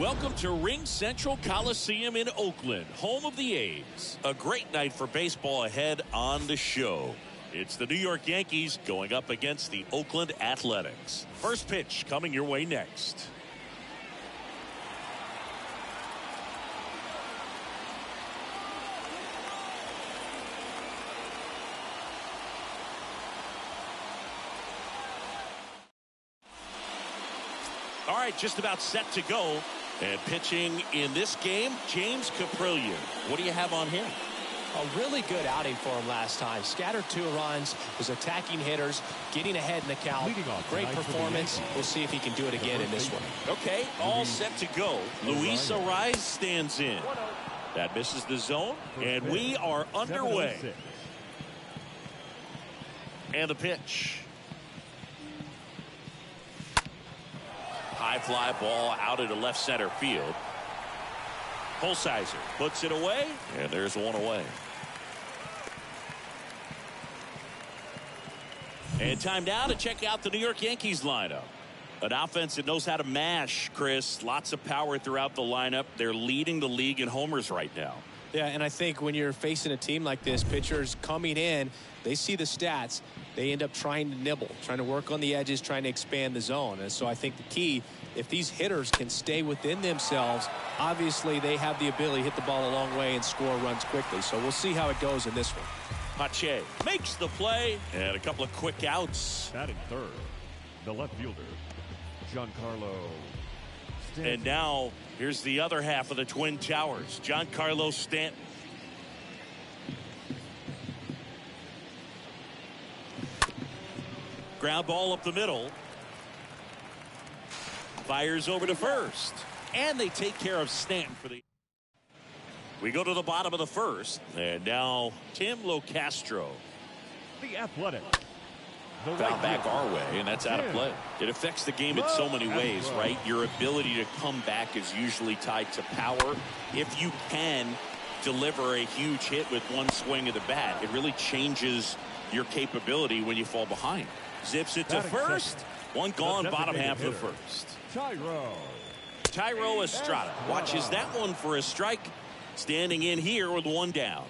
Welcome to Ring Central Coliseum in Oakland, home of the A's. A great night for baseball ahead on the show. It's the New York Yankees going up against the Oakland Athletics. First pitch coming your way next. All right, just about set to go. And pitching in this game, James Caprillion. What do you have on him? A really good outing for him last time. Scattered 2 runs, was attacking hitters, getting ahead in the count. Great performance. We'll see if he can do it again in this one. Okay, all set to go. Luis Ariz stands in. That misses the zone, and we are underway. And the pitch. High fly ball out into left center field. Holsizer puts it away, and there's one away. And time now to check out the New York Yankees lineup. An offense that knows how to mash, Chris. Lots of power throughout the lineup. They're leading the league in homers right now. Yeah, and I think when you're facing a team like this, pitchers coming in, they see the stats. They end up trying to nibble, trying to work on the edges, trying to expand the zone. And so I think the key, if these hitters can stay within themselves, obviously they have the ability to hit the ball a long way and score runs quickly. So we'll see how it goes in this one. Pache makes the play, and a couple of quick outs. Batting third, the left fielder, Giancarlo Stanton. And now here's the other half of the Twin Towers, Giancarlo Stanton. Ground ball up the middle. Fires over to first. And they take care of Stanton for the... We go to the bottom of the first. And now Tim Locastro. The Athletic. Foul back our way, and that's out of play. It affects the game in so many ways, right? Your ability to come back is usually tied to power. If you can deliver a huge hit with one swing of the bat, it really changes your capability when you fall behind. Zips it to first. One gone, bottom half of the first. Tyro Estrada watches that one for a strike. Standing in here with one down.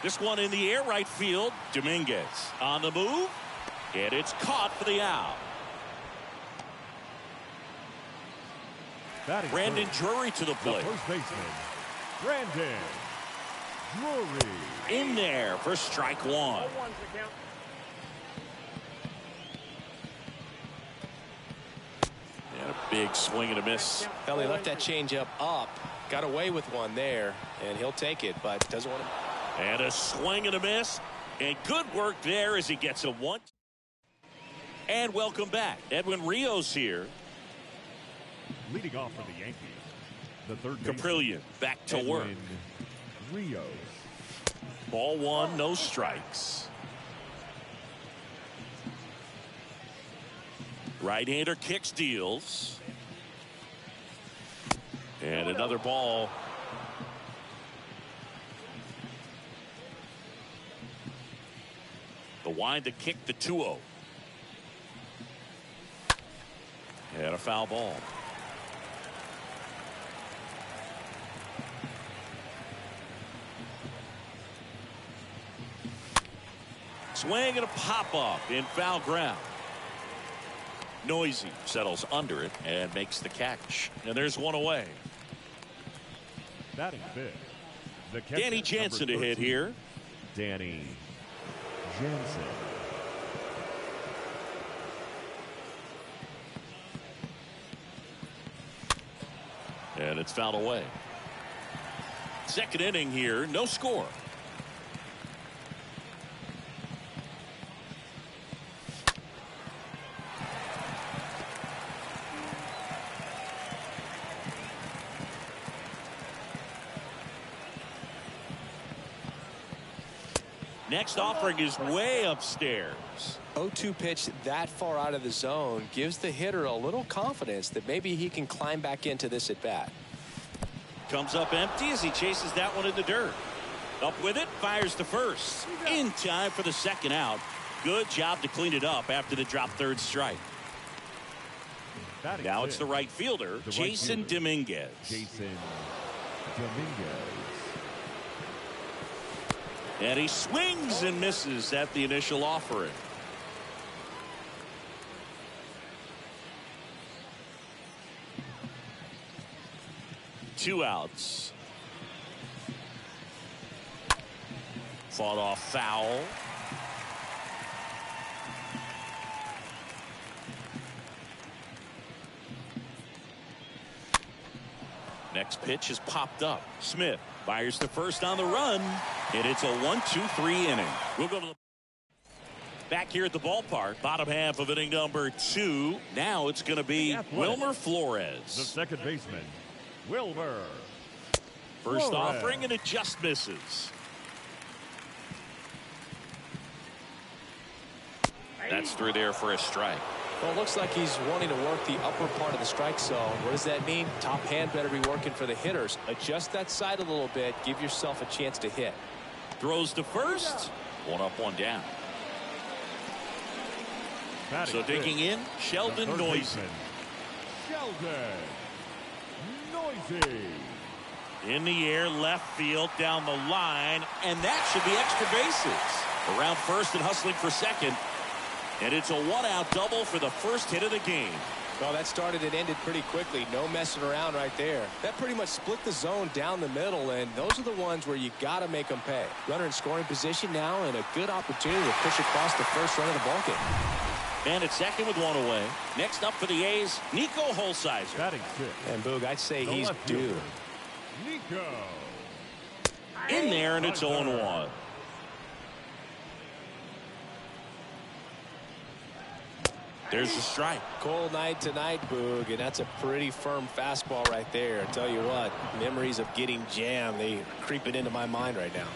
This one in the air, right field. Dominguez on the move. And it's caught for the out. Brandon Drury to the plate. First baseman, Brandon Drury. In there for strike one. And a big swing and a miss. Well, he left that changeup up. Got away with one there, and he'll take it, but doesn't want to... And a swing and a miss. And good work there as he gets a one. And welcome back. Edwin Rios here. Leading off for the Yankees, the third Caprillion back to work. Rios. Ball one, no strikes. Right-hander kicks, deals. And another ball. The wind to kick the 2-0. And a foul ball. Swing and a pop-up in foul ground. Noisy settles under it and makes the catch. And there's one away. Batting fifth, the Danny Jansen to hit here. Danny Jansen. And it's fouled away. Second inning here, no score. Next offering is way upstairs. 0-2 pitch that far out of the zone gives the hitter a little confidence that maybe he can climb back into this at bat. Comes up empty as he chases that one in the dirt. Up with it, fires to first. In time for the second out. Good job to clean it up after the drop third strike. Now it's the right fielder, Jason Dominguez. And he swings and misses at the initial offering. Two outs. Fought off foul. Next pitch is popped up. Smith fires the first on the run, and it's a 1-2-3 inning. We'll go to the back here at the ballpark. Bottom half of inning number 2. Now it's going to be Wilmer Flores, the second baseman, Wilmer. First offering, and it just misses. That's through there for a strike. Well, it looks like he's wanting to work the upper part of the strike zone. What does that mean? Top hand better be working for the hitters. Adjust that side a little bit. Give yourself a chance to hit. Throws to first. One up, one down. So digging in, Sheldon Noisy. Sheldon Noisy. In the air, left field, down the line, and that should be extra bases. Around first and hustling for second. And it's a one-out double for the first hit of the game. Well, that started and ended pretty quickly. No messing around right there. That pretty much split the zone down the middle, and those are the ones where you got to make them pay. Runner in scoring position now, and a good opportunity to push across the first run of the ball game. And it's second with one away. Next up for the A's, Nico Holsizer. Batting fifth. And Boog, I'd say he's due. Nico. In there, and it's 0-1. There's the strike. Cold night tonight, Boog, and that's a pretty firm fastball right there. I tell you what, memories of getting jammed, they creeping into my mind right now.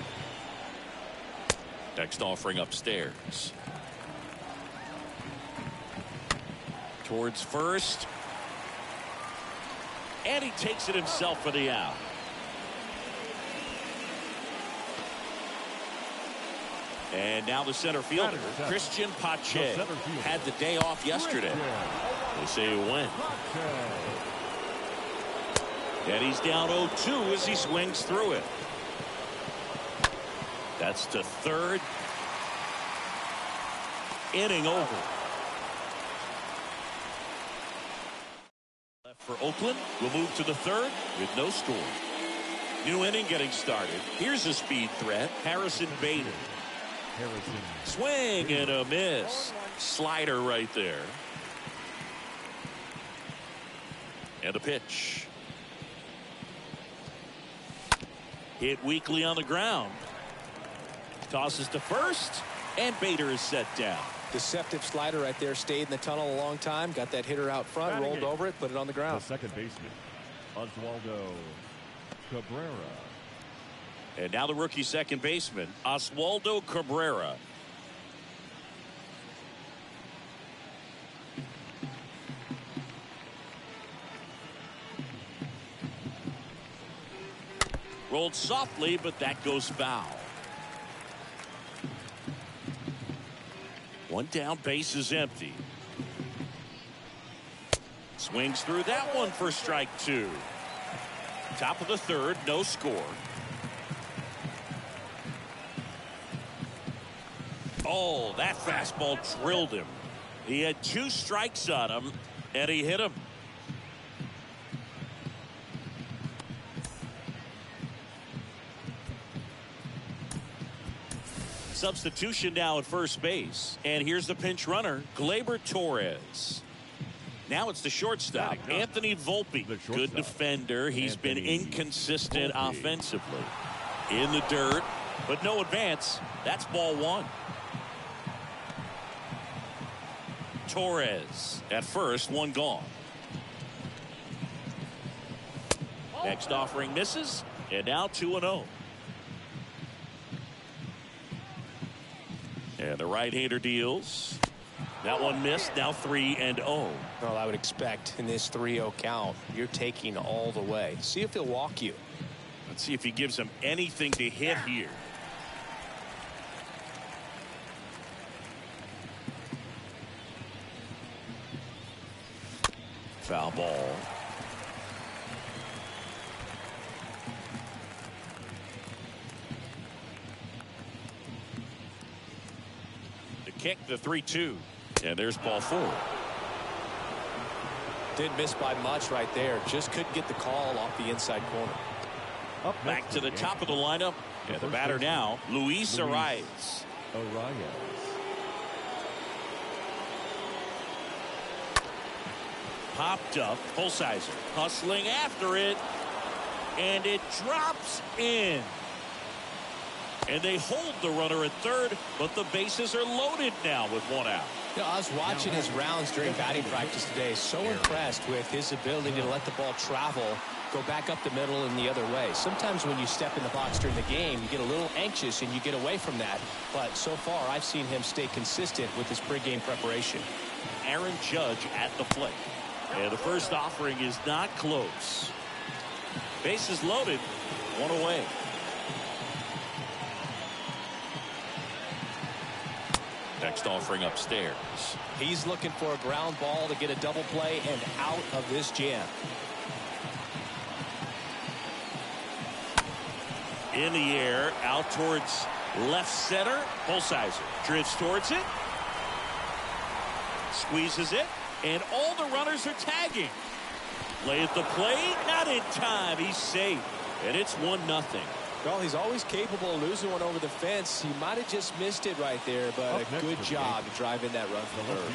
Next offering upstairs. Towards first. And he takes it himself for the out. And now the center fielder, Christian Pache, had the day off yesterday. We'll see who went. And he's down 0-2 as he swings through it. That's to third. Inning over. Left for Oakland. We'll move to the third with no score. New inning getting started. Here's a speed threat, Harrison Bader. Swing and a miss. Slider right there. And the pitch. Hit weakly on the ground. Tosses to first, and Bader is set down. Deceptive slider right there. Stayed in the tunnel a long time. Got that hitter out front, rolled over it, put it on the ground. The second baseman, Oswaldo Cabrera. And now the rookie second baseman, Oswaldo Cabrera. Rolled softly, but that goes foul. One down, base is empty. Swings through that one for strike 2. Top of the third, no score. Oh, that fastball drilled him. He had 2 strikes on him, and he hit him. Substitution now at first base. And here's the pinch runner, Gleyber Torres. Now it's the shortstop, Anthony Volpe. Good defender. He's been inconsistent offensively. In the dirt, but no advance. That's ball 1. Torres at first, one gone. Next offering misses, and now 2-0. And the right-hander deals. That one missed, now 3-0. Well, I would expect in this 3-0 count, you're taking all the way. See if he'll walk you. Let's see if he gives him anything to hit here. Foul ball. The kick, the 3-2. And there's ball 4. Didn't miss by much right there. Just couldn't get the call off the inside corner. Back to the top of the lineup. And the batter now, Luis Arias. Popped up. Holsizer hustling after it. And it drops in. And they hold the runner at third, but the bases are loaded now with 1 out. You know, I was watching his rounds during batting practice today. So impressed with his ability to let the ball travel, go back up the middle and the other way. Sometimes when you step in the box during the game, you get a little anxious and you get away from that. But so far, I've seen him stay consistent with his pregame preparation. Aaron Judge at the plate. And the first offering is not close. Bases loaded, 1 away. Next offering upstairs. He's looking for a ground ball to get a double play and out of this jam. In the air, out towards left center. Holsizer drifts towards it. Squeezes it. And all the runners are tagging. Play at the plate. Not in time. He's safe. And it's 1-0. Well, he's always capable of losing one over the fence. He might have just missed it right there, but a good job driving that run for third.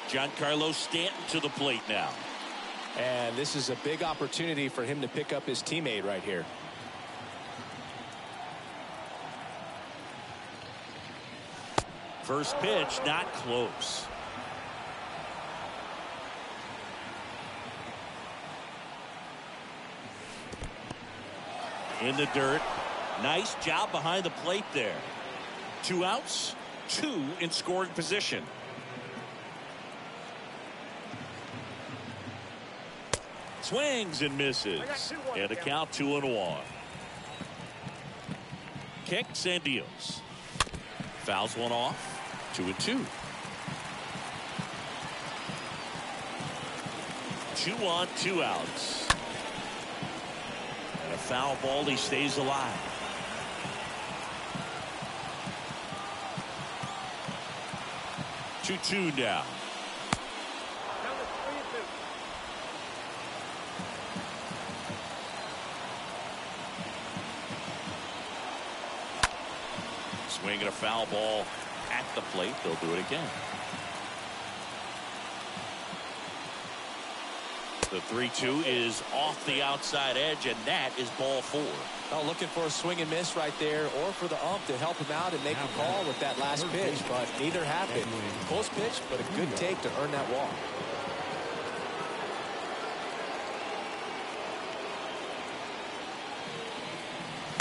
Giancarlo Stanton to the plate now. And this is a big opportunity for him to pick up his teammate right here. First pitch, not close. In the dirt. Nice job behind the plate there. 2 outs, 2 in scoring position. Swings and misses. And a count 2-1. Kicks and deals. Fouls one off. 2-2. 2 on, 2 outs. And a foul ball, he stays alive. Two now. Swinging a foul ball at the plate. They'll do it again. The 3-2 is off the outside edge, and that is ball 4. Well, looking for a swing and miss right there, or for the ump to help him out and make a call with that last pitch, but neither happened. Close pitch, but a good take to earn that walk.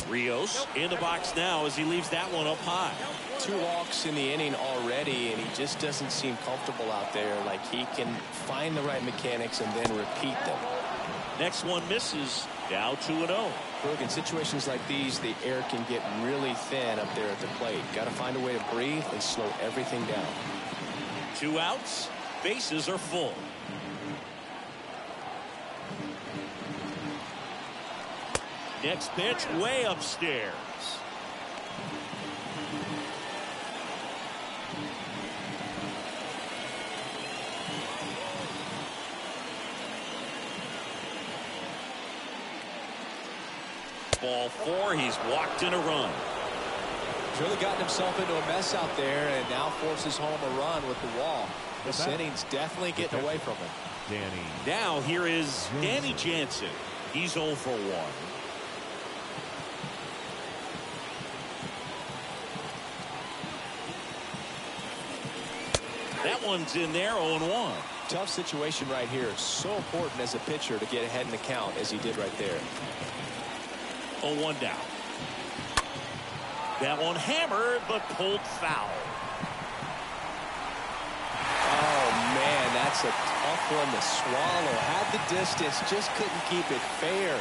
Rios in the box now as he leaves that one up high. 2 walks in the inning already, and he just doesn't seem comfortable out there. Like he can find the right mechanics and then repeat them. Next one misses. Now 2-0. Look, in situations like these, the air can get really thin up there at the plate. Got to find a way to breathe and slow everything down. 2 outs. Bases are full. Next pitch way upstairs. Ball 4. He's walked in a run. He's really gotten himself into a mess out there and now forces home a run with the wall. This inning's definitely getting away from him. Now here is Danny Jansen. He's 0 for 1. That one's in there, 0-1. Tough situation right here. So important as a pitcher to get ahead in the count as he did right there. 0-1 down. That one hammered, but pulled foul. Oh, man, that's a tough one to swallow. Had the distance, just couldn't keep it fair.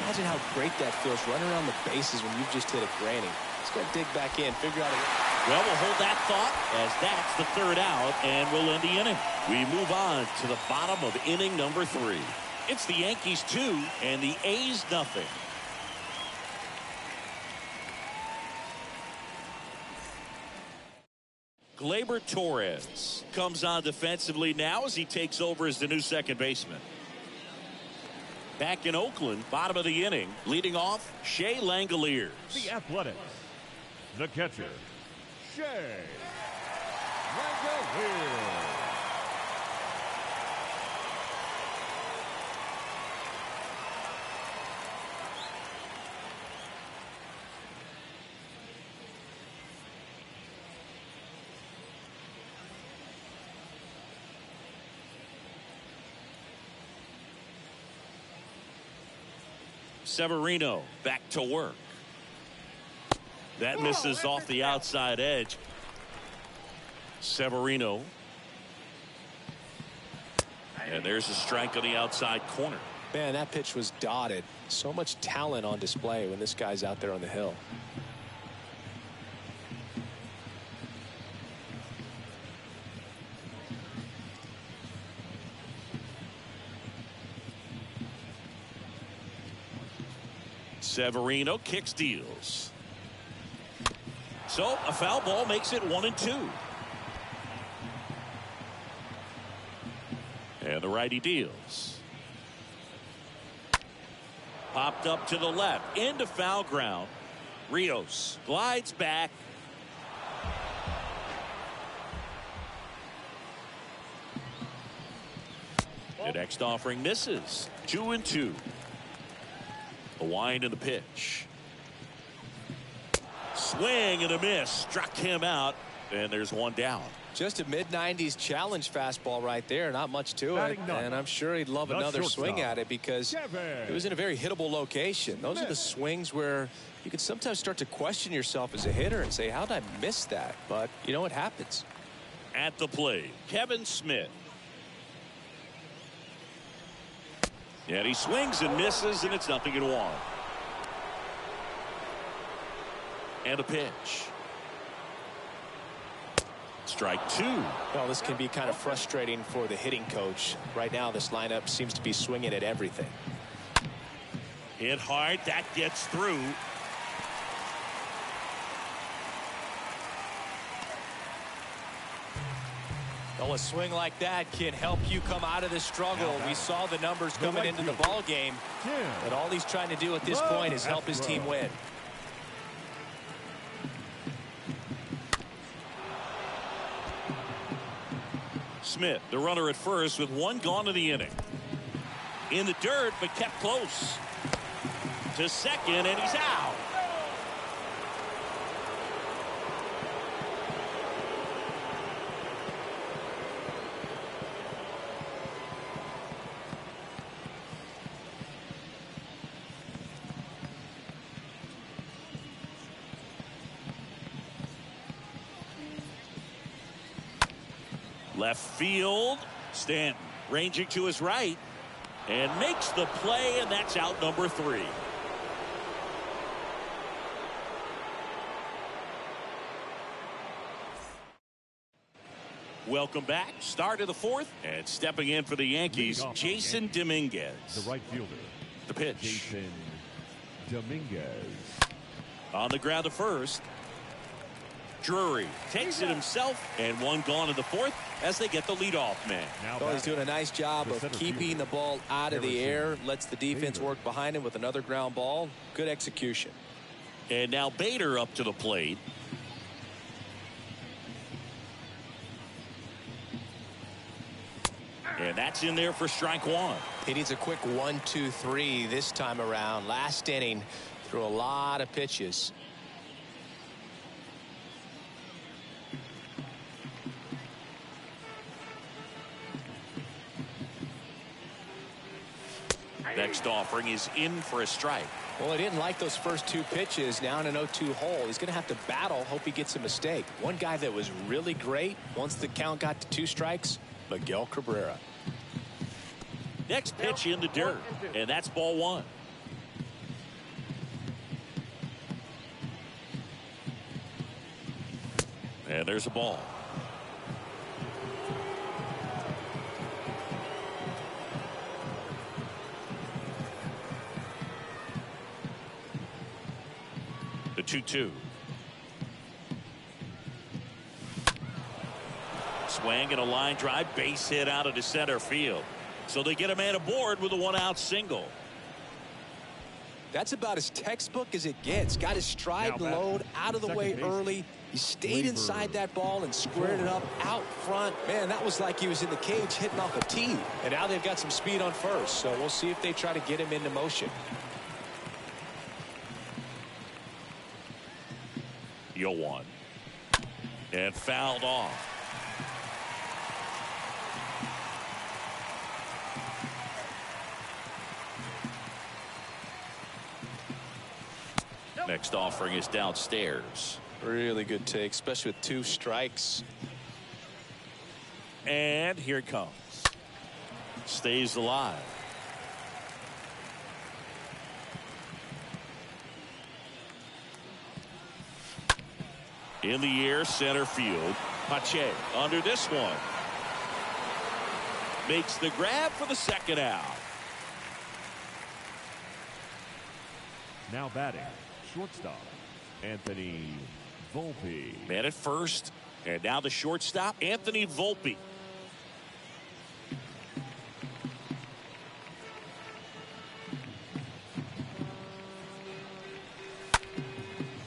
Imagine how great that feels, running around the bases when you've just hit a granny. He's got to dig back in, figure out a way. Well, we'll hold that thought as that's the third out, and we'll end the inning. We move on to the bottom of inning number 3. It's the Yankees 2 and the A's nothing. Gleyber Torres comes on defensively now as he takes over as the new second baseman. Back in Oakland, bottom of the inning, leading off, Shea Langoliers. The Athletics. The catcher, Shea Langoliers. Severino back to work. That misses off the outside edge. Severino. And there's a strike on the outside corner. Man, that pitch was dotted. So much talent on display when this guy's out there on the hill. Severino kicks, deals. So a foul ball makes it 1-2. And the righty deals. Popped up to the left into foul ground. Rios glides back. The next offering misses. 2-2. A wind in the pitch. Swing and a miss. Struck him out. And there's one down. Just a mid-90s challenge fastball right there. Not much to it. And I'm sure he'd love another swing at it because it was in a very hittable location. Those are the swings where you can sometimes start to question yourself as a hitter and say, how did I miss that? But, you know, it happens. At the plate, Kevin Smith. And he swings and misses, and it's 0-1. And a pitch. Strike 2. Well, this can be kind of frustrating for the hitting coach. Right now, this lineup seems to be swinging at everything. Hit hard. That gets through. Well, a swing like that can help you come out of the struggle. We saw the numbers coming into the ball game. But all he's trying to do at this point is help his team win. Smith, the runner at first with one gone in the inning. In the dirt, but kept close. To second, and he's out. Left field, Stanton ranging to his right and makes the play, and that's out number 3. Welcome back. Start of the 4th, and stepping in for the Yankees, Jason Dominguez. The right fielder. The pitch. Jason Dominguez. On the ground to first. Drury takes it himself, and one gone in the 4th as they get the leadoff man. Well, he's doing a nice job of keeping the ball out of the air, lets the defense work behind him with another ground ball. Good execution. And now Bader up to the plate. And that's in there for strike 1. He needs a quick 1-2-3 this time around. Last inning, threw a lot of pitches. Next offering is in for a strike. Well, he didn't like those first 2 pitches. Now in an 0-2 hole, he's going to have to battle. Hope he gets a mistake. One guy that was really great once the count got to 2 strikes, Miguel Cabrera. Next pitch in the dirt, and that's ball 1. And there's a ball. The 2-2. Swing and a line drive, base hit out of the center field. So they get a man aboard with a one-out single. That's about as textbook as it gets. Got his stride load out of the way early. He stayed inside that ball and squared it up out front. Man, that was like he was in the cage hitting off a tee. And now they've got some speed on first. So we'll see if they try to get him into motion. 0-1. And fouled off. Next offering is downstairs. Really good take, especially with 2 strikes. And here it comes. Stays alive. In the air, center field. Pache under this one. Makes the grab for the second out. Now batting, shortstop, Anthony Volpe. Man at first, and now the shortstop, Anthony Volpe.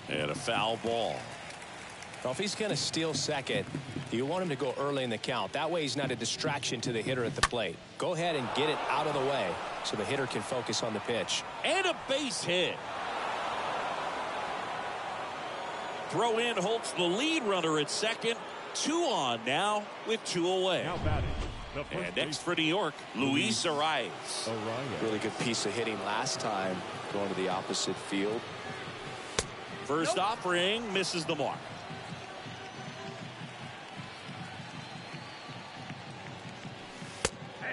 And a foul ball. Well, if he's going to steal second, you want him to go early in the count. That way he's not a distraction to the hitter at the plate. Go ahead and get it out of the way so the hitter can focus on the pitch. And a base hit. Throw in holds the lead runner at second. 2 on now with 2 away. Now batting, and next for New York, Luis Arias. Really good piece of hitting last time, going to the opposite field. First offering misses the mark.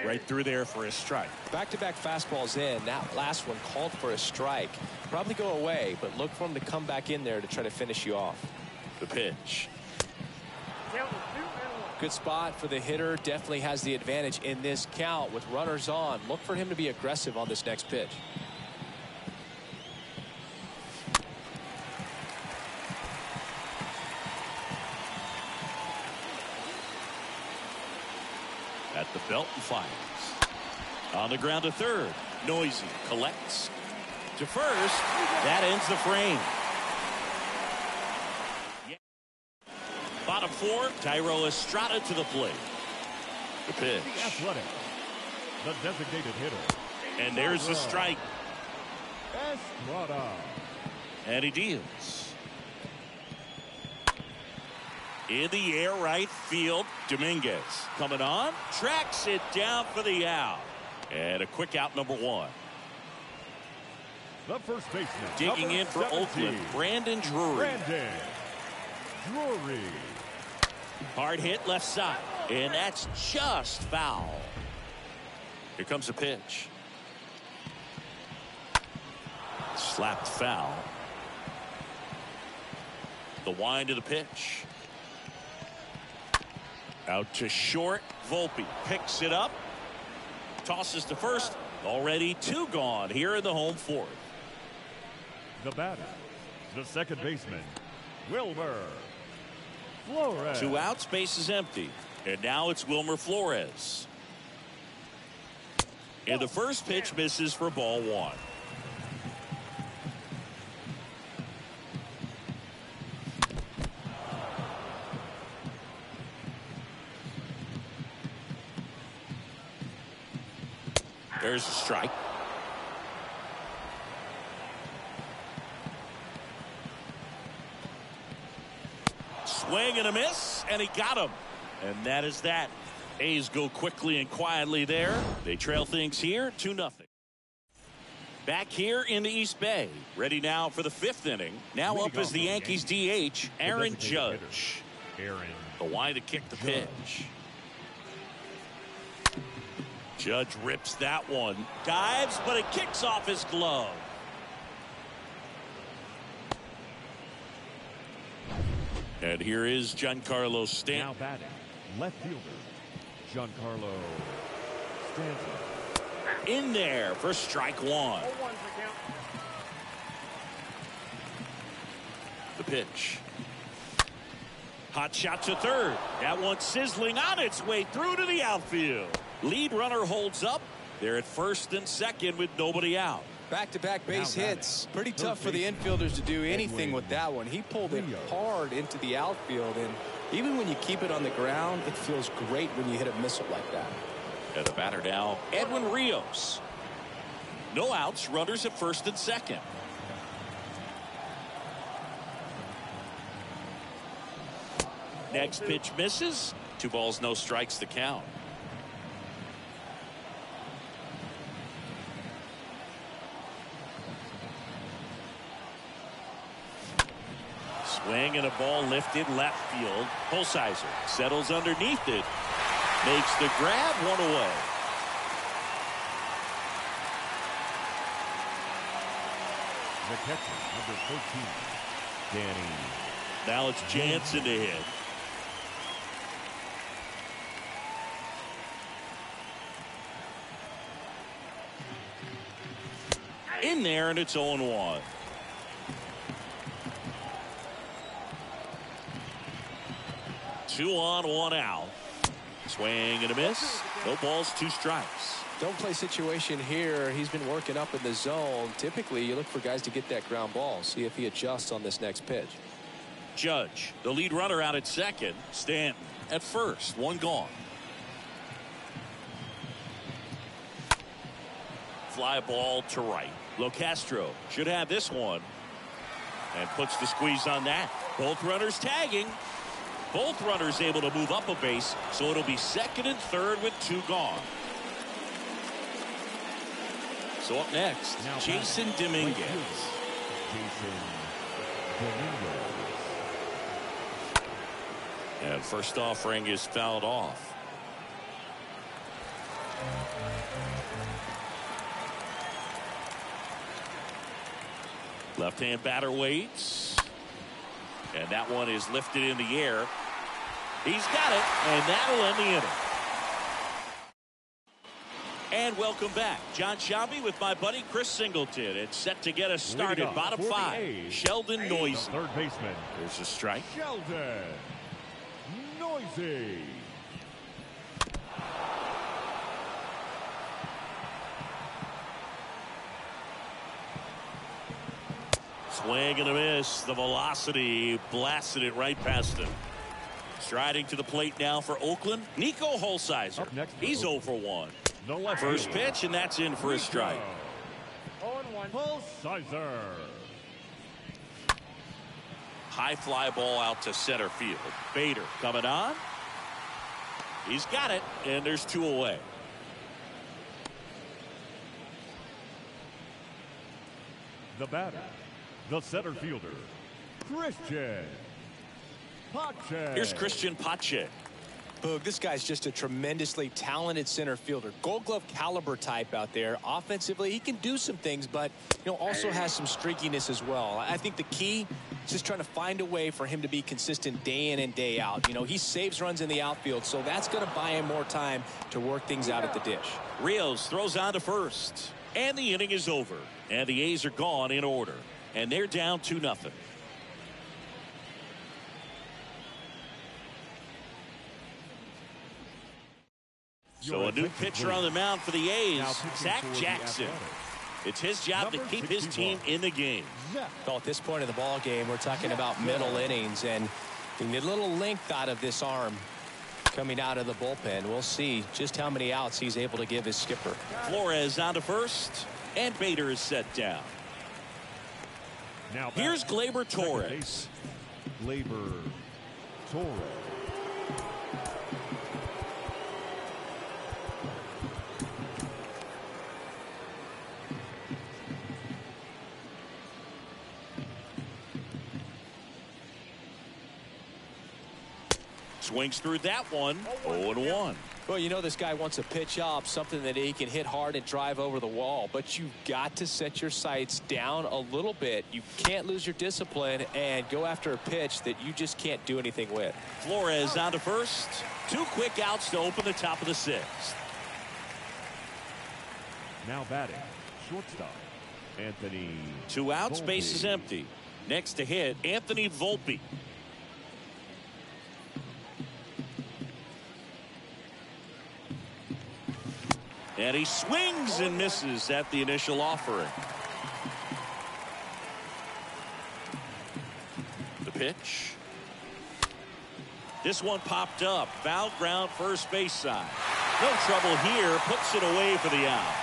Right through there for a strike. Back-to-back fastballs in. That last one called for a strike. Probably go away, but look for him to come back in there to try to finish you off. The pitch. Good spot for the hitter. Definitely has the advantage in this count with runners on. Look for him to be aggressive on this next pitch. At the belt and fires. On the ground to third. Noisy collects to first. That ends the frame. Bottom 4, Tyro Estrada to the plate. The pitch. The athletic, the designated hitter. And there's the strike. Estrada. And he deals. In the air, right field. Dominguez coming on. Tracks it down for the out. And a quick out, number 1. The first baseman. Digging in for 17. Oakland, Brandon Drury. Hard hit left side. And that's just foul. Here comes a pitch. Slapped foul. The wind of the pitch. Out to short. Volpe picks it up. Tosses to first. Already 2 gone here in the home 4th. The batter, the second baseman, Wilmer Flores. 2 outs, base is empty. And now it's Wilmer Flores. And the first pitch misses for ball 1. There's a strike. Swing and a miss, and he got him. And that is that. A's go quickly and quietly there. They trail things here 2-0. Back here in the East Bay. Ready now for the 5th inning. Now up is the Yankees DH, Aaron Judge. The wind to kick the pitch. Judge rips that one. Dives, but it kicks off his glove. And here is Giancarlo Stanton. Now batting, left fielder, Giancarlo Stanton. In there for strike one. The pitch. Hot shot to third. That one sizzling on its way through to the outfield. Lead runner holds up. They're at first and second with nobody out. Back-to-back base hits. Pretty tough for the infielders to do anything with that one. He pulled it hard into the outfield, and even when you keep it on the ground, it feels great when you hit a missile like that. And the batter now, Edwin Rios. No outs, runners at first and second. Next pitch misses. 2 balls, no strikes, the count. Swing and a ball lifted left field. Holsizer settles underneath it. Makes the grab, one away. The catcher, number 13, Danny. Now it's Jansen to hit. In there, and it's 0-1. Two on, one out. Swing and a miss. No balls, 2 strikes. Don't play situation here. He's been working up in the zone. Typically, you look for guys to get that ground ball. See if he adjusts on this next pitch. Judge, the lead runner out at second. Stanton at first. 1 gone. Fly ball to right. Locastro should have this one. And puts the squeeze on that. Both runners tagging. Both runners able to move up a base, so it'll be second and third with 2 gone. So up next, now Jason Dominguez. And first offering is fouled off. Left-hand batter waits. And that one is lifted in the air. He's got it, and that'll end the inning. And welcome back. John Shelby with my buddy Chris Singleton. It's set to get us started. Bottom 5. Sheldon Noisy. Third baseman. There's a strike. Sheldon Noisy. Swing and a miss. The velocity blasted it right past him. Striding to the plate now for Oakland, Nico Holsizer. He's 0 for 1. First pitch, and that's in for a strike. 0-1. Holsizer. High fly ball out to center field. Bader coming on. He's got it, and there's 2 away. The batter, the center fielder, Christian Pache. Here's Christian Pache. Boog, this guy's just a tremendously talented center fielder. Gold glove caliber type out there. Offensively, he can do some things, but also has some streakiness as well. I think the key is just trying to find a way for him to be consistent day in and day out. He saves runs in the outfield, so that's going to buy him more time to work things out at the dish. Rios throws on to first, and the inning is over. And the A's are gone in order, and they're down 2-0. So a new pitcher on the mound for the A's, Zach Jackson. It's his job to keep his team in the game. Well, at this point in the ball game, we're talking about middle innings, and the little length out of this arm coming out of the bullpen. We'll see just how many outs he's able to give his skipper. Flores on to first, and Bader is set down. Now here's Gleyber Torres. Gleyber Torres. Swings through that one. 0-1. Well, you know this guy wants a pitch up, something that he can hit hard and drive over the wall. But you've got to set your sights down a little bit. You can't lose your discipline and go after a pitch that you just can't do anything with. Flores on to first. 2 quick outs to open the top of the 6th. Now batting, shortstop, Anthony. 2 outs, base is empty. Next to hit, Anthony Volpe. And he swings and misses at the initial offering. The pitch. This one popped up. Foul ground, first base side. No trouble here. Puts it away for the out.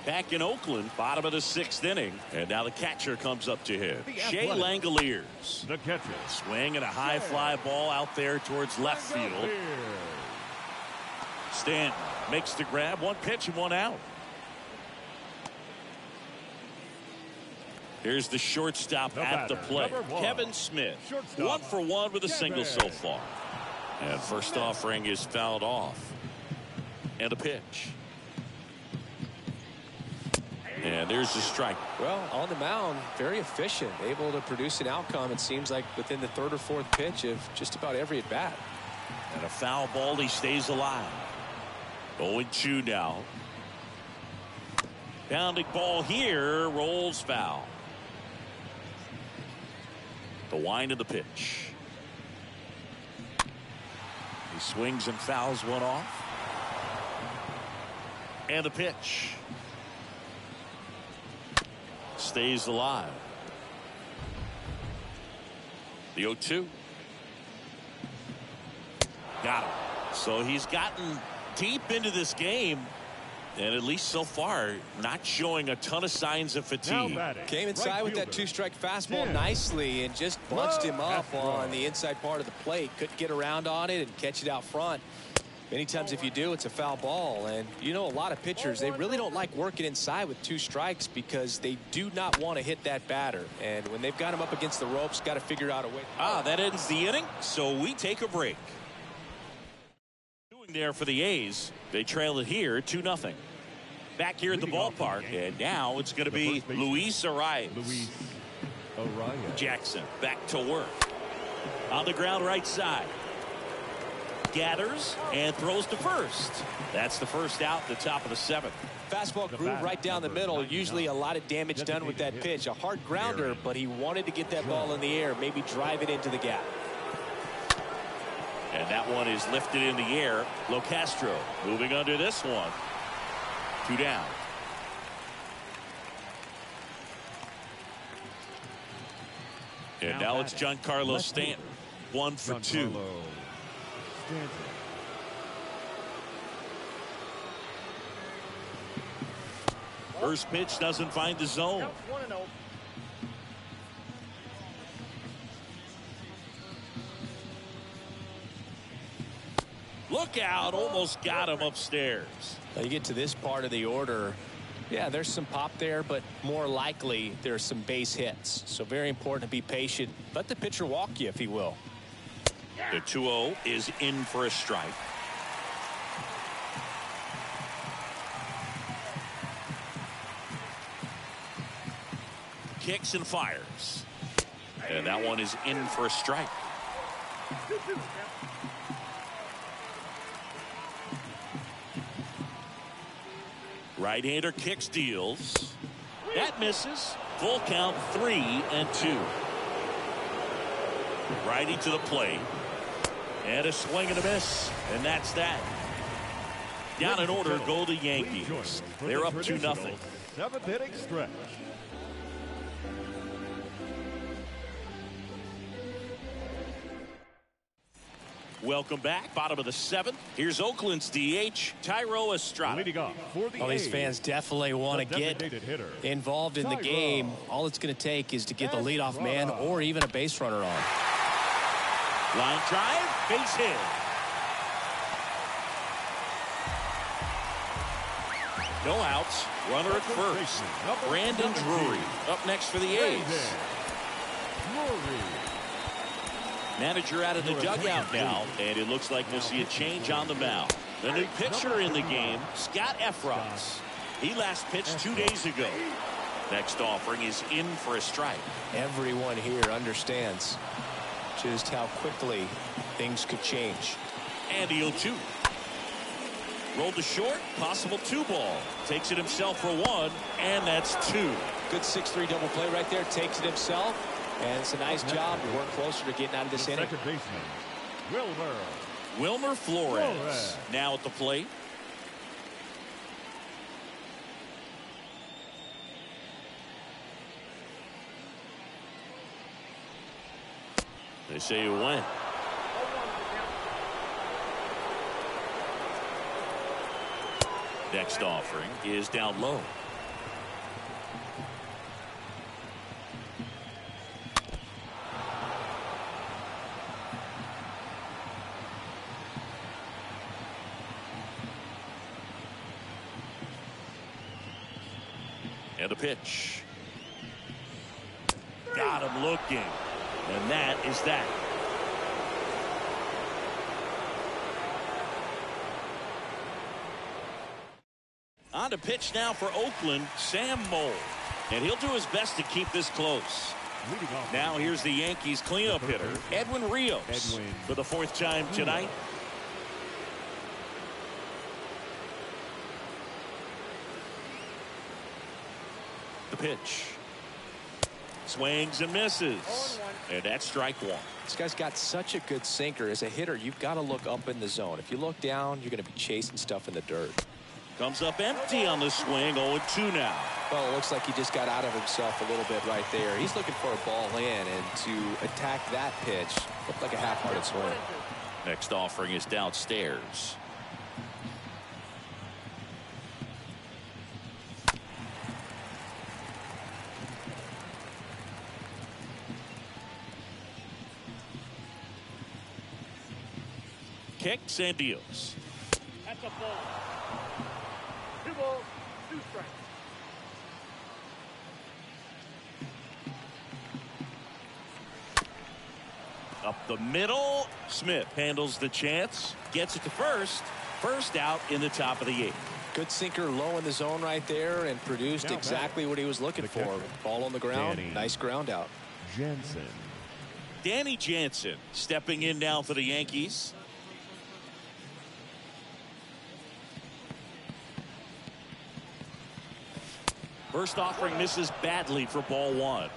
Back in Oakland, bottom of the 6th inning. And now the catcher comes up to him. Shea Langoliers. The catcher. Swing and a high fly ball out there towards left field. Stanton makes the grab. 1 pitch and 1 out. Here's the shortstop at the plate. Kevin Smith. 1 for 1 with a single so far. And first offering is fouled off. And a pitch. And there's the strike. Well, on the mound, very efficient, able to produce an outcome, it seems like, within the 3rd or 4th pitch of just about every at bat. And a foul ball, he stays alive. 0-2 now. Pounding ball here, rolls foul. The wind of the pitch. He swings and fouls one off. And the pitch. Stays alive. The 0-2. Got him. So he's gotten deep into this game, and at least so far not showing a ton of signs of fatigue. Came inside with that 2-strike fastball nicely and just bunched him up on the inside part of the plate. Couldn't get around on it and catch it out front. Many times if you do, it's a foul ball. And you know, a lot of pitchers, they really don't like working inside with 2 strikes because they do not want to hit that batter. And when they've got him up against the ropes, got to figure out a way. That ends the inning, so we take a break. There for the A's. They trail it here 2-0. Back here at the ballpark, and now it's going to be Luis Arias. Jackson back to work. On the ground right side. Gathers and throws to first. That's the first out, the top of the 7th. Fastball groove right down the middle. Usually a lot of damage done with that pitch. A hard grounder, but he wanted to get that ball in the air, maybe drive it into the gap. And that one is lifted in the air. Locastro moving under this one. 2 down. And now it's Giancarlo Stanton. 1 for 2. First pitch doesn't find the zone. Look out, almost got him upstairs. Now you get to this part of the order. Yeah, there's some pop there, but more likely there's some base hits. So very important to be patient. Let the pitcher walk you if he will. The 2-0 is in for a strike. Kicks and fires. And that one is in for a strike. Right-hander kicks, deals. That misses. Full count, 3-2. Righty to the plate. And a swing and a miss. And that's that. Down in order go the Yankees. They're up 2-0. 7th inning stretch. Welcome back. Bottom of the 7th. Here's Oakland's DH, Thairo Estrada. Leading off for the Well, these A's, fans definitely want to get hitter, involved in the game. All it's going to take is to get the leadoff man or even a base runner on. Line drive, base hit. No outs. Runner at first. Brandon Drury up next for the A's. Manager out of the dugout now, and it looks like we'll see a change on the mound. The new pitcher in the game, Scott Efros. He last pitched 2 days ago. Next offering is in for a strike. Everyone here understands just how quickly things could change. And the 0-2. Rolled to short, possible 2-ball. Takes it himself for 1, and that's 2. Good 6-3 double play right there. Takes it himself, and it's a nice job to work closer to getting out of this inning. Second baseman, Wilmer Flores now at the plate. They say you win. Next offering is down low. And the pitch. Got him looking. And that is that. On to pitch now for Oakland, Sam Moll. And he'll do his best to keep this close. Now here's the Yankees cleanup hitter, Edwin Rios, for the 4th time tonight. The pitch. Swings and misses. And that's strike 1. This guy's got such a good sinker. As a hitter, you've got to look up in the zone. If you look down, you're going to be chasing stuff in the dirt. Comes up empty on the swing. 0-2 now. Well, it looks like he just got out of himself a little bit right there. He's looking for a ball in, and to attack that pitch looked like a half-hearted swing. Next offering is downstairs. Kicks and deals. That's a ball. 2 balls, 2 strikes. Up the middle. Smith handles the chance. Gets it to first. First out in the top of the 8th. Good sinker low in the zone right there and produced exactly what he was looking for. Ball on the ground. Nice ground out. Jansen. Danny Jansen stepping in now for the Yankees. First offering misses badly for ball 1.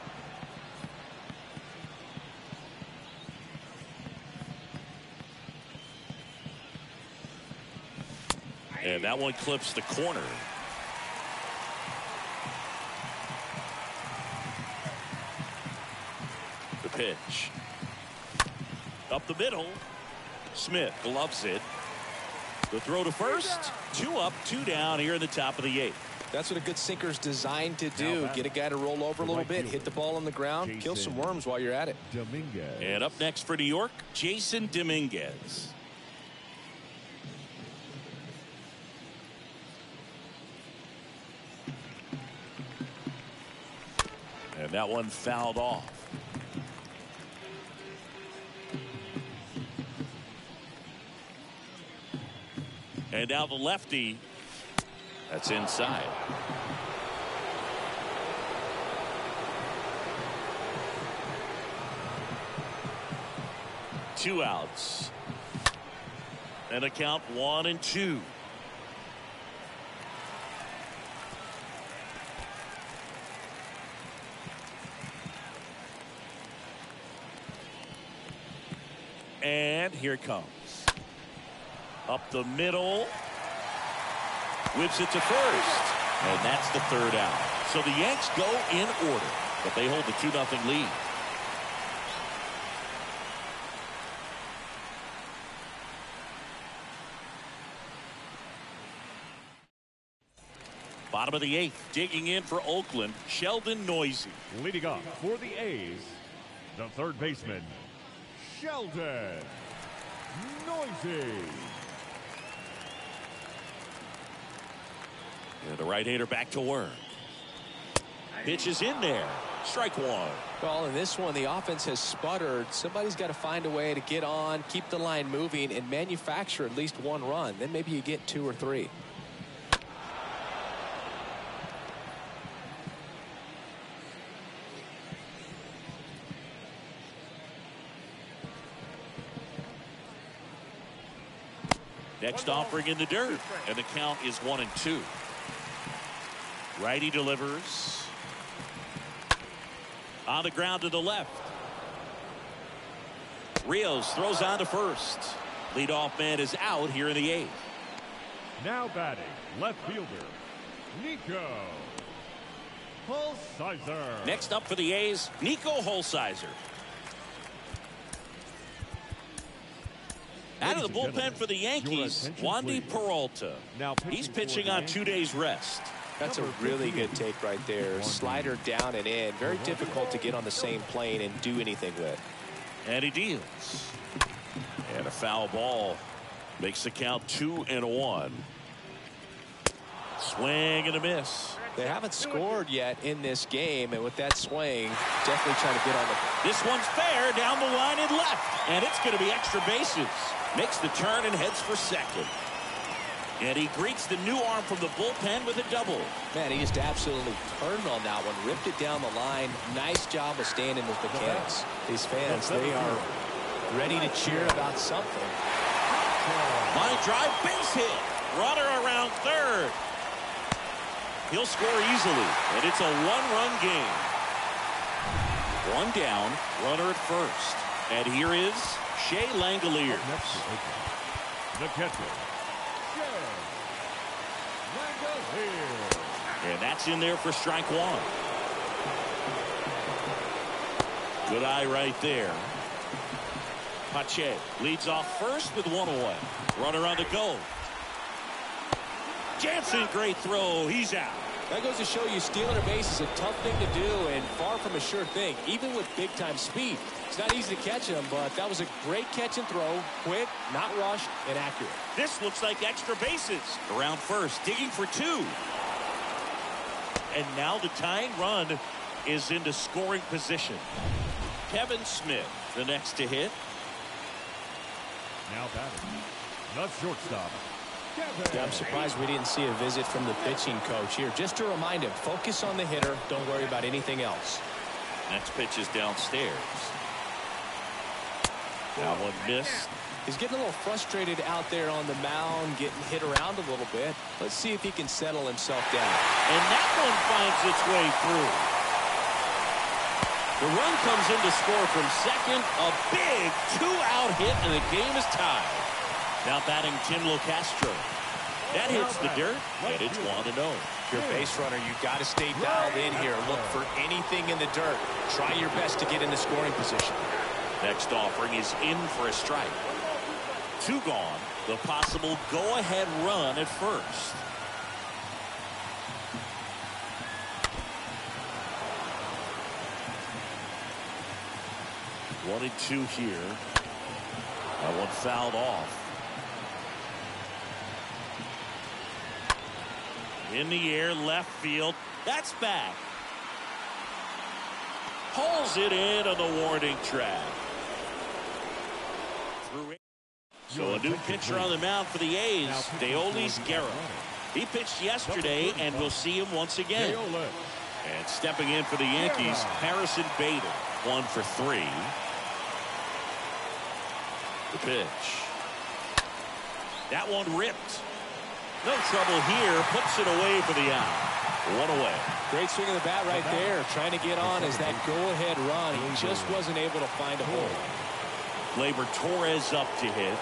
And that one clips the corner. The pitch. Up the middle. Smith gloves it. The throw to first. 2 up, 2 down here in the top of the 8th. That's what a good sinker's designed to do. Get a guy to roll over a little bit, hit the ball on the ground, kill some worms while you're at it. And up next for New York, Jason Dominguez. And that one fouled off. And now the lefty. That's inside. Two outs. And a count 1-2. And here it comes. Up the middle. Whips it to first. And that's the 3rd out. So the Yanks go in order, but they hold the 2-0 lead. Bottom of the 8th, digging in for Oakland, Sheldon Noisy. Leading off for the A's, the 3rd baseman, Sheldon Noisy. And the right-hander back to work. Pitch is in there. Strike one. Well, in this one, the offense has sputtered. Somebody's got to find a way to get on, keep the line moving, and manufacture at least one run. Then maybe you get 2 or 3. Next offering in the dirt, and the count is 1-2. Righty delivers. On the ground to the left. Rios throws on to first. Leadoff man is out here in the 8th. Now batting, left fielder, Nico Holsizer. Next up for the A's, Nico Holsizer. Out of the bullpen for the Yankees, Wandy Peralta. He's pitching on 2 days rest. That's a really good take right there. Slider down and in. Very difficult to get on the same plane and do anything with. And he deals. And a foul ball makes the count 2-1. Swing and a miss. They haven't scored yet in this game, and with that swing, definitely trying to get on the... This one's fair down the line and left. And it's going to be extra bases. Makes the turn and heads for second. And he greets the new arm from the bullpen with a double. Man, he just absolutely turned on that one, ripped it down the line. Nice job of staying in with mechanics. These fans, they are ready to cheer about something. Line drive, base hit. Runner around third. He'll score easily, and it's a one-run game. One down, runner at first. And here is Shea Langoliers. The catcher, and that's in there for strike one. Good eye right there. Pache leads off first with one away. Runner on the go. Jansen, great throw. He's out. That goes to show you stealing a base is a tough thing to do and far from a sure thing, even with big-time speed. It's not easy to catch him, but that was a great catch and throw. Quick, not rushed, and accurate. This looks like extra bases. Around first, digging for 2. And now the tying run is into scoring position. Kevin Smith, the next to hit. now batting, the shortstop. Yeah, I'm surprised we didn't see a visit from the pitching coach here. Just to remind him, focus on the hitter. Don't worry about anything else. Next pitch is downstairs. That one missed. He's getting a little frustrated out there on the mound, getting hit around a little bit. Let's see if he can settle himself down. And that one finds its way through. The run comes in to score from second. A big 2-out hit, and the game is tied. Now batting Tim Locastro. That hits the dirt, and it's 1-0. If you're a base runner, you've got to stay dialed in here. Look for anything in the dirt. Try your best to get in the scoring position. Next offering is in for a strike. 2 gone. The possible go-ahead run at first. One and 2 here. That one fouled off. In the air, left field. That's back. Pulls it in on the warning track. So a new pitcher on the mound for the A's, Deolis Guerra. He pitched yesterday, and we'll see him once again. And stepping in for the Yankees, Harrison Bader, 1 for 3. The pitch. That one ripped. No trouble here. Puts it away for the out. 1 away. Great swing of the bat right there. Trying to get on as that go-ahead run. He just wasn't able to find a hole. Gleyber Torres up to hit.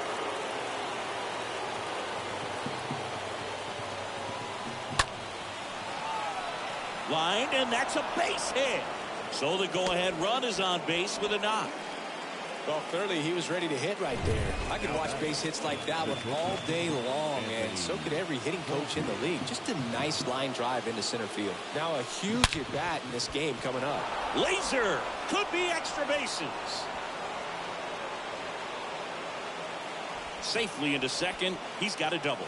Line, and that's a base hit. So the go-ahead run is on base with a knock. Well, clearly he was ready to hit right there. I could watch base hits like that one all day long, and so could every hitting coach in the league. Just a nice line drive into center field. Now a huge at-bat in this game coming up. Laser could be extra bases. Safely into second. He's got a double.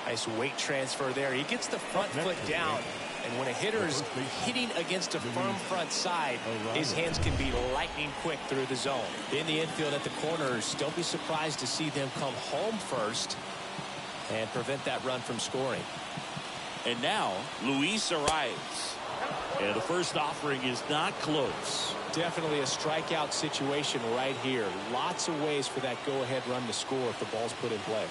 Nice weight transfer there. He gets the front foot down. And when a hitter's hitting against a firm front side, his hands can be lightning quick through the zone. In the infield at the corners, don't be surprised to see them come home first and prevent that run from scoring. And now, Luis arrives. And the first offering is not close. Definitely a strikeout situation right here. Lots of ways for that go-ahead run to score if the ball's put in play.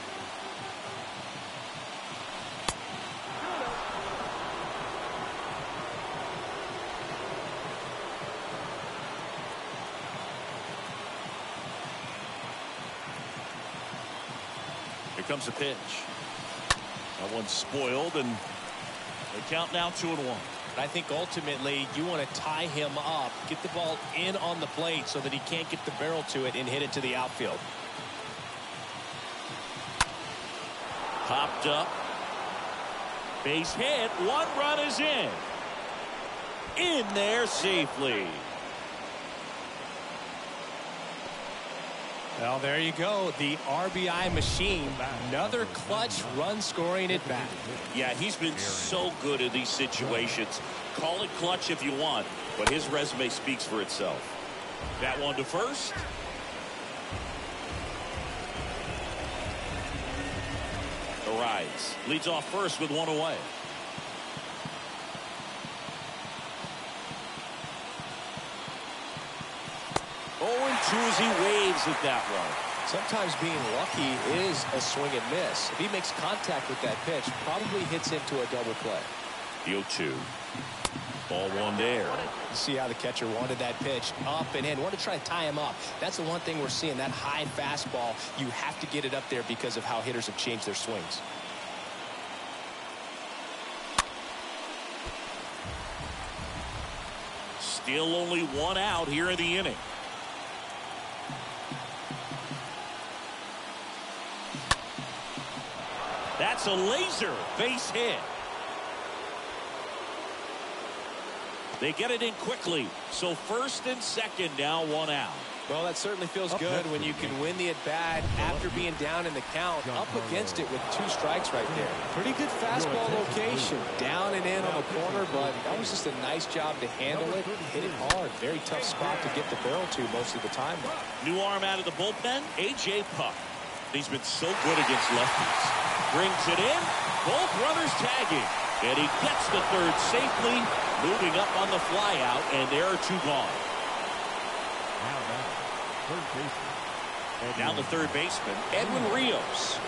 Here comes the pitch. That one's spoiled, and the count now 2-1. I think ultimately you want to tie him up, get the ball in on the plate so that he can't get the barrel to it and hit it to the outfield. Popped up. Base hit. One run is in. In there safely. Well, there you go. The RBI machine. Another clutch run scoring at bat. Yeah, he's been so good in these situations. Call it clutch if you want, but his resume speaks for itself. That one to first. Arrives. Leads off first with one away. As he waves at that one. Sometimes being lucky is a swing and miss. If he makes contact with that pitch, probably hits into a double play. The 0-2. Ball one there. You see how the catcher wanted that pitch up and in. Want to try to tie him up. That's the one thing we're seeing. That high fastball, you have to get it up there because of how hitters have changed their swings. Still only one out here in the inning. That's a laser base hit. They get it in quickly. So first and second now, one out. Well, that certainly feels good when you can win the at-bat after being down in the count, up against it with 2 strikes right there. Pretty good fastball location, down and in on the corner, but that was just a nice job to handle it, hit it hard. Very tough spot to get the barrel to most of the time. New arm out of the bullpen, A.J. Puck. He's been so good against lefties. Brings it in, both runners tagging, and he gets the third safely, moving up on the fly out, and there are 2 gone. Now the third baseman, Edwin Rios.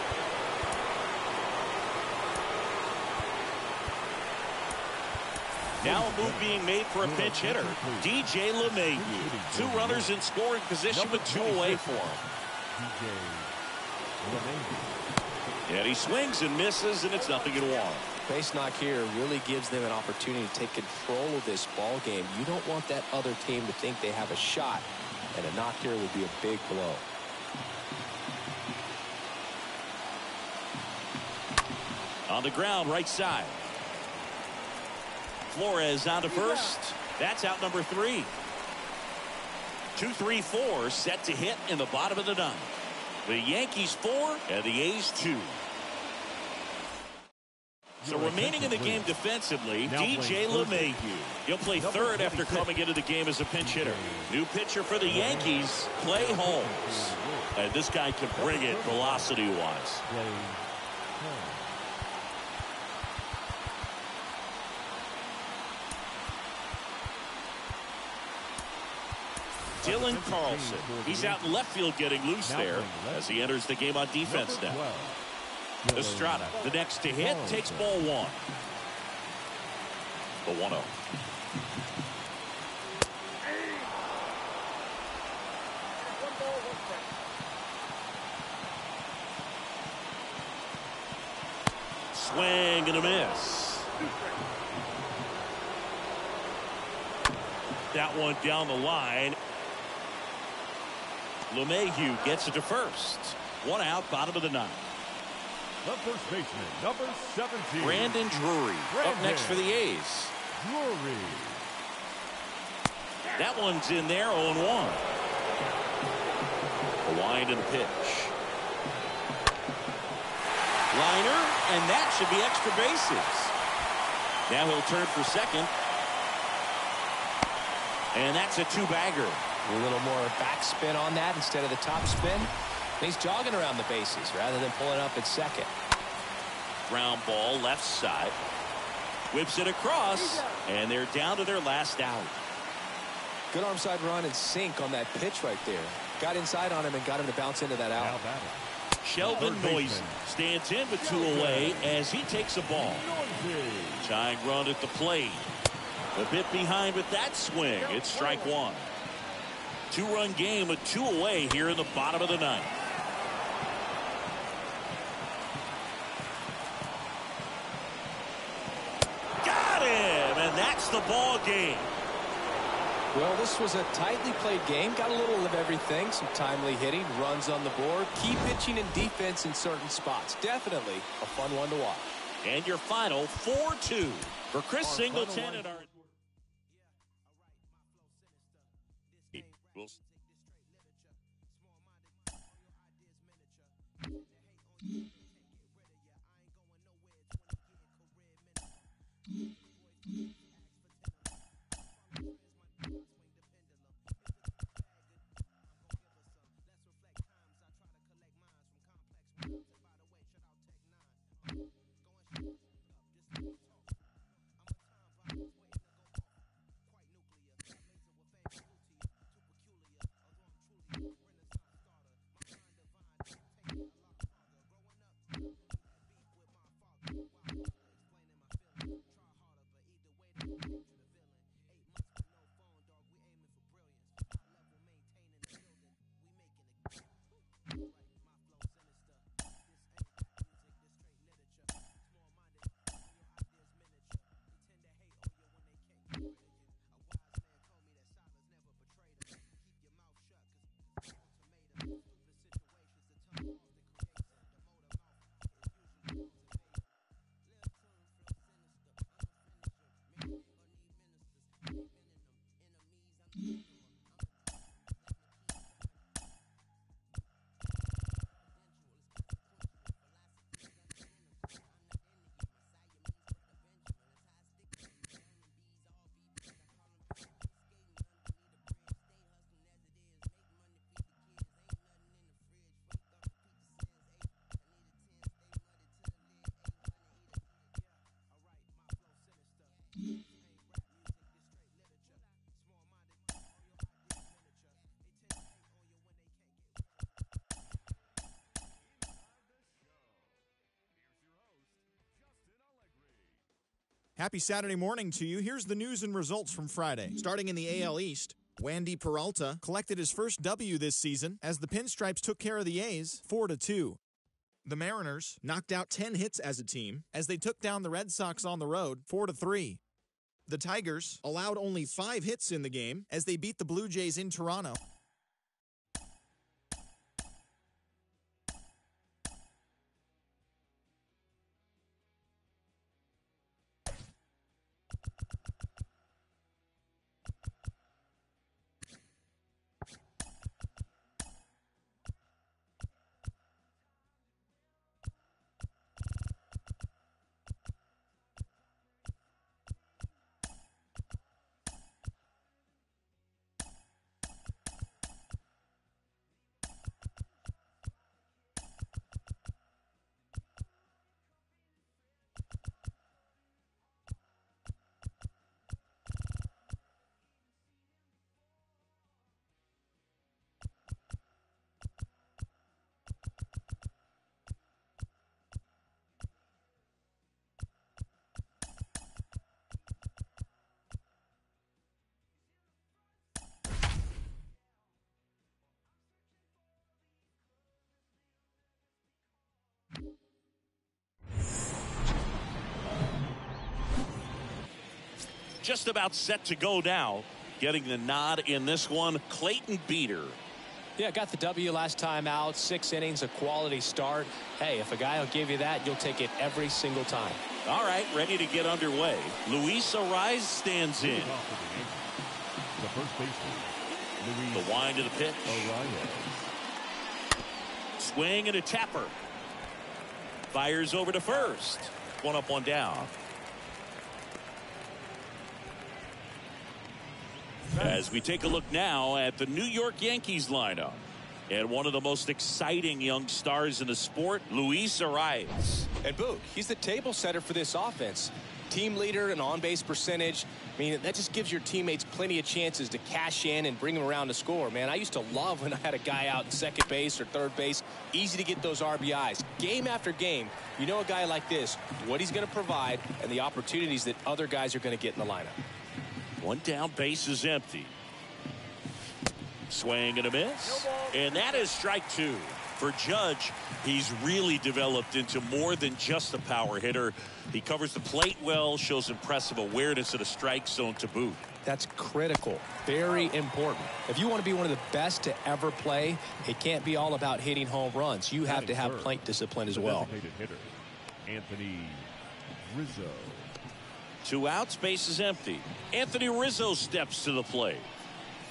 Now a move being made for a pinch hitter, DJ LeMahieu. 2 runners in scoring position with 2 away for him. And he swings and misses, and it's 0-1. Base knock here really gives them an opportunity to take control of this ball game. You don't want that other team to think they have a shot, and a knock here would be a big blow. On the ground, right side. Flores on to first. That's out number 3. 2-3-4 set to hit in the bottom of the 9th. The Yankees 4 and the A's 2. So remaining in the game defensively, DJ LeMahieu. He'll play third after coming into the game as a pinch hitter. New pitcher for the Yankees, Clay Holmes. And this guy can bring it velocity-wise. Dylan Carlson. He's out in left field getting loose there as he enters the game on defense now. Estrada, the next to hit, takes ball 1. The 1-0. Swing and a miss. That one down the line. LeMahieu gets it to first. 1 out, bottom of the 9th. The first baseman, number 17. Brandon Drury up next for the A's. Drury. That one's in there, 0-1. A wind and a pitch. Liner, and that should be extra bases. Now he'll turn for second. And that's a two-bagger. A little more backspin on that instead of the top spin. He's jogging around the bases rather than pulling up at second. Ground ball left side. Whips it across, and they're down to their last out. Good arm side run and sink on that pitch right there. Got inside on him and got him to bounce into that out. Sheldon Noisy stands in with two away as he takes a ball. Tying run at the plate. A bit behind with that swing. It's strike one. Two-run game with two away here in the bottom of the ninth. Got him, and that's the ball game. Well, this was a tightly played game. Got a little of everything. Some timely hitting, runs on the board, key pitching and defense in certain spots. Definitely a fun one to watch. And your final 4-2 for Chris Singleton and our... Happy Saturday morning to you. Here's the news and results from Friday. Starting in the AL East, Wandy Peralta collected his first W this season as the Pinstripes took care of the A's 4-2. The Mariners knocked out 10 hits as a team as they took down the Red Sox on the road 4-3. The Tigers allowed only 5 hits in the game as they beat the Blue Jays in Toronto. Just about set to go now. Getting the nod in this one, Clayton Beeter. Yeah, got the W last time out. 6 innings, a quality start. Hey, if a guy will give you that, you'll take it every single time. All right, ready to get underway. Luis Ariz stands in. The first baseman, The wind of the pitch. Ariz. Swing and a tapper. Fires over to first. One up, one down. As we take a look now at the New York Yankees lineup. And one of the most exciting young stars in the sport, Luis Arias. And Boog, he's the table setter for this offense. Team leader and on-base percentage. I mean, that just gives your teammates plenty of chances to cash in and bring them around to score. Man, I used to love when I had a guy out in second base or third base. Easy to get those RBIs. Game after game, you know a guy like this, what he's going to provide and the opportunities that other guys are going to get in the lineup. One down, base is empty. Swing and a miss. And that is strike two. For Judge, he's really developed into more than just a power hitter. He covers the plate well, shows impressive awareness of the strike zone to boot. That's critical. Very important. If you want to be one of the best to ever play, it can't be all about hitting home runs. You have to have plate discipline as well. Hitter, Anthony Rizzo. 2 outs, base is empty. Anthony Rizzo steps to the plate.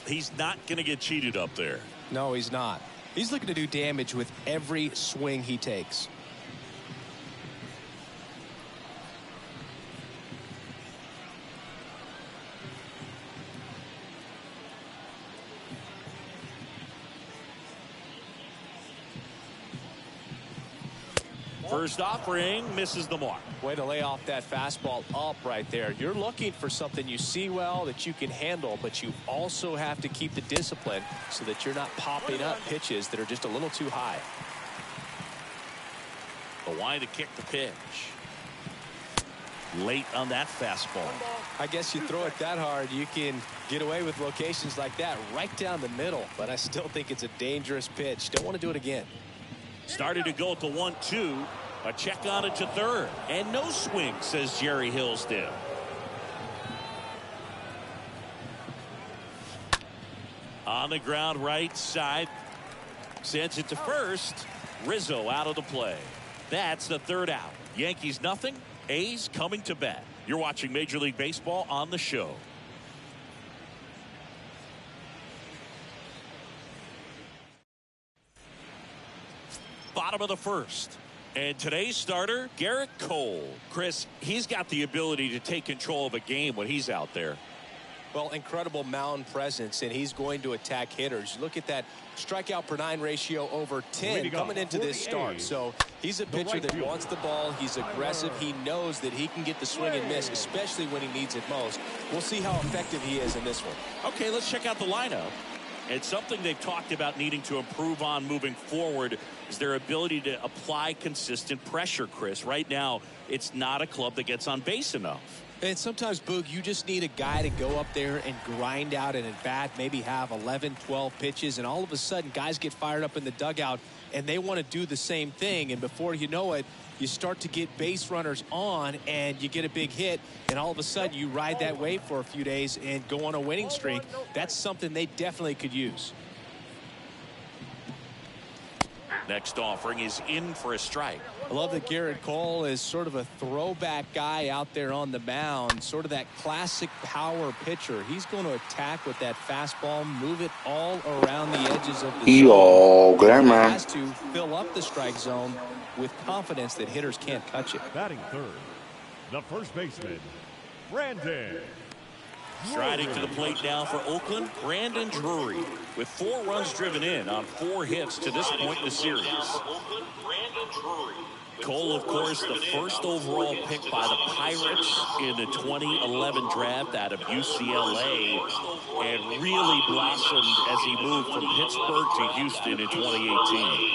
He's not going to get cheated up there. No, he's not. He's looking to do damage with every swing he takes. First offering misses the mark. Way to lay off that fastball up right there. You're looking for something you see well that you can handle, but you also have to keep the discipline so that you're not popping up pitches that are just a little too high. The line to kick the pitch. Late on that fastball. I guess you throw it that hard, you can get away with locations like that right down the middle, but I still think it's a dangerous pitch. Don't want to do it again. Started to go at the 1-2. A check on it to third. And no swing, says Jerry Hillsdale. On the ground right side. Sends it to first. Rizzo out of the play. That's the third out. Yankees nothing. A's coming to bat. You're watching Major League Baseball on the show. Bottom of the first. And today's starter, Garrett Cole. Chris, he's got the ability to take control of a game when he's out there. Well, incredible mound presence, and he's going to attack hitters. Look at that strikeout per 9 ratio over 10 coming into this start. So he's a pitcher that wants the ball. He's aggressive. He knows that he can get the swing and miss, especially when he needs it most. We'll see how effective he is in this one. Okay, let's check out the lineup. It's something they've talked about needing to improve on moving forward is their ability to apply consistent pressure, Chris. Right now, it's not a club that gets on base enough. And sometimes, Boog, you just need a guy to go up there and grind out an at-bat, maybe have 11, 12 pitches, and all of a sudden, guys get fired up in the dugout, and they want to do the same thing. And before you know it, you start to get base runners on, and you get a big hit, and all of a sudden, you ride that wave for a few days and go on a winning streak. That's something they definitely could use. Next offering is in for a strike. I love that Garrett Cole is sort of a throwback guy out there on the mound, sort of that classic power pitcher. He's going to attack with that fastball, move it all around the edges of the zone. He has to fill up the strike zone with confidence that hitters can't touch it. Batting third, the first baseman, Brandon. Striding to the plate now for Oakland, Brandon Drury, with 4 runs driven in on 4 hits to this point in the series. Cole, of course, the first overall pick by the Pirates in the 2011 draft out of UCLA, and really blossomed as he moved from Pittsburgh to Houston in 2018.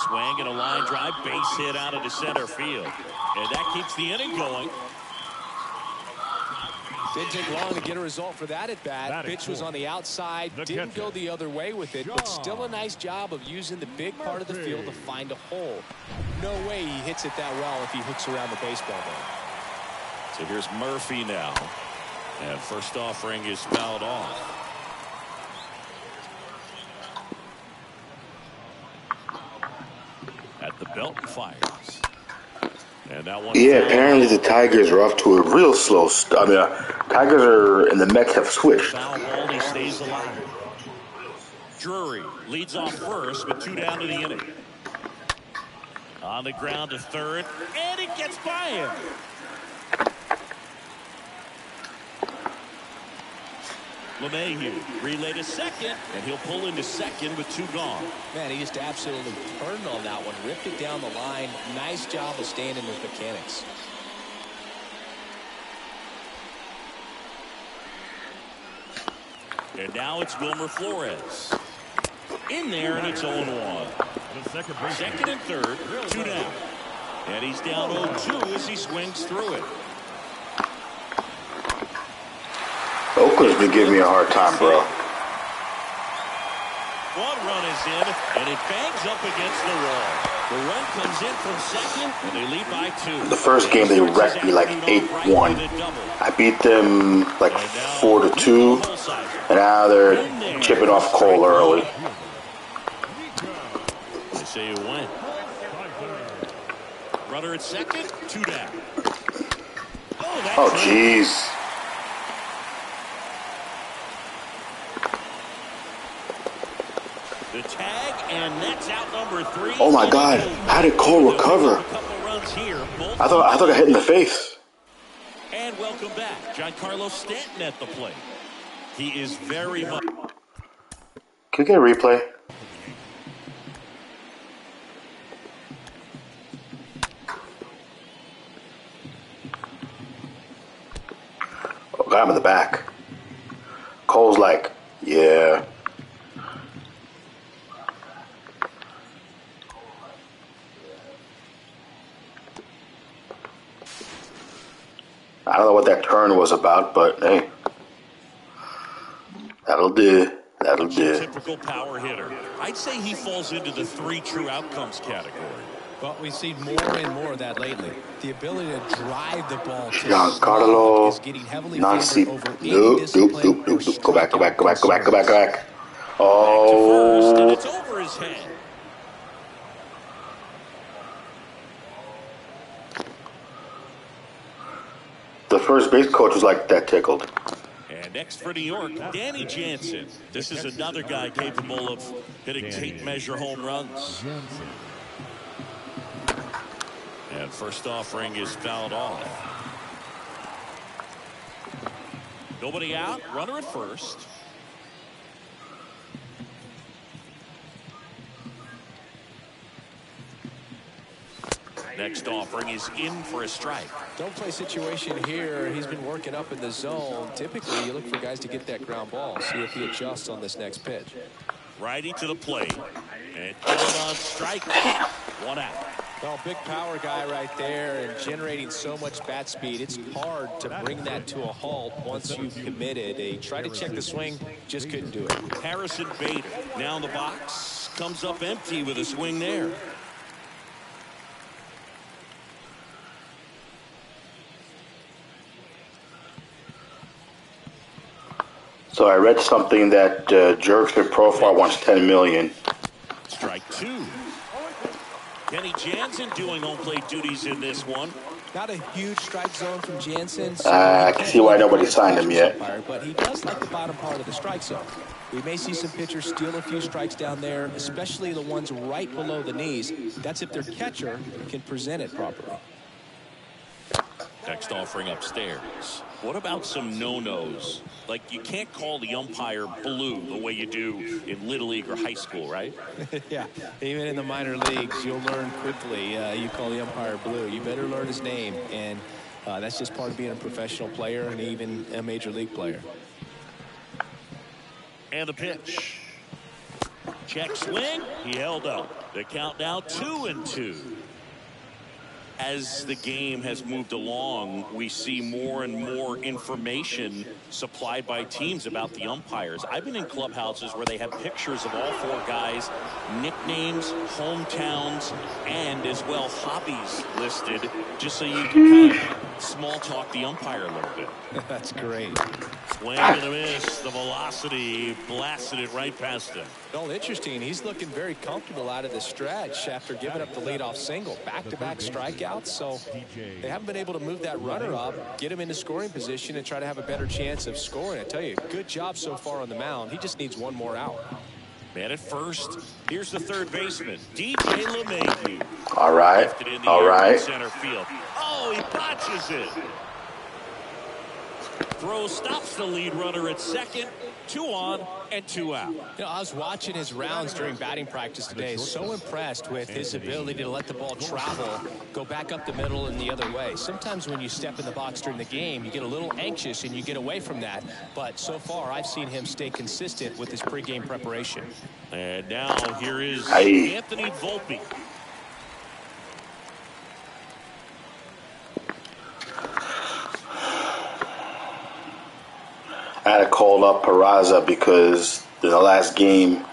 Swing and a line drive, base hit out of the center field. And that keeps the inning going. Didn't take long to get a result for that at bat. Pitch was on the outside, didn't go the other way with it, but still a nice job of using the big part of the field to find a hole. No way he hits it that well if he hooks around the baseball bat. So here's Murphy now. And first offering is fouled off. At the belt, fires. And that one. Yeah, apparently the Tigers are off to a real slow start. I mean, Tigers are and the Mets have switched. Foul ball, he stays alive. Drury leads off first with 2 down to the inning. On the ground to third, and it gets by him. LeMahieu relay to second, and he'll pull into second with 2 gone. Man, he just absolutely turned on that one, ripped it down the line. Nice job of staying in with mechanics. And now it's Wilmer Flores. In there, and it's 0-1. Second and third, 2 down. And he's down 0-2 as he swings through it. Oakland's been giving me a hard time, bro. One run is in, and it bangs up against the wall. The run comes in from second, and they lead by 2. The first game they wrecked me like 8-1. I beat them like 4-2, and now they're chipping off Cole early. They say it went. Runner at second, 2 down. Oh, jeez. The tag, and that's out number 3. Oh my God! How did Cole recover? I thought I hit in the face. And welcome back, Giancarlo Stanton at the plate. He is very much. Can we get a replay? Oh, got him in the back. Cole's like, yeah. I don't know what that turn was about, but hey, that'll do. That'll do. Typical power hitter. I'd say he falls into the 3 true outcomes category. But we see more and more of that lately. The ability to drive the ball to Giancarlo is getting heavily Nancy. favored over Nope. Go back. Oh. And Oh. it's over his head. The first base coach was like that tickled. And next for New York, Danny Jansen. This is another guy capable of hitting tape measure home runs. And first offering is fouled off. Nobody out, runner at first. Next offering is in for a strike. Don't play situation here. He's been working up in the zone. Typically, you look for guys to get that ground ball. See if he adjusts on this next pitch. Righty to the plate. And going on strike. 1 out. Well, big power guy right there and generating so much bat speed. It's hard to bring that to a halt once you've committed. He tried to check the swing, just couldn't do it. Harrison Bader now in the box. Comes up empty with a swing there. So I read something that Jerk's profile wants $10 million. Strike 2. Kenny Jansen doing home plate duties in this one. Not a huge strike zone from Jansen. So I can see why nobody signed him yet. But he does like the bottom part of the strike zone. We may see some pitchers steal a few strikes down there, especially the ones right below the knees. That's if their catcher can present it properly. Next offering upstairs. What about some no-nos? Like, you can't call the umpire blue the way you do in Little League or high school, right? Yeah, even in the minor leagues, you'll learn quickly. You call the umpire blue. You better learn his name, and that's just part of being a professional player and even a major league player. And the pitch. Check swing. He held up. The count now 2-2. As the game has moved along, we see more and more information supplied by teams about the umpires. I've been in clubhouses where they have pictures of all 4 guys, nicknames, hometowns, and as well hobbies listed, just so you can kind of small talk the umpire a little bit. That's great. Swing and a miss. The velocity blasted it right past him. Well, interesting. He's looking very comfortable out of the stretch after giving up the leadoff single. Back-to-back strikeouts, so they haven't been able to move that runner up, get him into scoring position, and try to have a better chance of scoring. I tell you, good job so far on the mound. He just needs one more out. Man at first. Here's the third baseman, DJ LeMahieu. All right. All right. Center field. Oh, he botches it. Throw stops the lead runner at second. 2 on and 2 out. You know, I was watching his rounds during batting practice today. So impressed with his ability to let the ball travel, go back up the middle and the other way. Sometimes when you step in the box during the game, you get a little anxious and you get away from that. But so far, I've seen him stay consistent with his pregame preparation. And now here is Anthony Volpe. I had to call up Peraza because in the last game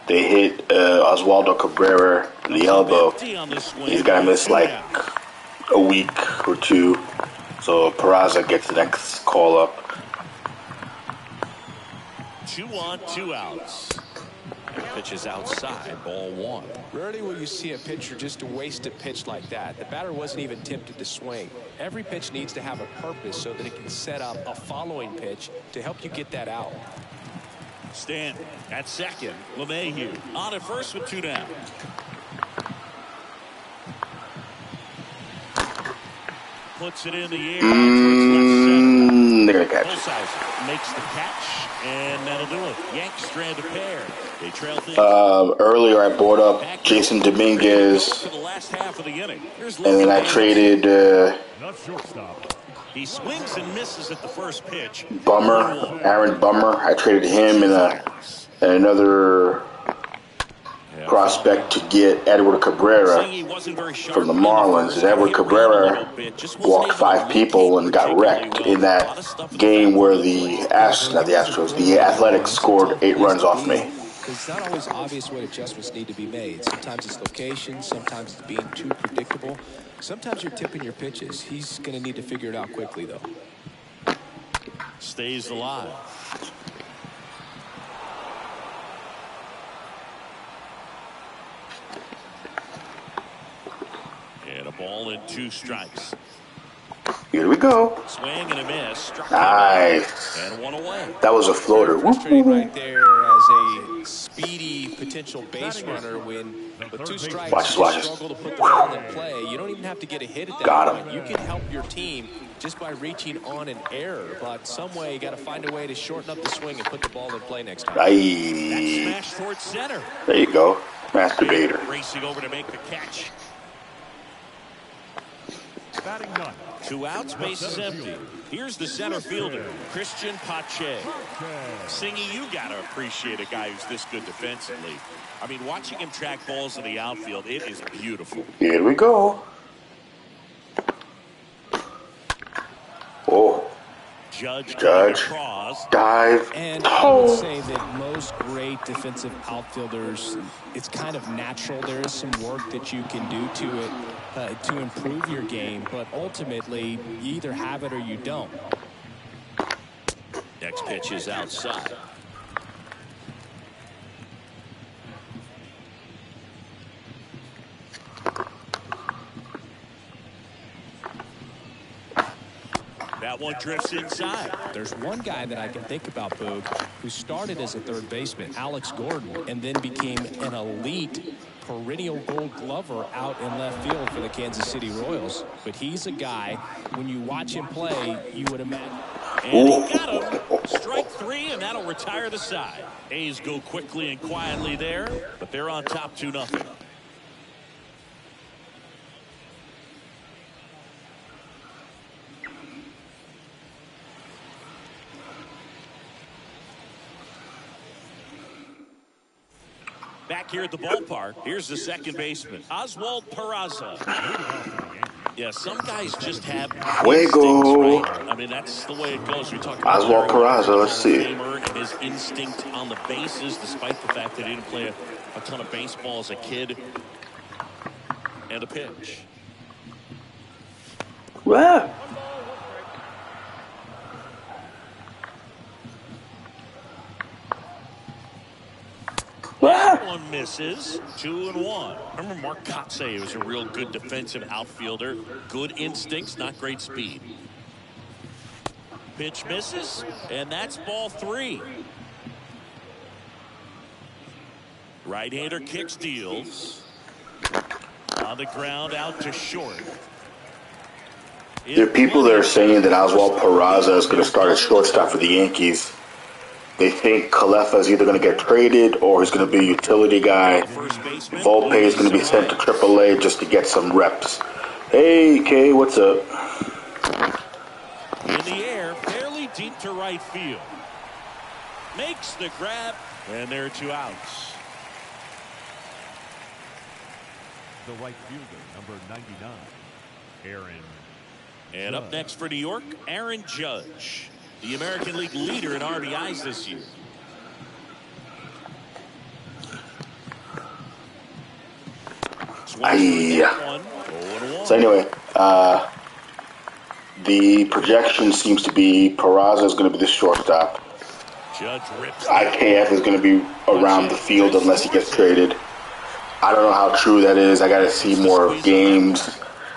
they hit Oswaldo Cabrera in the elbow. He's got to miss like a week or 2. So Peraza gets the next call up. 2 on, 2 outs. And the pitch is outside, ball 1. Rarely will you see a pitcher just waste a pitch like that. The batter wasn't even tempted to swing. Every pitch needs to have a purpose so that it can set up a following pitch to help you get that out. Stanton at second. LeMahieu on at first with 2 down. Puts it in the air towards left center. Catch. Makes the catch, and that'll do it. Yanks strand a pair. They trail things. Earlier I brought up Jason Dominguez, for the last half of the inning. and then I traded he swings and misses at the first pitch. Aaron Bummer. I traded him and another prospect to get Edward Cabrera from the Marlins. And Edward Cabrera walked 5 people and got wrecked in that game where the Athletics scored 8 runs off me. It's not always obvious what adjustments need to be made. Sometimes it's location, sometimes it's being too predictable. Sometimes you're tipping your pitches. He's going to need to figure it out quickly, though. Stays alive. And a ball and 2 strikes. Here we go. Swing and a miss. Nice. And 1 away. That was a floater. Right there as a speedy potential base runner when with 2 strikes watch struggle to put the ball in play. You don't even have to get a hit at that Got point. You can help your team just by reaching on an error. But some way you got to find a way to shorten up the swing and put the ball in play next time. That smash towards center. There you go. Masturbator. Racing over to make the catch. Batting none. 2 outs, bases empty. Here's the center fielder, Christian Pache. Singy, you got to appreciate a guy who's this good defensively. I mean, watching him track balls in the outfield, it is beautiful. Here we go. Oh. Judge, dive. And I would say that most great defensive outfielders, it's kind of natural. There is some work that you can do to it to improve your game, but ultimately you either have it or you don't. Next pitch is outside. That one drifts inside. There's one guy that I can think about, Boog, who started as a third baseman, Alex Gordon, and then became an elite perennial Gold Glover out in left field for the Kansas City Royals. But he's a guy, when you watch him play, you would imagine. And he got him. Strike 3, and that'll retire the side. A's go quickly and quietly there, but they're on top 2-0. Back here at the ballpark, here's the second baseman, Oswald Peraza. Yeah, some guys just have instincts, right? I mean, that's the way it goes. We talk about Oswald Peraza, let's see. And his instinct on the bases, despite the fact that he didn't play a ton of baseball as a kid. And a pitch. Wow. one misses. 2-1. Remember Mark Kotsay was a real good defensive outfielder. Good instincts, not great speed. Pitch misses, and that's ball 3. Right-hander kicks, deals. On the ground, out to short. There are people that are saying that Oswald Peraza is going to start at shortstop for the Yankees. They think Calefa is either going to get traded or he's going to be a utility guy. Volpe is going to be sent to AAA just to get some reps. Hey, Kay, what's up? In the air, fairly deep to right field. Makes the grab, and there are 2 outs. The right fielder, number 99, Aaron. And up next for New York, Aaron Judge, the American League leader in RBIs this year. So anyway, the projection seems to be Peraza is going to be the shortstop. IKF is going to be around the field unless he gets traded. I don't know how true that is. I got to see more games.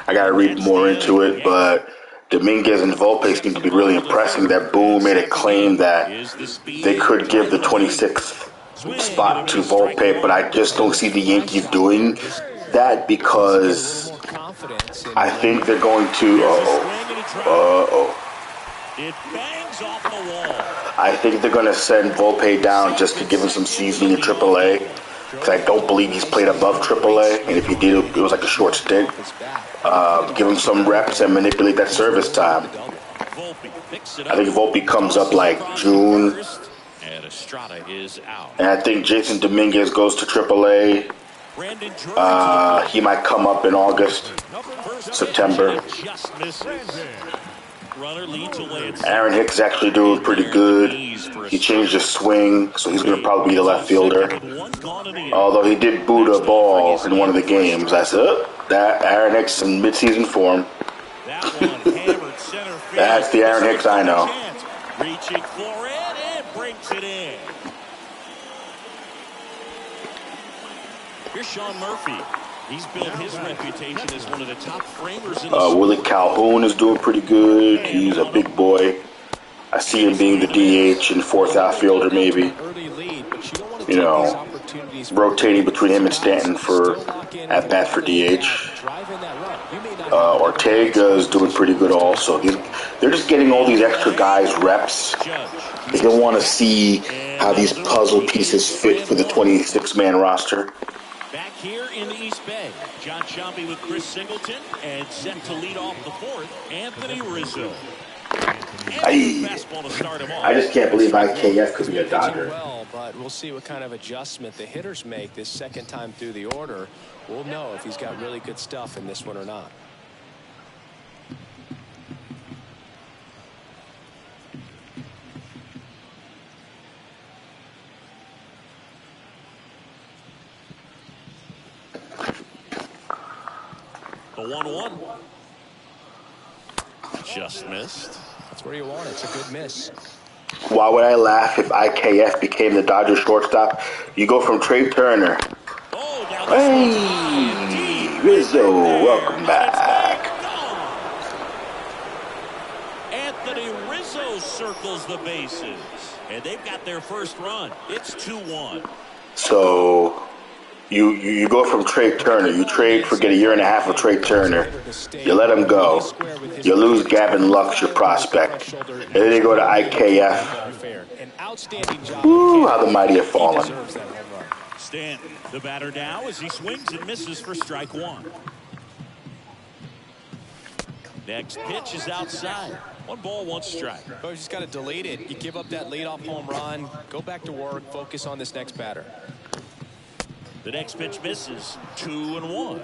I got to read more into it, but Dominguez and Volpe seem to be really impressing. That Boone made a claim that they could give the 26th spot to Volpe, but I just don't see the Yankees doing that because I think they're going to. It bangs off the wall. I think they're going to send Volpe down just to give him some seasoning in AAA. Because I don't believe he's played above AAA, and if he did, it was like a short stint. Give him some reps and manipulate that service time. I think Volpe comes up like June, And Estrada is out. and I think Jason Dominguez goes to AAA. He might come up in August, September. Aaron Hicks is actually doing pretty good. He changed his swing, so he's going to probably be the left fielder. Although he did boot a ball in one of the games. I said, that Aaron Hicks in midseason form. That's the Aaron Hicks I know. Reaching for it and breaks it in. Here's Sean Murphy. He's built his reputation as one of the top framers in the Willie Calhoun is doing pretty good. He's a big boy. I see him being the DH and fourth outfielder maybe. You know, rotating between him and Stanton for at bat for DH. Ortega is doing pretty good also. They're just getting all these extra guys reps. They don't want to see how these puzzle pieces fit for the 26-man roster. Back here in the East Bay, John Sciambi with Chris Singleton, and set to lead off the 4th, Anthony Rizzo. I just can't believe IKF could be a Dodger. Well, but we'll see what kind of adjustment the hitters make this second time through the order. We'll know if he's got really good stuff in this one or not. The 1-1. Just missed. That's where you want it. It's a good miss. Why would I laugh if IKF became the Dodgers shortstop? You go from Trey Turner. Hey, Rizzo, welcome back. Anthony Rizzo circles the bases, and they've got their first run. It's 2-1. So you go from Trey Turner. You trade for get a year and a half of Trey Turner. You let him go. You lose Gavin Lux, your prospect. And then you go to IKF. Ooh, how the mighty have fallen. Stanton, the batter now as he swings and misses for strike 1. Next pitch is outside. 1 ball, 1 strike. Oh, you just got to delete it. You give up that leadoff home run. Go back to work. Focus on this next batter. The next pitch misses. 2-1.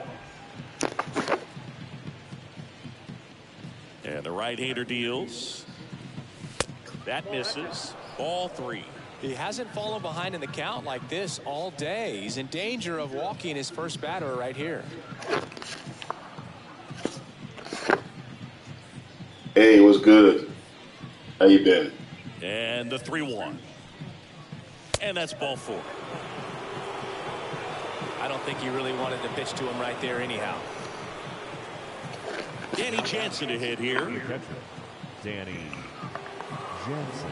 And the right-hander deals. That misses. Ball 3. He hasn't fallen behind in the count like this all day. He's in danger of walking his first batter right here. Hey, what's good? How you been? And the 3-1. And that's ball 4. I don't think he really wanted to pitch to him right there anyhow. Danny Jansen to hit here. Danny Jansen.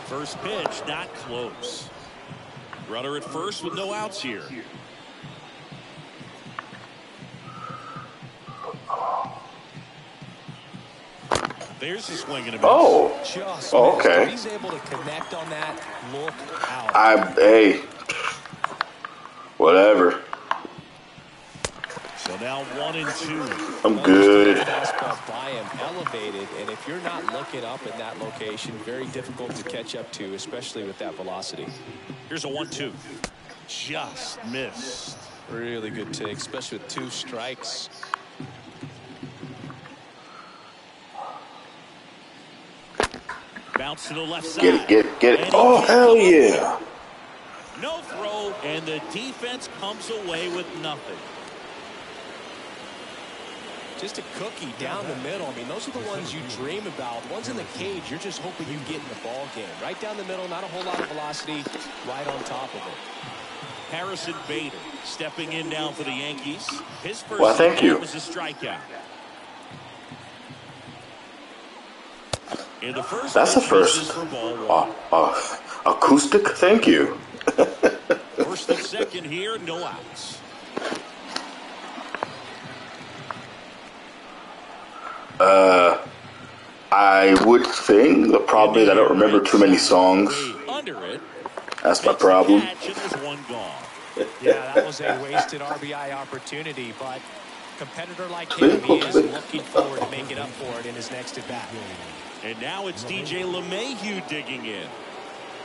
First pitch, not close. Runner at first with no outs here. There's a swing and a miss. Oh. Just Okay. If he's able to connect on that, look out. Hey. Whatever. So now 1-2. I'm good. Fastball by him, elevated, and if you're not looking up in that location, very difficult to catch up to, especially with that velocity. Here's a 1-2. Just missed. Really good take, especially with 2 strikes. Bounce to the left side. Get it. Oh, hell yeah. No throw, and the defense comes away with nothing. Just a cookie down the middle. I mean, those are the ones you dream about. The ones in the cage, you're just hoping you get in the ball game. Right down the middle, not a whole lot of velocity, right on top of it. Harrison Bader stepping in now for the Yankees. His first Well, thank you. was a strikeout. In the first, That's the first. For ball 1. Acoustic, thank you. First and second here, no outs. I would sing. The problem is I don't remember too many songs. Under it. That's my problem. There's one gone. Yeah, that was a wasted RBI opportunity, but a competitor like him, he is looking forward to making up for it in his next at-bat. And now it's DJ LeMahieu digging in.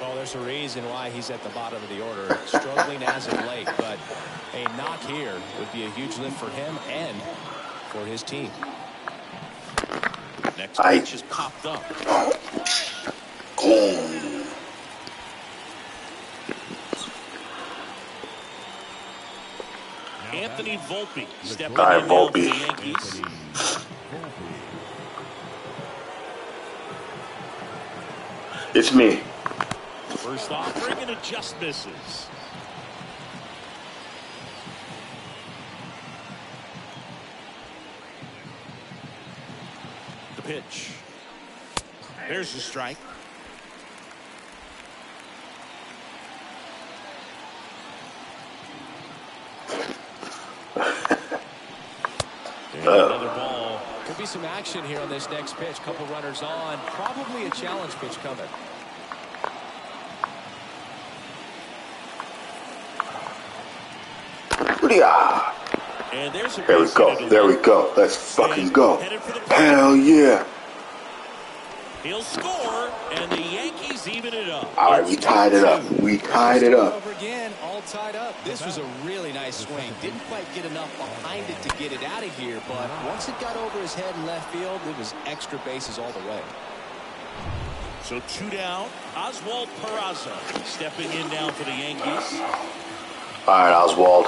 Well, there's a reason why he's at the bottom of the order, struggling as of late, but a knock here would be a huge lift for him and for his team. Next pitch has popped up. Anthony Volpe stepping in now for the Yankees. It's me. First offering and it just misses. The pitch. There's the strike. Another ball. Could be some action here on this next pitch. Couple runners on. Probably a challenge pitch coming. And there's a There we go. There we go. Let's fucking go. Hell yeah. He'll score, and the Yankees even it up. All right, we tied it up. We tied it up. Over again, all tied up. This was a really nice swing. Didn't quite get enough behind it to get it out of here, but once it got over his head in left field, it was extra bases all the way. So 2 down. Oswald Peraza stepping in now for the Yankees. All right, Oswald.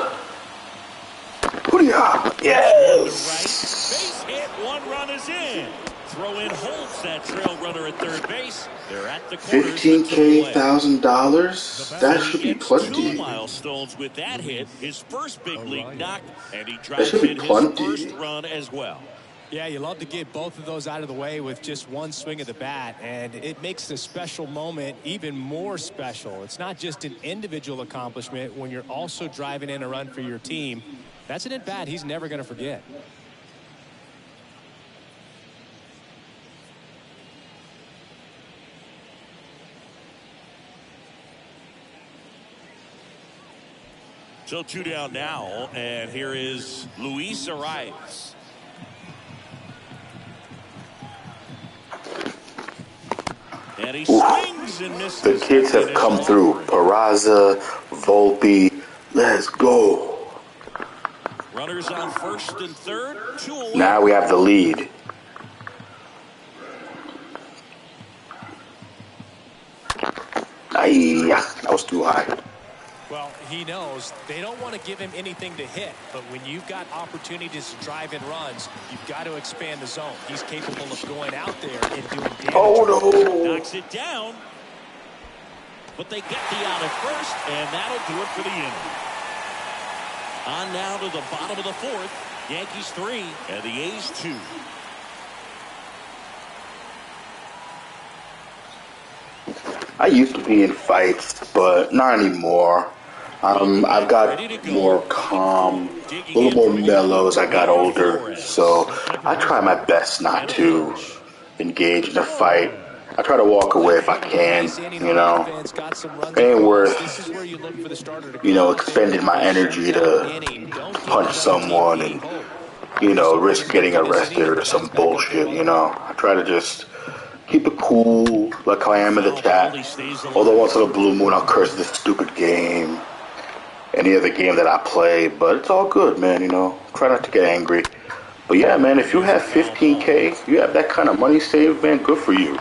Yes. Base hit, 1 run is in. Throw in holds that trail runner at third base. They're at the corners. $15,000, $1,000. That should be plenty. 2 milestones with that hit. His first big league knock, and he That drives should be in his plenty. first run as well. Yeah, you love to get both of those out of the way with just one swing of the bat, and it makes the special moment even more special. It's not just an individual accomplishment when you're also driving in a run for your team. That's an at-bat he's never going to forget. So 2 down now, and here is Luis Arias. And he swings and misses. The kids have come through. Peraza, Volpe. Let's go. Runners on first and third, 2 away. Now we have the lead. Aye, that was too high. Well, he knows they don't want to give him anything to hit, but when you've got opportunities to drive in runs, you've got to expand the zone. He's capable of going out there and doing damage. Oh, no. Knocks it down. but they get the out at first, and that'll do it for the inning. On now to the bottom of the fourth. Yankees 3 and the A's 2. I used to be in fights, but not anymore. I've got more calm, a little more mellow as I got older. So I try my best not to engage in a fight. I try to walk away if I can, you know. It ain't worth, expending my energy to punch someone and, risk getting arrested or some bullshit, I try to just keep it cool like I am in the chat. Although once in a blue moon I'll curse this stupid game, any other game that I play, but it's all good, man, Try not to get angry. But yeah, man, if you have 15K, you have that kind of money saved, man, good for you.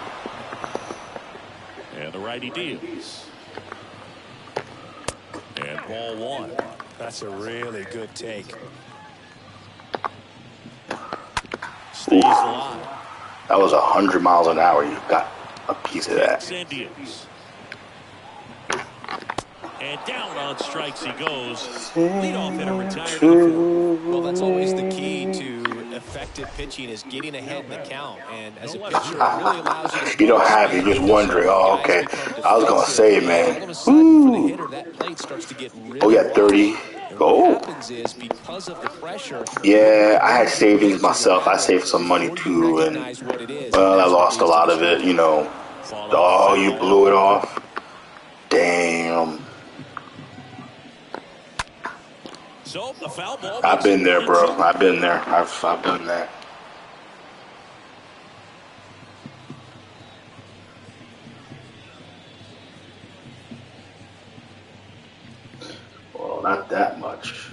And the righty deals. And ball one. That's a really good take. Stays alive. That was 100 miles an hour. You got a piece of that. And down on strikes he goes. Leadoff hitter retired in the field. Well, that's always the key to effective pitching, is getting ahead in the count. And as a pitcher, it really allows you to... You don't have it. You're just wondering, oh, okay. I was going to say, man. All of a sudden, for the hitter, that plate starts to get really... Oh, yeah, 30. Oh. What happens is, because of the pressure... Yeah, I had savings myself. I saved some money, too, and, well, I lost a lot of it, Oh, you blew it off? Damn. So the foul ball. I've been there, bro. I've been there. I've done that. Well, not that much.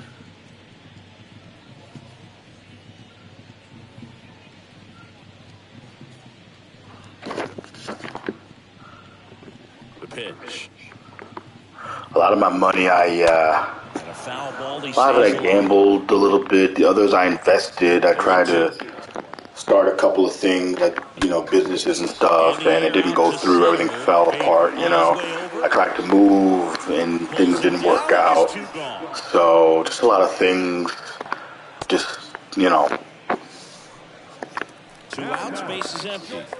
The pitch. A lot of my money, a lot of it I gambled a little bit. The others I invested. I tried to start a couple of things, like, businesses and stuff, and it didn't go through. Everything fell apart, I tried to move, and things didn't work out. So, just a lot of things,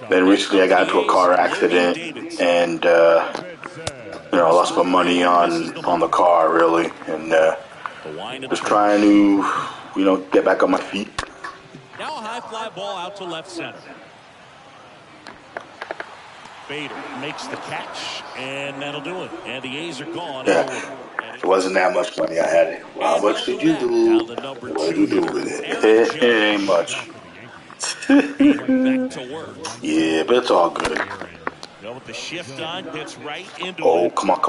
Then recently I got into a car accident, and, I lost my money on the car, really, and just trying to, get back on my feet. Now a high fly ball out to left center. Bader makes the catch, and that'll do it. And the A's are gone. Yeah. It wasn't that much money I had. How much did you do? What did you do with it? It ain't much. Back to work. Yeah, but it's all good. With the shift on, gets right into Oh, it. come on.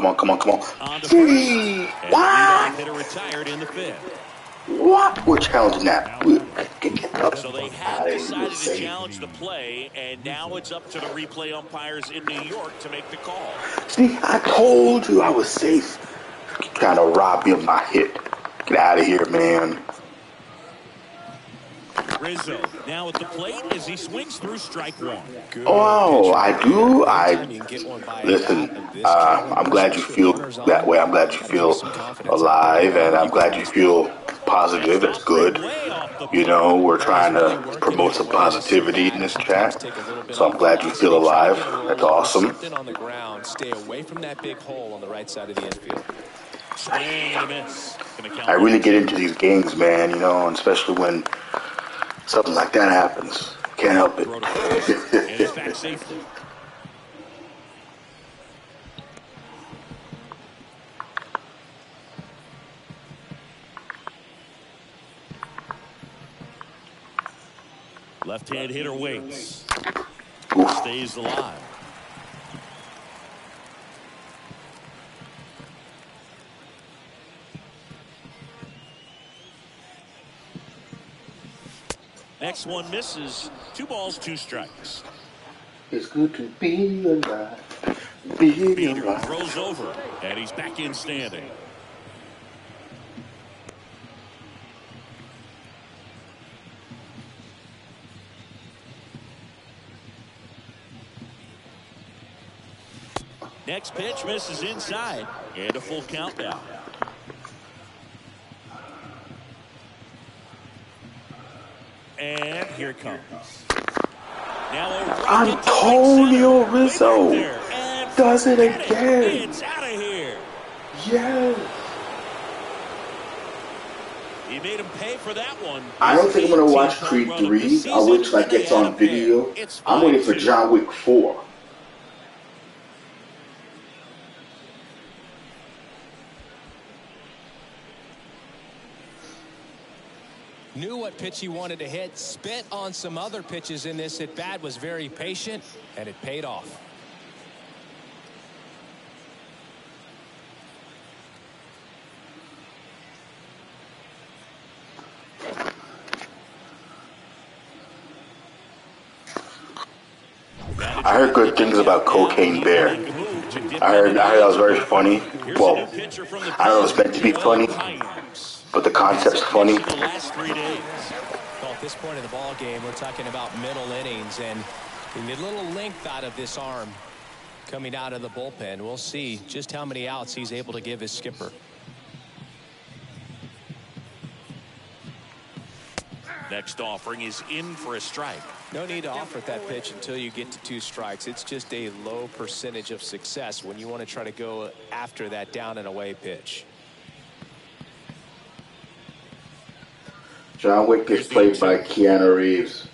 Gee, what? Hitter retired in the fifth. What? We're challenging that. Get up. So they have decided to challenge the play, and now it's up to the replay umpires in New York to make the call. See, I told you I was safe. Trying to rob me of my hit. Get out of here, man. Rizzo now at the plate as he swings through strike one. Oh, I do. Listen. I'm glad you feel that way. I'm glad you feel alive, and I'm glad you feel positive. It's good. We're trying to promote some positivity in this chat, so I'm glad you feel alive. That's awesome. On the ground, stay away from that big hole on the right side of the infield. I really get into these games, man. And especially when something like that happens. Can't help it. Left-hand hitter waits. Oof. Stays alive. Next one misses. 2 balls, 2 strikes. It's good to be alive. Be Peter alive. throws over, and he's back in standing. Next pitch misses inside, and a full count now. And here it comes. Now Antonio Rizzo does it again. It's out of here. Yes. He made him pay for that one. I don't think I'm going to watch Creed 3. I'll wait till I get on video. I'm waiting for John Wick 4. Knew what pitch he wanted to hit, spit on some other pitches in this at bat, was very patient, and it paid off. I heard good things about Cocaine Bear. I heard that was very funny. Well, I don't know if it's meant to be funny, but the concept's funny. Well, at this point in the ball game, we're talking about middle innings, and we need a little length out of this arm coming out of the bullpen. We'll see just how many outs he's able to give his skipper. Next offering is in for a strike. No need to offer that pitch until you get to 2 strikes. It's just a low percentage of success when you want to try to go after that down and away pitch. John Wick is played by Keanu Reeves.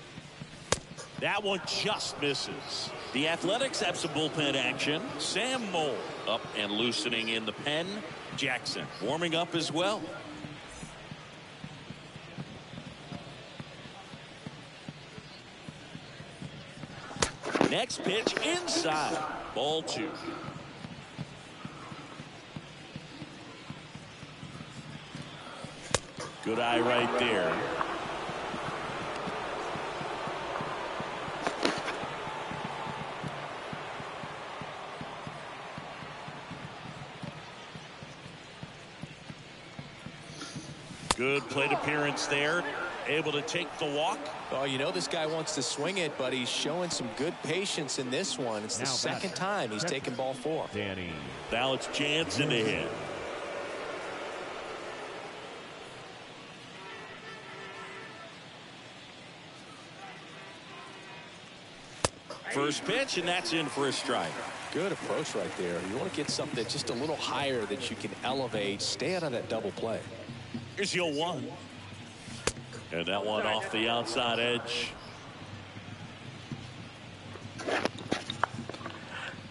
That one just misses. The Athletics have some bullpen action. Sam Moll up and loosening in the pen. Jackson warming up as well. Next pitch inside. Ball 2. Good eye right there. Good plate appearance there. Able to take the walk. Oh, you know this guy wants to swing it, but he's showing some good patience in this one. It's the second time he's taken ball 4. Danny. Now it's Jansen to hit. First pitch, and that's in for a strike. Good approach right there. You want to get something just a little higher that you can elevate. Stay out of that double play. Here's your 1. And that one off the outside edge.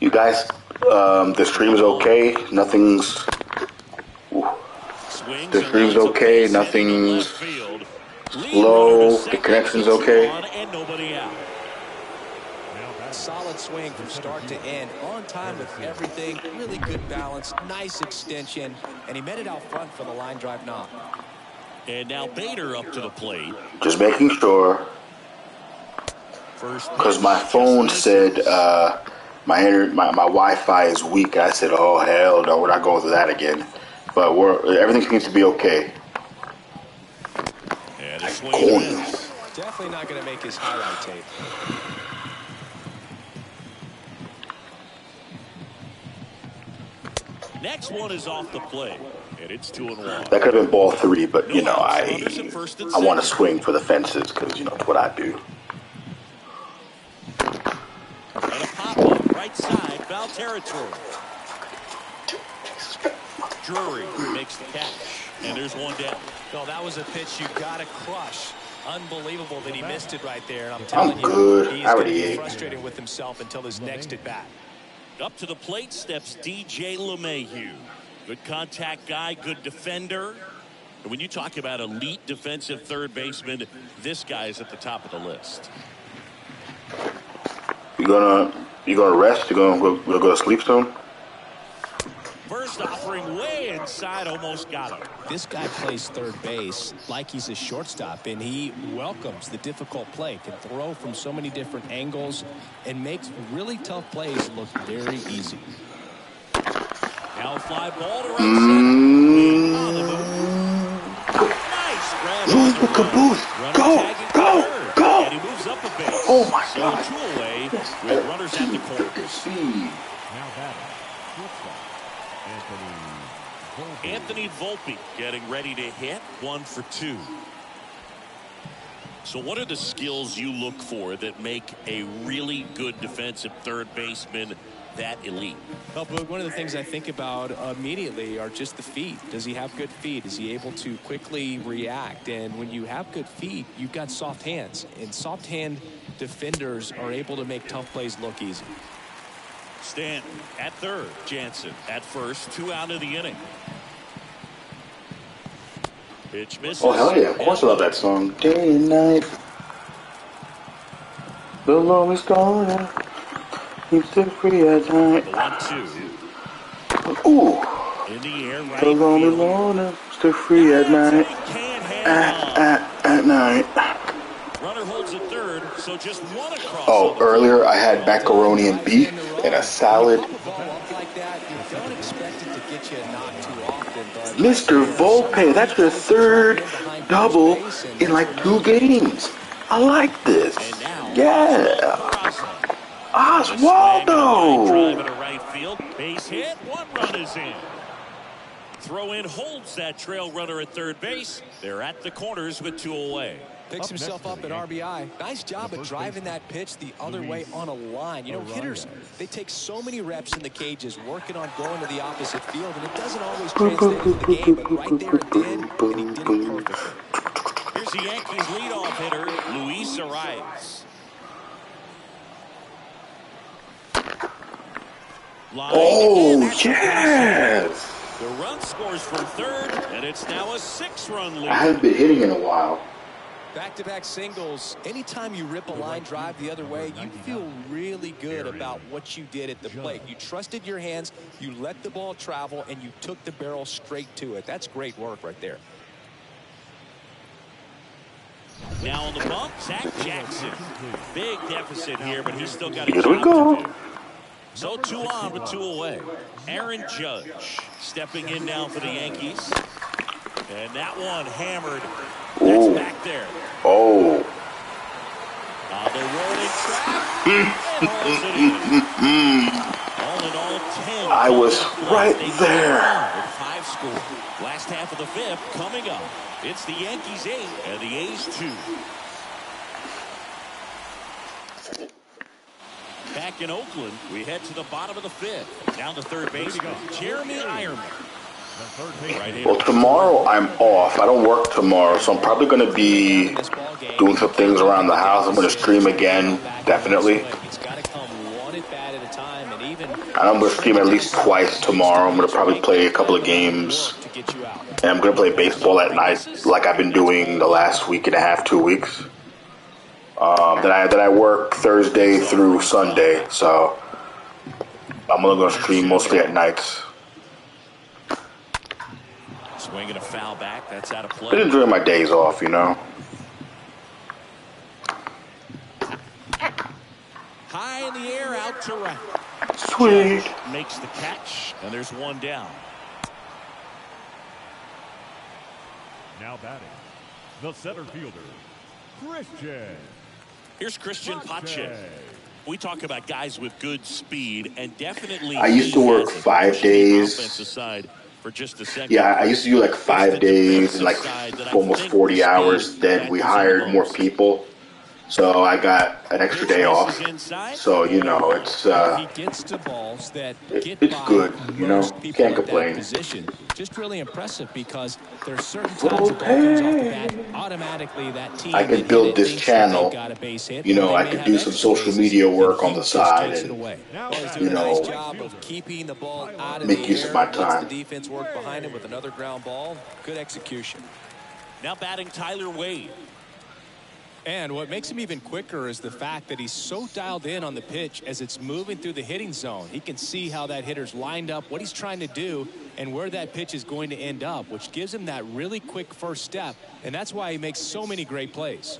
You guys, the stream's okay. Nothing's. The stream's okay. Nothing's low. The connection's okay. And nobody out. Solid swing from start to end, on time with everything, really good balance, nice extension, and he met it out front for the line drive knock. And now Bader up to the plate. Just making sure, because my phone said my Wi-Fi is weak. I said, oh hell no, we're not going through that again. But everything seems to be okay. And a swing is definitely not going to make his highlight tape. Next one is off the plate, and it's 2-1. That could have been ball 3, but you know I want to swing for the fences because you know it's what I do. And a pop-up right side, foul territory. Drury makes the catch, and there's one down. No, that was a pitch you got to crush. Unbelievable that he missed it right there. And I'm telling good. He's going to be frustrated with himself until his next at bat. Up to the plate steps DJ LeMahieu. Good contact guy, good defender. And when you talk about elite defensive third baseman, this guy is at the top of the list. You gonna rest? You gonna go to sleep soon? First offering way inside, almost got him. This guy plays third base like he's a shortstop, and he welcomes the difficult play. Can throw from so many different angles and makes really tough plays look very easy. Now fly ball to right center. Nice grab. Use the caboose. Go. And he moves up a base. Oh my God. So two away with runners at the corners. Now batting. Anthony Volpe getting ready to hit. 1 for 2. So what are the skills you look for that make a really good defensive third baseman that elite? Well, but one of the things I think about immediately are just the feet. Does he have good feet? Is he able to quickly react? And when you have good feet, you've got soft hands. And soft hand defenders are able to make tough plays look easy. Stanton at third. Jansen at first. 2 out of the inning. Pitch misses. Oh, hell yeah. Of course I love that song. Day and night. The longest gone. Keeps it free at night. 1-2. Ooh. In the air, right The lonely field. morning. Still free at night. At night. Runner holds at third, so just one across. Oh, earlier I had macaroni and beef and a salad. Mr. Volpe, that's your third double in like 2 games. I like this. Yeah. Oswaldo. Drive into right field. Base hit. 1 run is in. Throw in holds that trail runner at third base. They're at the corners with 2 away. Picks himself up at RBI. Nice job of driving that pitch the other way on a line. You know, hitters, they take so many reps in the cages working on going to the opposite field, and it doesn't always translate into the game, but right there it did, and he did it perfectly. Here's the Yankees leadoff hitter, Luis Arias. Oh, yes. The run scores from third, and it's now a 6-run lead. I haven't been hitting in a while. Back-to-back singles. Anytime you rip a line drive the other way, you feel really good about what you did at the plate. You trusted your hands, you let the ball travel, and you took the barrel straight to it. That's great work right there. Now on the bump, Zach Jackson. Big deficit here, but he's still got a Here we job go. to do. So 2 on with 2 away. Aaron Judge stepping in now for the Yankees. And that one hammered. That's Ooh. back there. Oh. The rolling track. And holds it in. All in all, 10. I was right there. With 5 scored. Last half of the 5th coming up. It's the Yankees 8 and the A's 2. Back in Oakland, we head to the bottom of the 5th. Down to third baseman, Jeremy Ironman. Well, tomorrow I'm off. I don't work tomorrow, so I'm probably going to be doing some things around the house. I'm going to stream again, definitely. And I'm going to stream at least twice tomorrow. I'm going to probably play a couple of games. And I'm going to play baseball at night like I've been doing the last week and a half, 2 weeks. Then I work Thursday through Sunday, so I'm only going to stream mostly at nights. Swinging a foul back, that's out of play. Been enjoying my days off, you know. High in the air, out to right. Sweet. Makes the catch, and there's 1 down. Now batting, the center fielder, Christian. Here's Christian Pache. We talk about guys with good speed, and definitely. I used to work 5 days. Side for just a second. Yeah, I used to do like 5 days, like almost 40 hours. Then we hired more people, so I got an extra day off. So you know, it's good. You know, can't complain. Just really impressive because there's certain times that comes off the bat, automatically that team. I can build this channel. You know, I could do some social media work on the side, and you know, keeping the ball out of make use of my time. The defense work behind him with another ground ball. Good execution. Now batting Tyler Wade. And what makes him even quicker is the fact that he's so dialed in on the pitch as it's moving through the hitting zone. He can see how that hitter's lined up, what he's trying to do, and where that pitch is going to end up, which gives him that really quick first step. And that's why he makes so many great plays.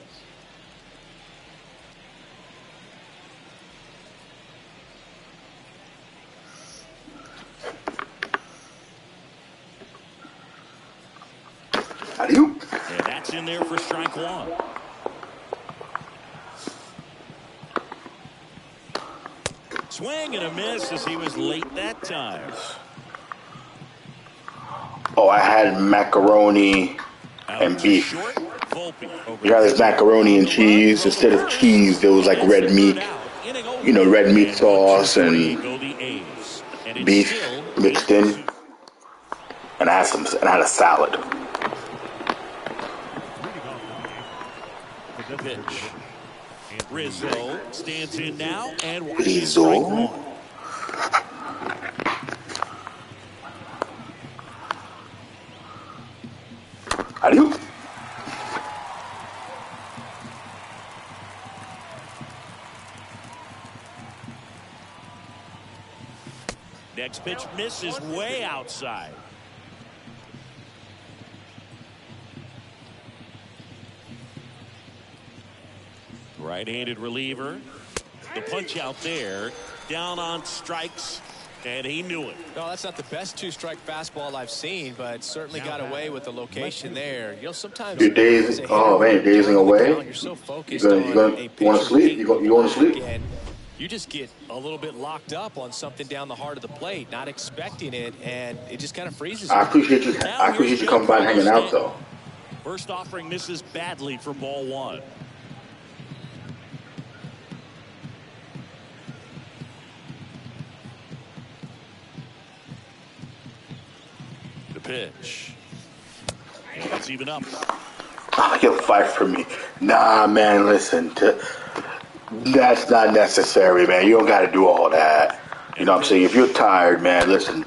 Alley-oop. And that's in there for strike 1. swing and a miss as he was late that time. Oh, I had macaroni and beef. You know, there's macaroni and cheese. Instead of cheese, there was like red meat. You know, red meat sauce and beef mixed in. And I had a salad. The pitch. Rizzo stands in now and Rizzo. How do you? Next pitch misses way outside. Right-handed reliever. The punch out there. Down on strikes. And he knew it. No, that's not the best two-strike fastball I've seen, but certainly got away with the location there. You know, sometimes you're dazing. Oh man, you're dazing away. You're so focused you want to sleep? You want to sleep? And you just get a little bit locked up on something down the heart of the plate, not expecting it, and it just kind of freezes. I appreciate you. I appreciate you coming by and hanging out, though. First offering misses badly for ball one. The pitch. And it's even up. You'll fight for me. Nah, man, listen. That's not necessary, man. You don't got to do all that. You know what I'm saying? If you're tired, man, listen.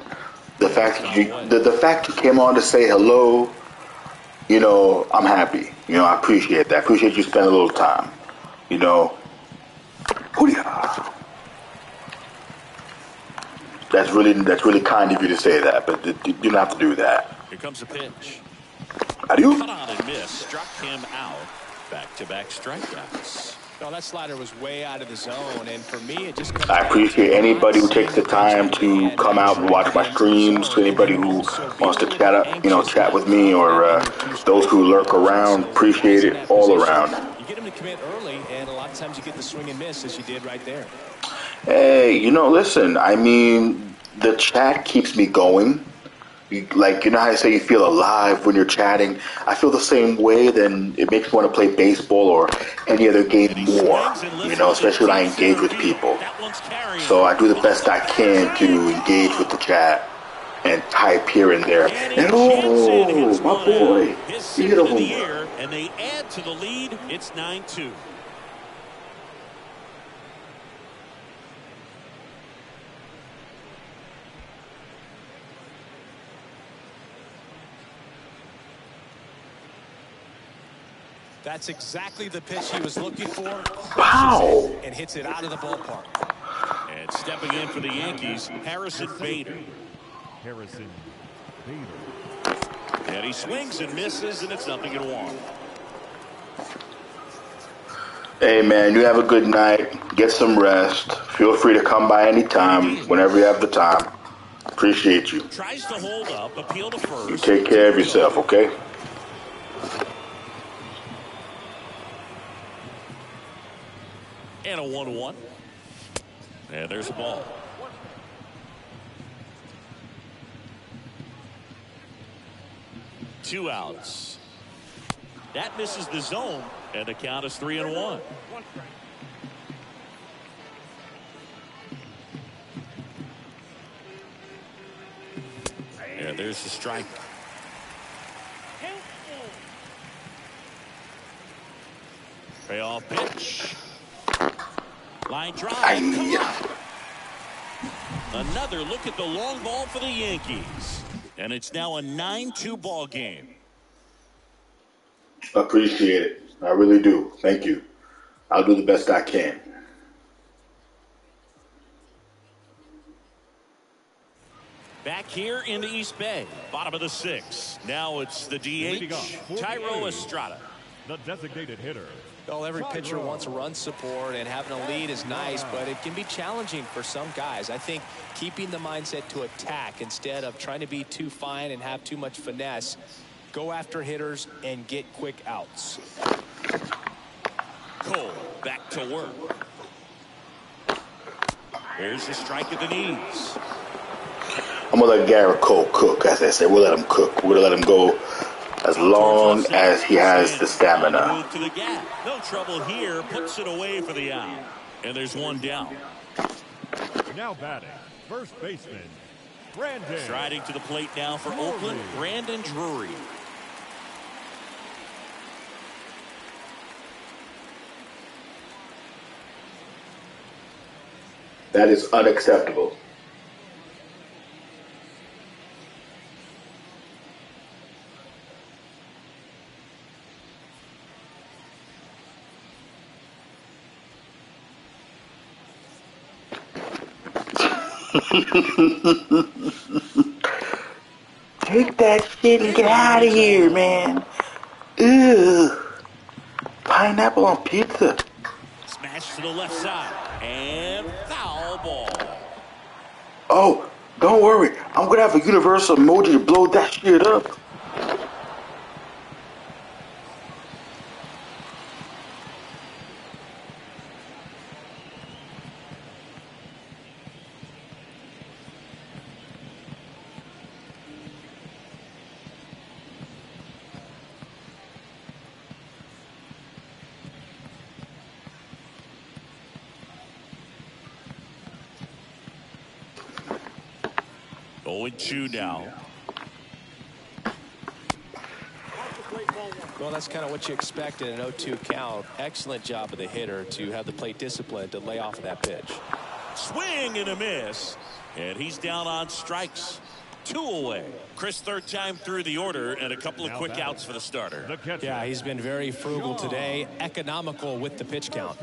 The fact that the fact you came on to say hello, you know, I'm happy. You know, I appreciate that. I appreciate you spending a little time. You know. That's really kind of you to say that, but you don't have to do that. Here comes the pitch. How do you? Cut on and miss. Struck him out. Back-to-back strikeouts. No, that slider was way out of the zone, and for me, it just comes I appreciate anybody who takes the time to come out and watch my streams. To anybody who wants to chat with me, or those who lurk around, appreciate it all around. You get them to commit early, and a lot of times you get the swing and miss, as you did right there. Hey, you know, listen. I mean, the chat keeps me going. Like, you know how I say you feel alive when you're chatting? I feel the same way. Then it makes me want to play baseball or any other game more, you know, especially when I engage with people. So I do the best I can to engage with the chat and type here and there. And oh, my boy, he hit a home run. And they add to the lead. It's 9-2. That's exactly the pitch he was looking for. Wow. And hits it out of the ballpark. And stepping in for the Yankees, Harrison Bader. And he swings and misses, and it's 0-1. Hey, man, you have a good night. Get some rest. Feel free to come by anytime, whenever you have the time. Appreciate you. Tries to hold up, appeal to first. You take care of yourself, okay? And a 1-1. And there's a ball. Two outs. That misses the zone, and the count is 3-1. And there's the strike. Payoff pitch. Line drive. Another look at the long ball for the Yankees. And it's now a 9-2 ball game. Appreciate it. I really do. Thank you. I'll do the best I can. Back here in the East Bay, bottom of the sixth. Now it's the DH, Tyro Estrada. The designated hitter. Well, every pitcher wants run support, and having a lead is nice, but it can be challenging for some guys. I think keeping the mindset to attack instead of trying to be too fine and have too much finesse, go after hitters and get quick outs. Cole back to work. There's the strike at the knees. I'm going to let Garrett Cole cook, as they say. We'll let him cook. We'll let him go as long as he has the stamina. Move to the gap. No trouble here. Puts it away for the out. And there's one down. Now batting, first baseman, Brandon. Striding to the plate now for Oakland, Brandon Drury. That is unacceptable. Take that shit and get out of here, man. Ew. Pineapple on pizza. Smash to the left side. And foul ball. Oh, don't worry. I'm going to have a universal emoji to blow that shit up. Going 2 now. Well, that's kind of what you expect in an 0-2 count. Excellent job of the hitter to have the plate discipline to lay off of that pitch. Swing and a miss. And he's down on strikes. 2 away. Chris, third time through the order, and a couple of quick outs for the starter. Yeah, he's been very frugal today. Economical with the pitch count.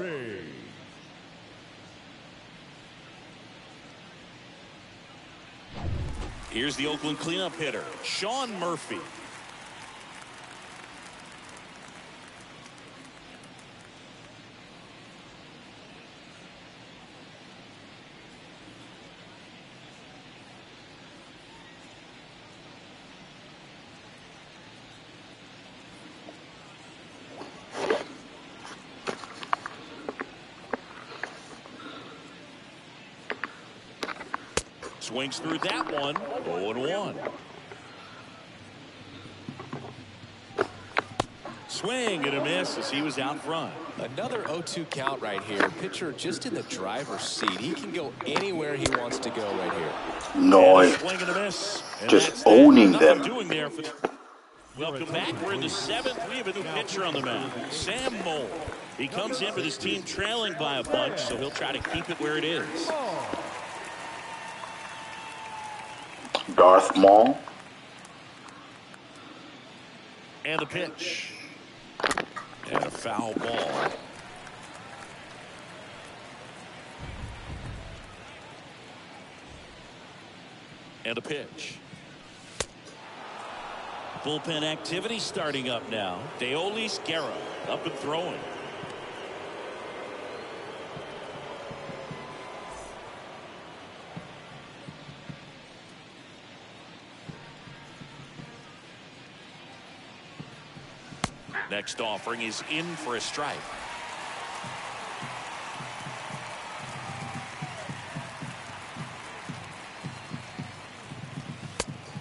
Here's the Oakland cleanup hitter, Sean Murphy. Swings through that one. 0-1. Swing and a miss as he was out front. Another 0-2 count right here. Pitcher just in the driver's seat. He can go anywhere he wants to go right here. Nice. Swing and a miss. And just owning them. Doing there for the... Welcome back. We're in the 7th. We have a new pitcher on the mound, Sam Mole. He comes in with his team trailing by a bunch, so he'll try to keep it where it is. Darth Maul. And the pitch. And a foul ball. And a pitch. Bullpen activity starting up now. Deolis Guerra up and throwing. Next offering is in for a strike.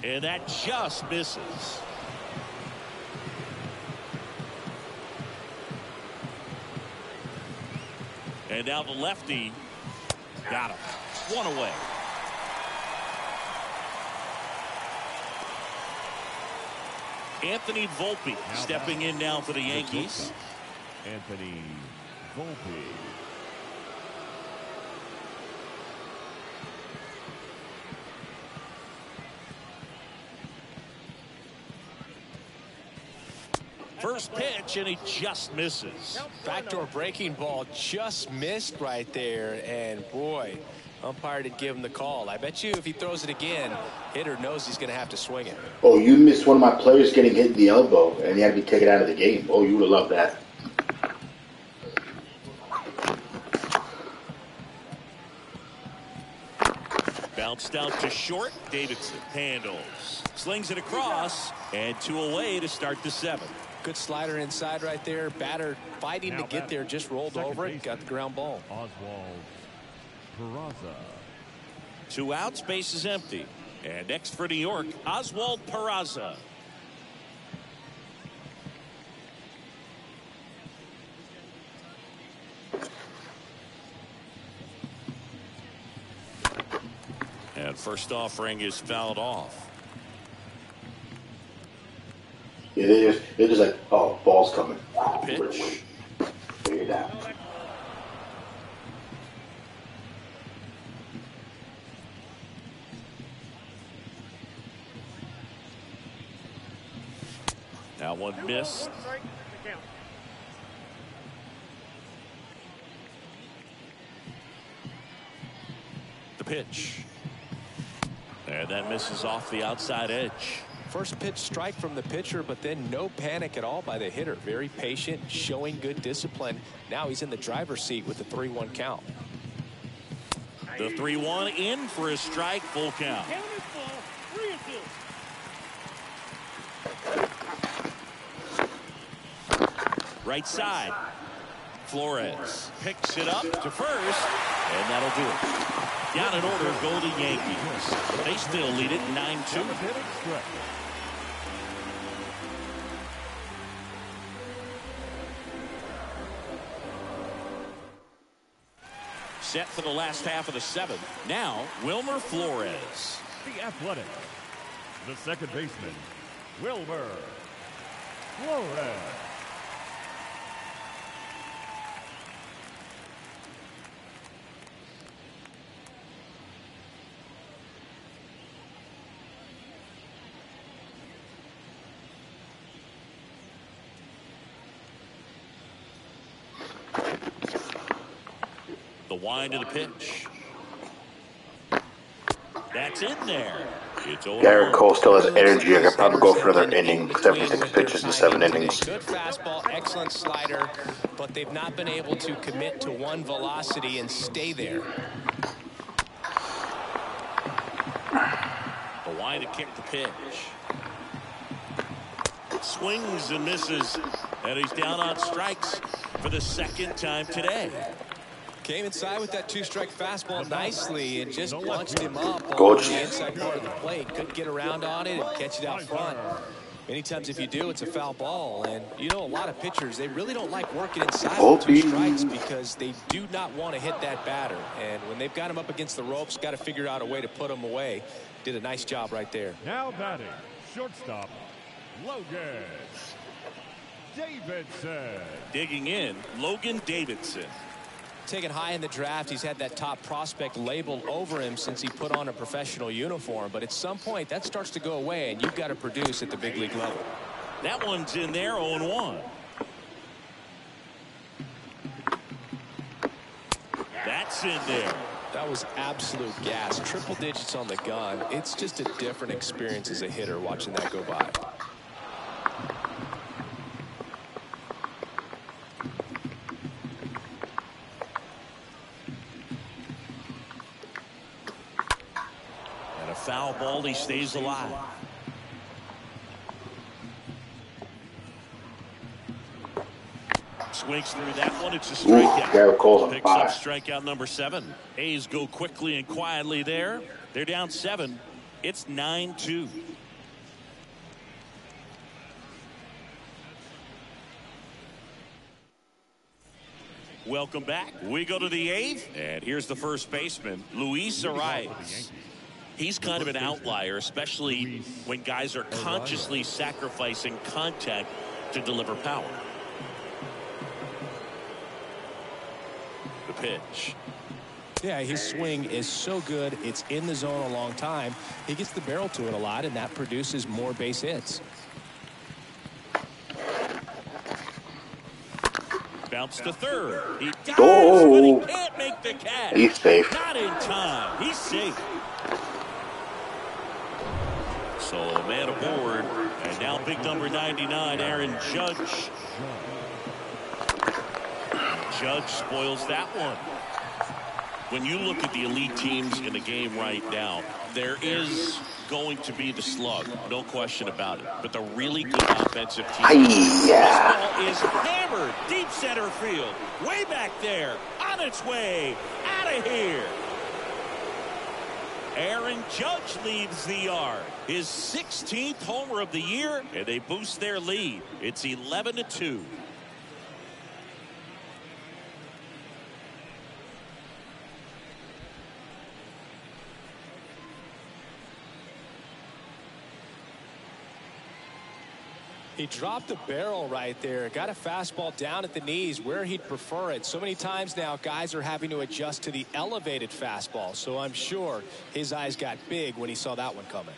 And that just misses. And now the lefty got him. 1 away. Anthony Volpe stepping in now for the Yankees. Anthony Volpe. First pitch, and he just misses. Backdoor breaking ball just missed right there, and boy, umpire did give him the call. I bet you if he throws it again, hitter knows he's going to have to swing it. Oh, you missed one of my players getting hit in the elbow, and he had to be taken out of the game. Oh, you would have loved that. Bounced out to short. Davidson handles. Slings it across, and 2 away to start the 7th. Good slider inside right there. Batter fighting to get there, just rolled over it, got the ground ball. Oswald Peraza. 2 outs, base is empty. And next for New York, Oswald Peraza. And first offering is fouled off. Yeah, they're just like, oh, ball's coming. Pitch. Figure it out. Now one missed. The pitch. And that misses off the outside edge. First pitch strike from the pitcher, but then no panic at all by the hitter. Very patient, showing good discipline. Now he's in the driver's seat with the 3-1 count. The 3-1 in for a strike, full count. Right side. Flores picks it up to first, and that'll do it. Down in order, go the Yankees. They still lead it 9-2. Set for the last half of the 7th. Now, Wilmer Flores. The Athletic. The second baseman, Wilmer Flores. The wind of the pitch. That's in there. Garrett Cole still has energy. I could probably go for another inning. 76 pitches in 7 innings. Good fastball, excellent slider, but they've not been able to commit to one velocity and stay there. The wind to kick the pitch. Swings and misses, and he's down on strikes for the 2nd time today. Came inside with that 2-strike fastball nicely and just launched him up on Coach. the inside part of the plate. Couldn't get around on it and catch it out front. Many times if you do, it's a foul ball. And you know, a lot of pitchers, they really don't like working inside with 2 strikes because they do not want to hit that batter. And when they've got him up against the ropes, got to figure out a way to put him away. Did a nice job right there. Now batting, shortstop, Logan Davidson. Digging in, Logan Davidson. Taken high in the draft, he's had that top prospect labeled over him since he put on a professional uniform. But at some point, that starts to go away, and you've got to produce at the big league level. That one's in there, 0-1. That's in there. That was absolute gas. Triple digits on the gun. It's just a different experience as a hitter watching that go by. Foul ball, he stays alive. Swings through that one. It's a strikeout. Garrett Cole's on Picks fire. up strikeout number 7. A's go quickly and quietly there. They're down 7. It's 9-2. Welcome back. We go to the 8th, and here's the first baseman, Luis Arias. He's kind of an outlier, especially when guys are consciously sacrificing contact to deliver power. The pitch. Yeah, his swing is so good. It's in the zone a long time. He gets the barrel to it a lot, and that produces more base hits. Bounce to third. He dives, Oh. but he can't make the catch. He's safe. Not in time. He's safe. So a man aboard, and now big number 99, Aaron Judge. Judge spoils that one. When you look at the elite teams in the game right now, there is going to be the slug, no question about it. But the really good offensive team, this ball is hammered deep center field, way back there, on its way, out of here. Aaron Judge leaves the yard. His 16th homer of the year, and they boost their lead. It's 11-2. He dropped the barrel right there. Got a fastball down at the knees where he'd prefer it. So many times now guys are having to adjust to the elevated fastball. So I'm sure his eyes got big when he saw that one coming.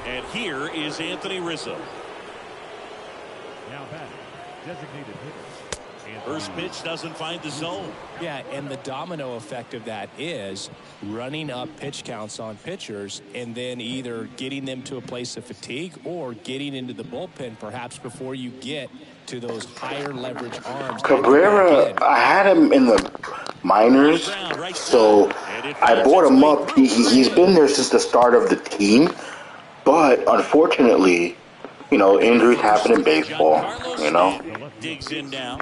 And here is Anthony Rizzo. Now batting, designated hitter. First pitch doesn't find the zone. Yeah, and the domino effect of that is running up pitch counts on pitchers and then either getting them to a place of fatigue or getting into the bullpen perhaps before you get to those higher leverage arms. Cabrera, I had him in the minors, so I brought him up. He's been there since the start of the team, but unfortunately, you know, injuries happen in baseball, you know. Digs in now.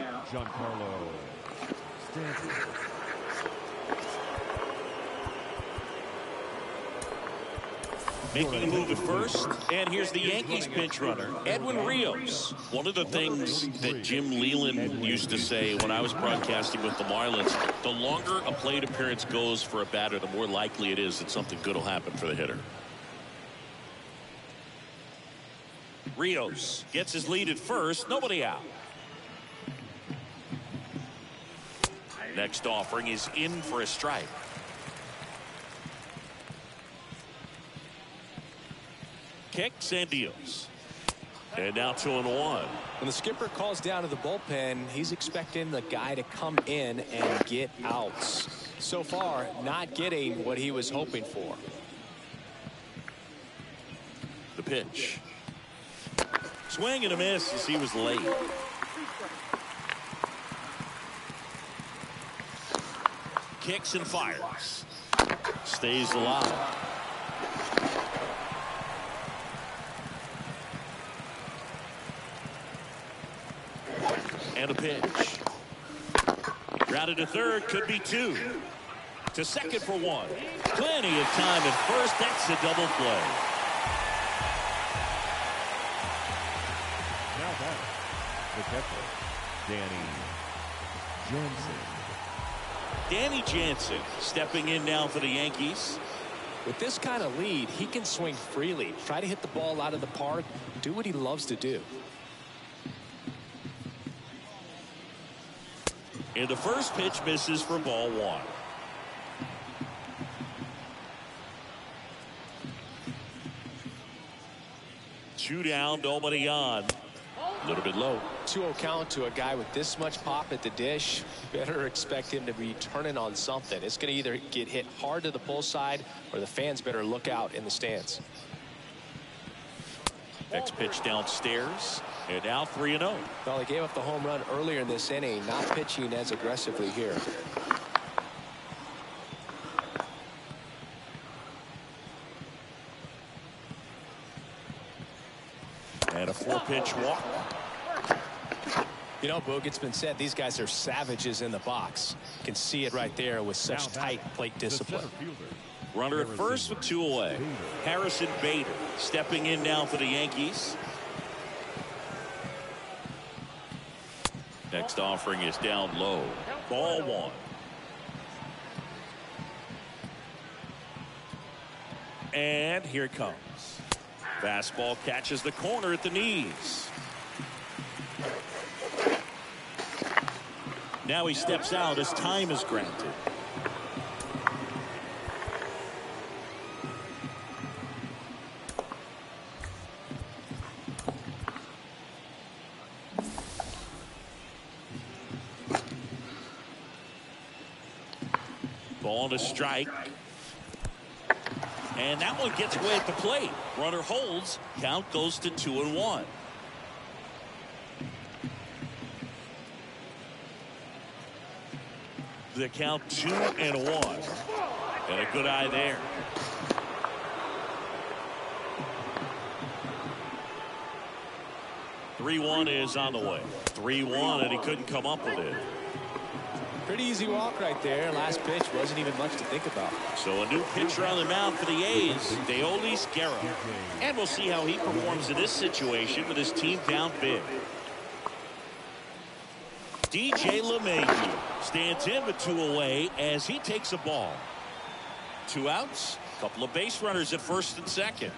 Making a move at first, and here's the Yankees pinch runner, Edwin Rios. One of the things that Jim Leyland used to say when I was broadcasting with the Marlins, the longer a plate appearance goes for a batter, the more likely it is that something good will happen for the hitter. Rios gets his lead at first, nobody out. Next offering is in for a strike. Kicks and deals. And now 2-1. When the skipper calls down to the bullpen, he's expecting the guy to come in and get outs. So far, not getting what he was hoping for. The pitch. Swing and a miss as he was late. Kicks and fires. Stays alive. And a pitch. Grounded to third, could be two. To second for one. Plenty of time at first. That's a double play. Now back, the catcher, Danny Jansen. Danny Jansen stepping in now for the Yankees. With this kind of lead, he can swing freely, try to hit the ball out of the park, do what he loves to do. And the first pitch misses for ball one. Two down, nobody on. A little bit low. 2-0 count to a guy with this much pop at the dish. Better expect him to be turning on something. It's going to either get hit hard to the pull side or the fans better look out in the stands. Next pitch downstairs. And now 3-0. Well, he gave up the home run earlier in this inning, not pitching as aggressively here. And a 4-pitch walk. You know, Boog, it's been said these guys are savages in the box. You can see it right there with such tight plate discipline. Runner at first with 2 away. Harrison Bader stepping in now for the Yankees. Next offering is down low. Ball one. And here it comes. Fastball catches the corner at the knees. Now he steps out as time is granted. Ball to strike. And that one gets away at the plate. Runner holds. Count goes to 2-1. The count 2-1. And a good eye there. 3-1 is on the way. 3-1, and he couldn't come up with it. Pretty easy walk right there. Last pitch wasn't even much to think about. So a new pitcher on the mound for the A's, Deolis Guerra. And we'll see how he performs in this situation with his team down big. DJ LeMahieu stands in with 2 away as he takes a ball. 2 outs, a couple of base runners at first and second.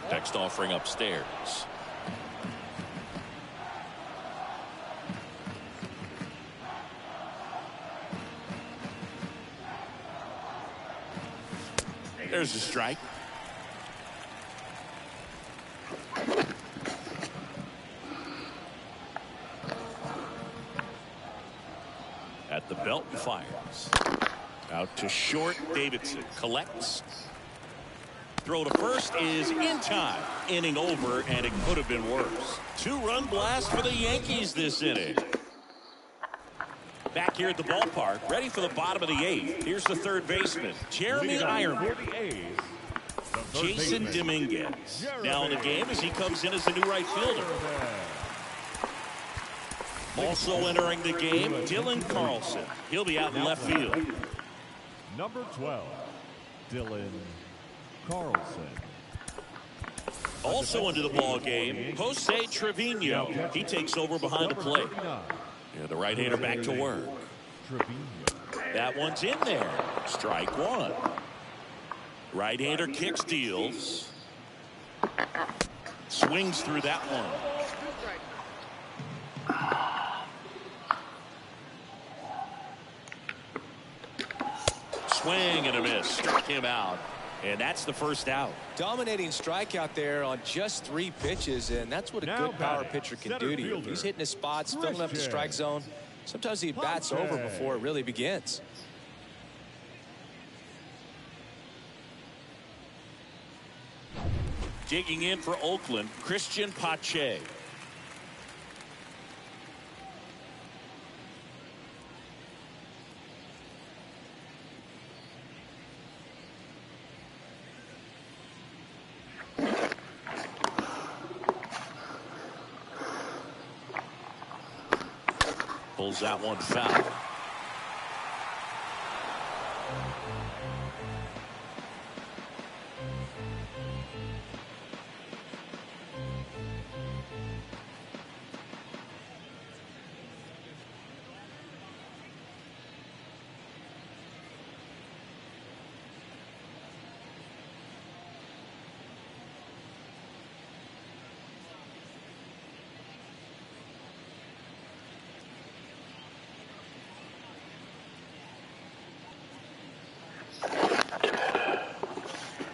Text offering upstairs. There's a strike. At the belt and fires. Out to short. Davidson collects. Throw to first is in time. Inning over, and it could have been worse. 2-run blast for the Yankees this inning. Back here at the ballpark, ready for the bottom of the 8th. Here's the third baseman, Jeremy Ironman. Jason Dominguez now in the game as he comes in as the new right fielder. Also entering the game, Dylan Carlson. He'll be out in left field. Number 12, Dylan Carlson. Also into the ball game, Jose Trevino. He takes over behind the plate. Yeah, the right-hander back to work. That one's in there. Strike 1. Right-hander kicks, deals. Swings through that one. Swing and a miss. Struck him out. And that's the first out. Dominating strikeout there on just 3 pitches, and that's what a good power pitcher can do to you. He's hitting his spots, filling up the strike zone. Sometimes he bats over before it really begins. Digging in for Oakland, Christian Pache. Pulls that one foul.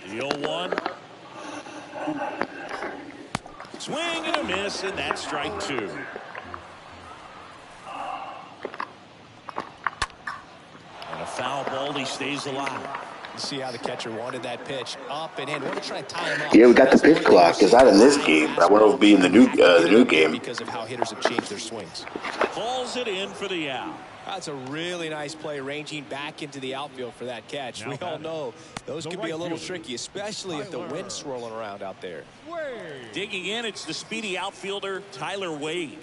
The 0-1. Swing and a miss, and that's strike 2. And a foul ball, he stays alive. You see how the catcher wanted that pitch up and in. Want to try to tie him up. Yeah, we got the pitch clock. It's not in this game. I wonder if it'll be in the new game. Because of how hitters have changed their swings. Calls it in for the out. That's a really nice play, ranging back into the outfield for that catch. We all know those can be a little tricky, especially if the wind's swirling around out there. Digging in, it's the speedy outfielder, Tyler Wade.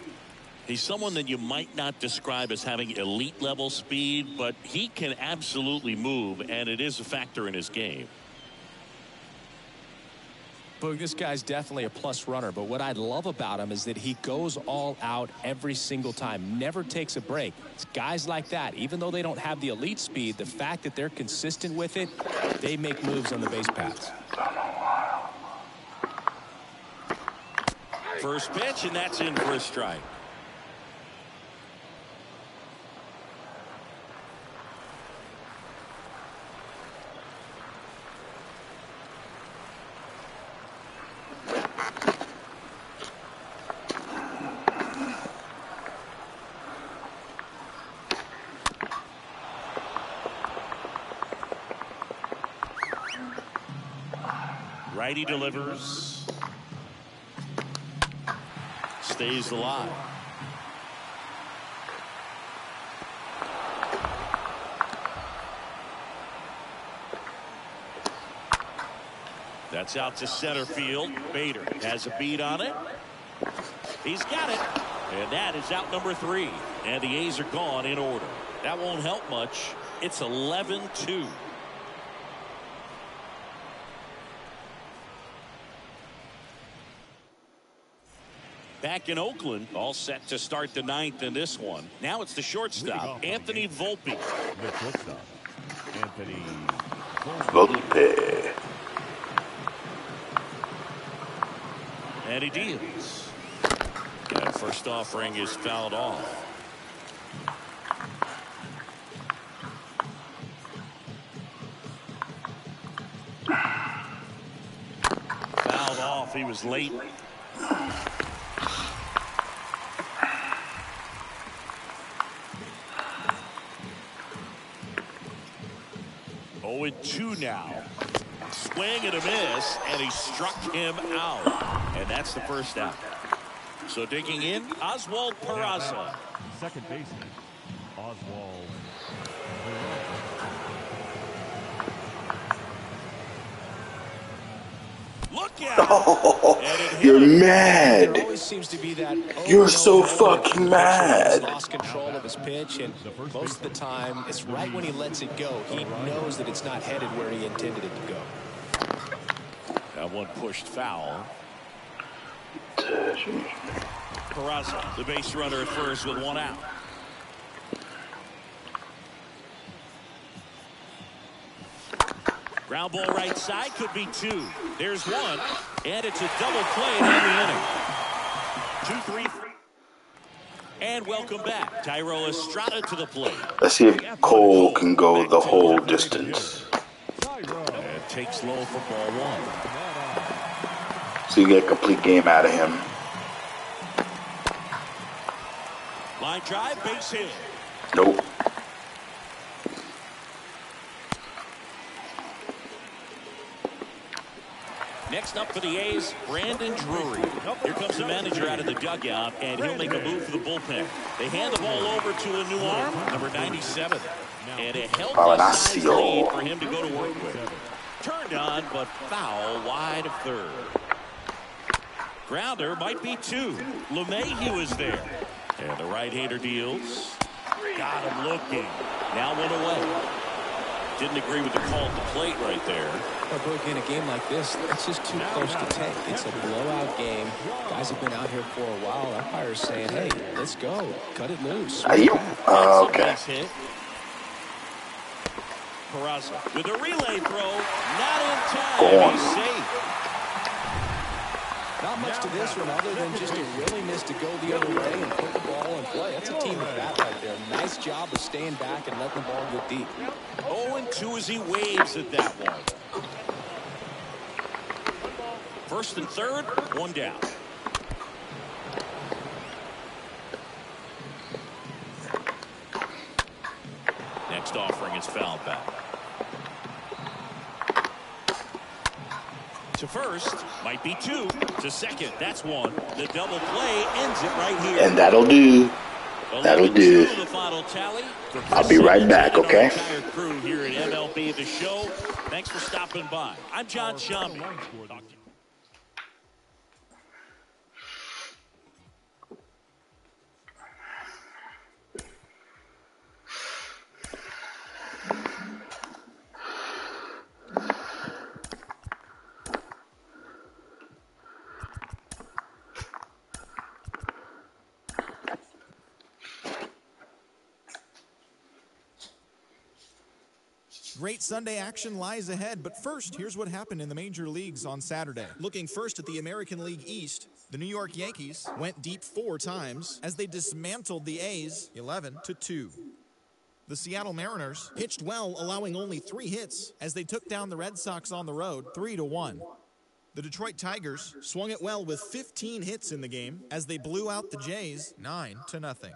He's someone that you might not describe as having elite level speed, but he can absolutely move, and it is a factor in his game. Boog, this guy's definitely a plus runner, but what I love about him is that he goes all out every single time, never takes a break. It's guys like that, even though they don't have the elite speed, the fact that they're consistent with it, they make moves on the base paths. First pitch, and that's in for a strike. Righty delivers. Stays alive. It's out to center field. Bader has a beat on it. He's got it. And that is out number 3. And the A's are gone in order. That won't help much. It's 11-2. Back in Oakland, all set to start the 9th in this one. Now it's the shortstop, Anthony Volpe. The shortstop, Anthony Volpe. And he deals. And first offering is fouled off. Fouled off. He was late. With 2 now. Swing and a miss, and he struck him out. And that's the first out. So digging in, Oswald Peraza. second baseman, Oswald. Look at Oh, you're mad. There always seems to be that. You're so fucking mad. Lost control of his pitch, and most of the time, it's right when he lets it go. He knows that it's not headed where he intended it to go. That one pushed foul. Peraza, the base runner at first with 1 out. Ground ball right side, could be 2. There's 1, and it's a double play in the inning. 2-3. And welcome back, Thairo Estrada to the plate. Let's see if Cole can go the whole distance. And takes low for ball 1. So you get a complete game out of him. Line drive, base hit. Nope. Next up for the A's, Brandon Drury. Here comes the manager out of the dugout, and he'll make a move for the bullpen. They hand the ball over to a new arm, number 97. And a healthy lead for him to go to work with. Turned on, but foul wide of third. Grounder might be 2. LeMahieu is there. And the right-hander deals. Got him looking. Now 1 away. Didn't agree with the call at the plate right there. But in a game like this, it's just too close to take. It's a blowout game. Guys have been out here for a while. Umpire's saying, hey, let's go. Cut it loose. Are you? Okay. Peraza with a relay throw. Not in time. Go on. He's safe. Not much to this one other than just a willingness to go the other way and put the ball in play. That's a team at bat right there. Nice job of staying back and letting the ball go deep. 0-2 as he waves at that one. First and third, 1 down. Next offering is fouled back. To first, might be 2. To second, that's 1. The double play ends it right here. And that'll do. That'll do. The final tally. I'll be right back, okay? Entire crew here at MLB The Show. Thanks for stopping by. I'm John Shambi. Great Sunday action lies ahead, but first, here's what happened in the major leagues on Saturday. Looking first at the American League East, the New York Yankees went deep 4 times as they dismantled the A's 11-2. The Seattle Mariners pitched well, allowing only 3 hits as they took down the Red Sox on the road 3-1. The Detroit Tigers swung it well with 15 hits in the game as they blew out the Jays 9-0.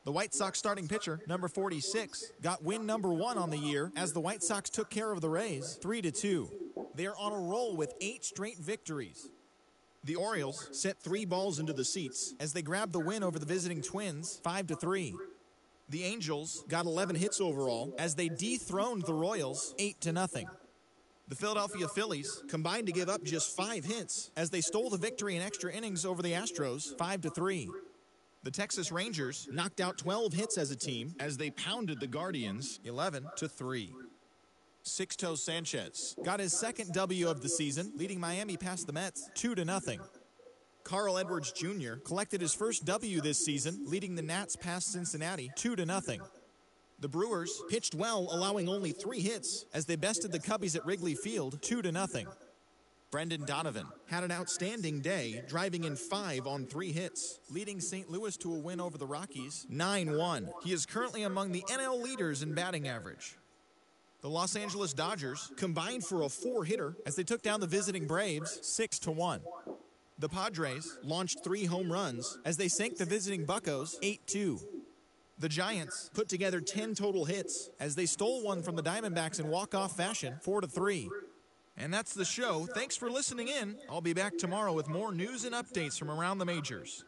The White Sox starting pitcher, number 46, got win number 1 on the year as the White Sox took care of the Rays 3-2. They are on a roll with 8 straight victories. The Orioles sent 3 balls into the seats as they grabbed the win over the visiting Twins 5-3. The Angels got 11 hits overall as they dethroned the Royals 8-0. The Philadelphia Phillies combined to give up just 5 hits as they stole the victory in extra innings over the Astros 5-3. The Texas Rangers knocked out 12 hits as a team as they pounded the Guardians 11-3. Sixto Sanchez got his second W of the season, leading Miami past the Mets 2-0. Carl Edwards Jr. collected his first W this season, leading the Nats past Cincinnati 2-0. The Brewers pitched well, allowing only 3 hits as they bested the Cubbies at Wrigley Field 2-0. Brendan Donovan had an outstanding day, driving in 5 on 3 hits, leading St. Louis to a win over the Rockies 9-1. He is currently among the NL leaders in batting average. The Los Angeles Dodgers combined for a 4-hitter as they took down the visiting Braves 6-1. The Padres launched 3 home runs as they sank the visiting Buccos 8-2. The Giants put together 10 total hits as they stole one from the Diamondbacks in walk-off fashion 4-3. And that's the show. Thanks for listening in. I'll be back tomorrow with more news and updates from around the majors.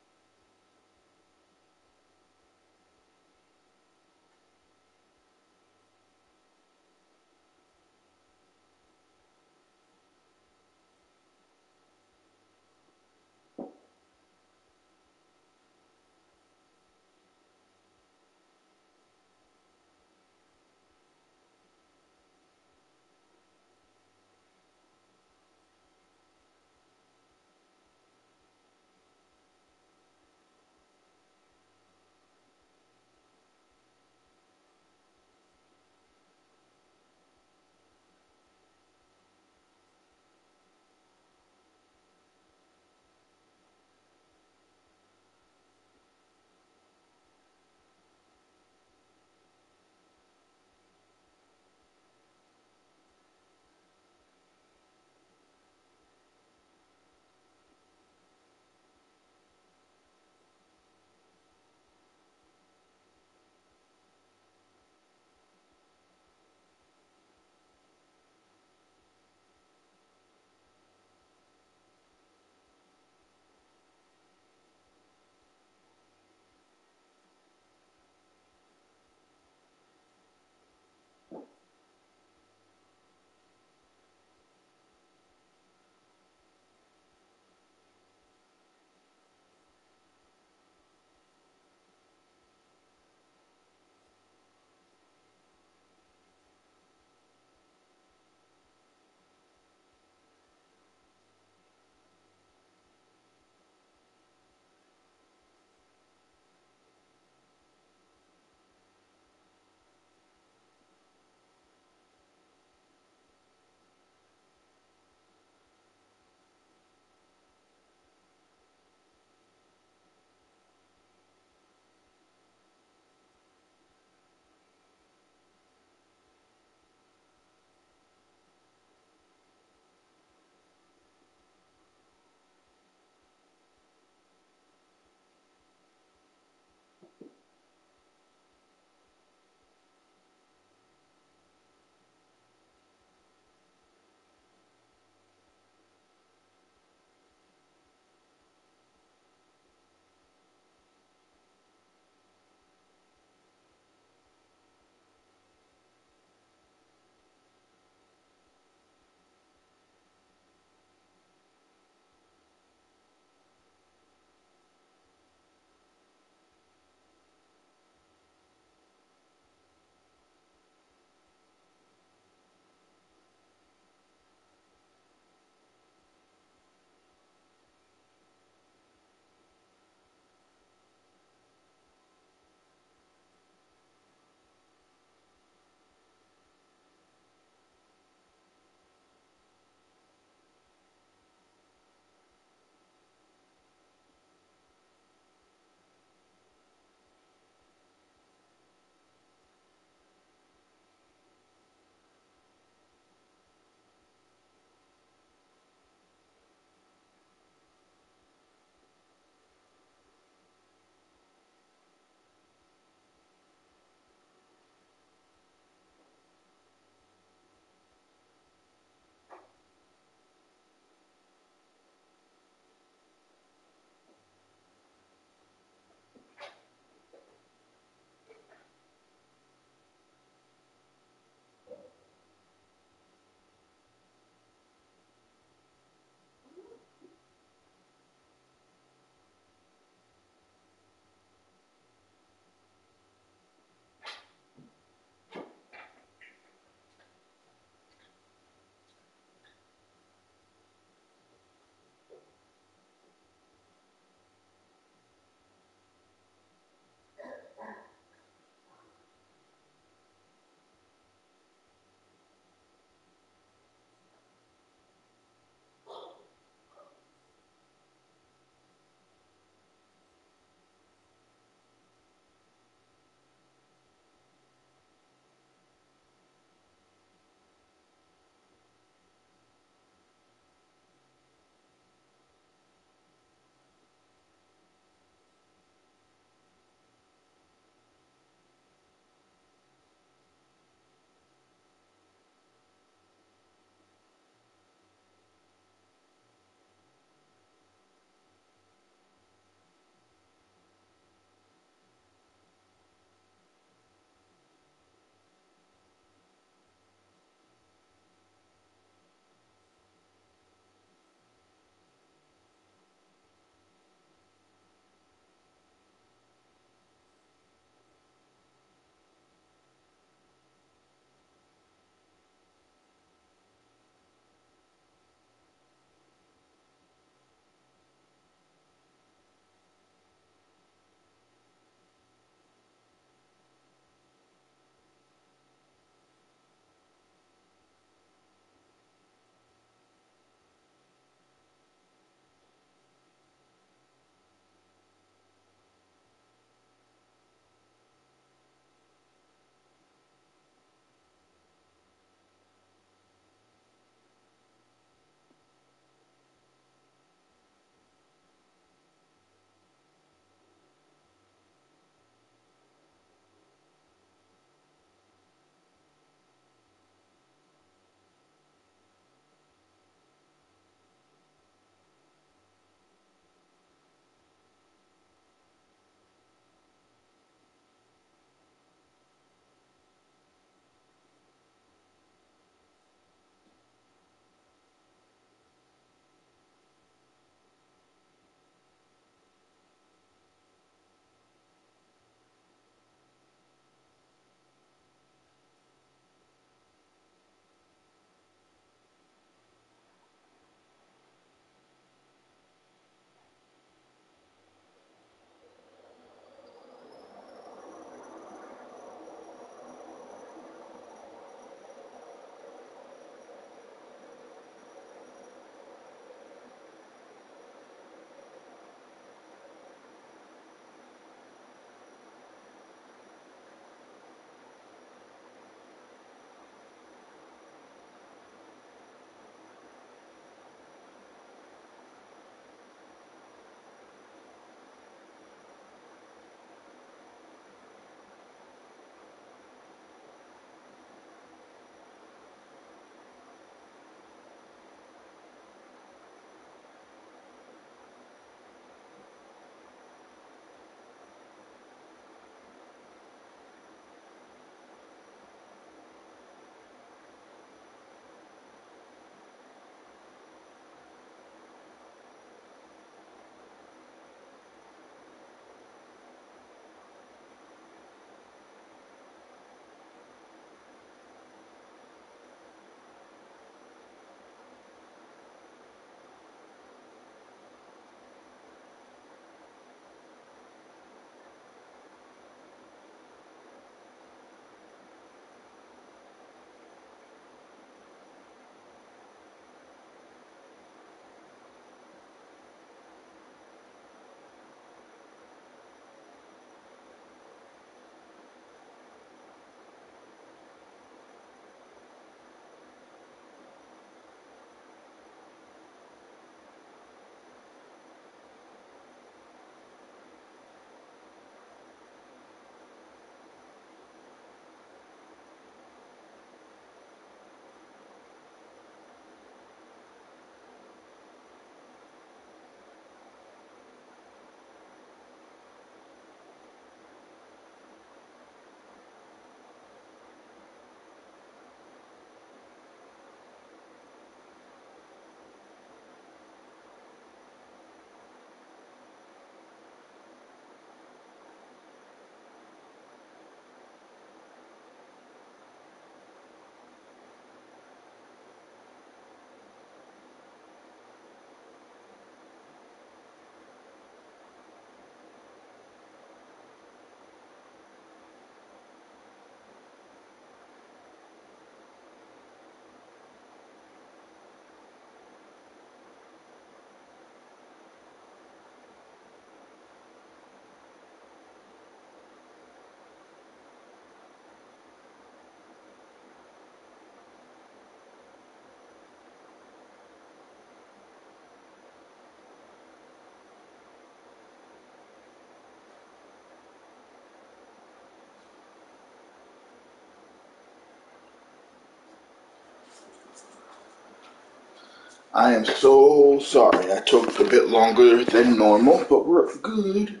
I am so sorry. I took a bit longer than normal, but we're good.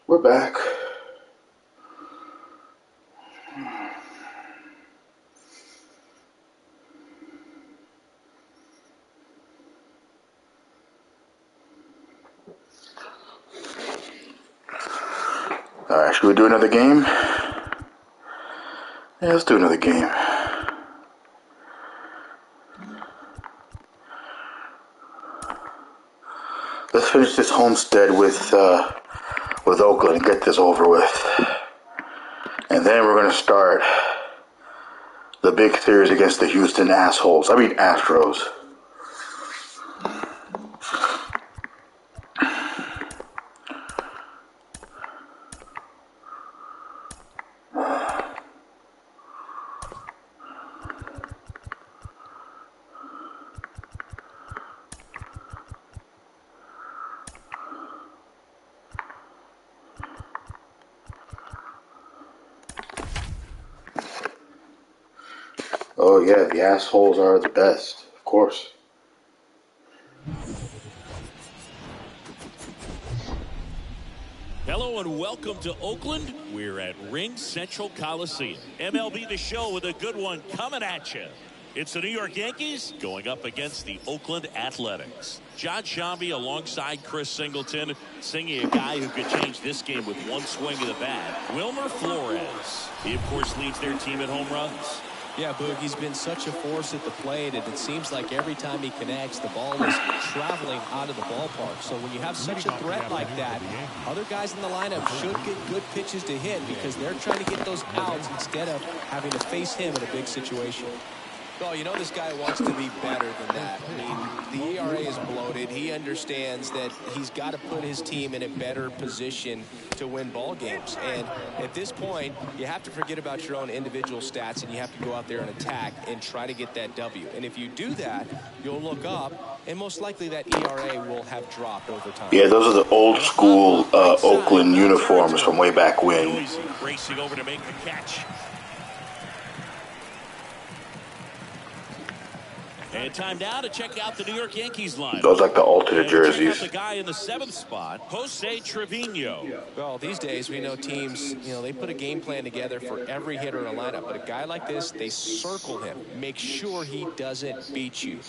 We're back. Alright, should we do another game? Yeah, let's do another game. Let's finish this homestead with Oakland and get this over with. And then we're going to start the big series against the Houston Astros. Oh yeah, the assholes are the best, of course. Hello and welcome to Oakland. We're at Ring Central Coliseum. MLB The Show with a good one coming at you. It's the New York Yankees going up against the Oakland Athletics. John Shambi alongside Chris Singleton, singing a guy who could change this game with one swing of the bat. Wilmer Flores. He, of course, leads their team in home runs. Yeah, Boog, he's been such a force at the plate, and it seems like every time he connects, the ball is traveling out of the ballpark. So when you have such a threat like that, other guys in the lineup should get good pitches to hit because they're trying to get those outs instead of having to face him in a big situation. Well, you know this guy wants to be better than that. I mean, the ERA is bloated. He understands that he's got to put his team in a better position to win ball games. And at this point, you have to forget about your own individual stats and you have to go out there and attack and try to get that W. And if you do that, you'll look up and most likely that ERA will have dropped over time. Yeah, those are the old school Oakland uniforms from way back when. Racing over to make the catch. And time now to check out the New York Yankees line. Those like the alternate jerseys. The guy in the 7th spot, Jose Trevino. Well, these days we know teams, they put a game plan together for every hitter in a lineup. But a guy like this, they circle him, make sure he doesn't beat you.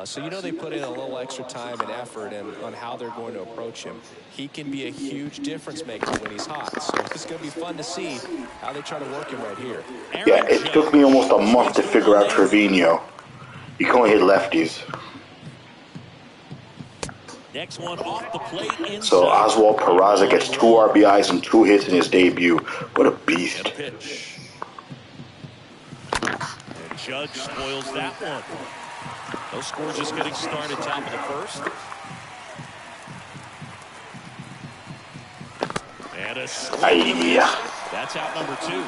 So they put in a little extra time and effort on how they're going to approach him. He can be a huge difference maker when he's hot. So it's going to be fun to see how they try to work him right here. Yeah, it took me almost a month to figure out Trevino. You can only hit lefties. Next one off the plate inside. So Oswald Peraza gets 2 RBIs and 2 hits in his debut. What a beast. And a pitch. And Judge spoils that one. Those scores just getting started top of the first. And a swing. That's out number 2.